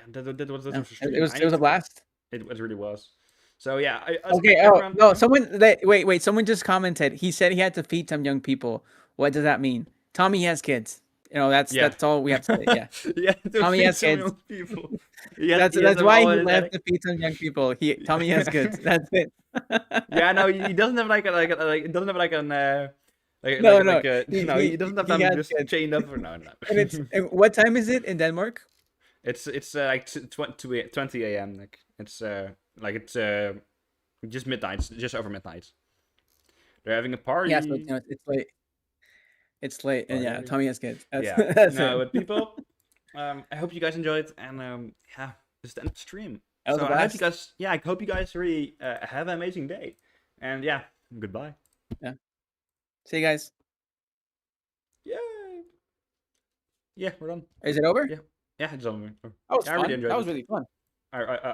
that was it was a blast. It really was. So yeah. No. Someone just commented. He said he had to feed some young people. What does that mean? Tommy has kids. You know, that's all we have to say. Yeah. Yeah, to Tommy feed has some kids. young people. That's why he left to feed some young people. Tommy has kids. That's it. Yeah, no, he doesn't have like it doesn't have like an No, he doesn't have he them has just kids. chained up for no. And what time is it in Denmark? It's like 20 a.m. Like it's just midnight, just over midnight. They're having a party. Yeah, so it's late. It's late, and yeah, Party. Tommy has kids. That's, Yeah, that's no, it. but people, I hope you guys enjoyed, and yeah, this is the end of the stream. That was So a I hope you blast. guys, yeah, I hope you guys really have an amazing day, and yeah, goodbye. See you guys. Yay! Yeah, we're done. Is it over? Yeah, it's over. That was Yeah, I fun. really enjoyed That was it. really fun. I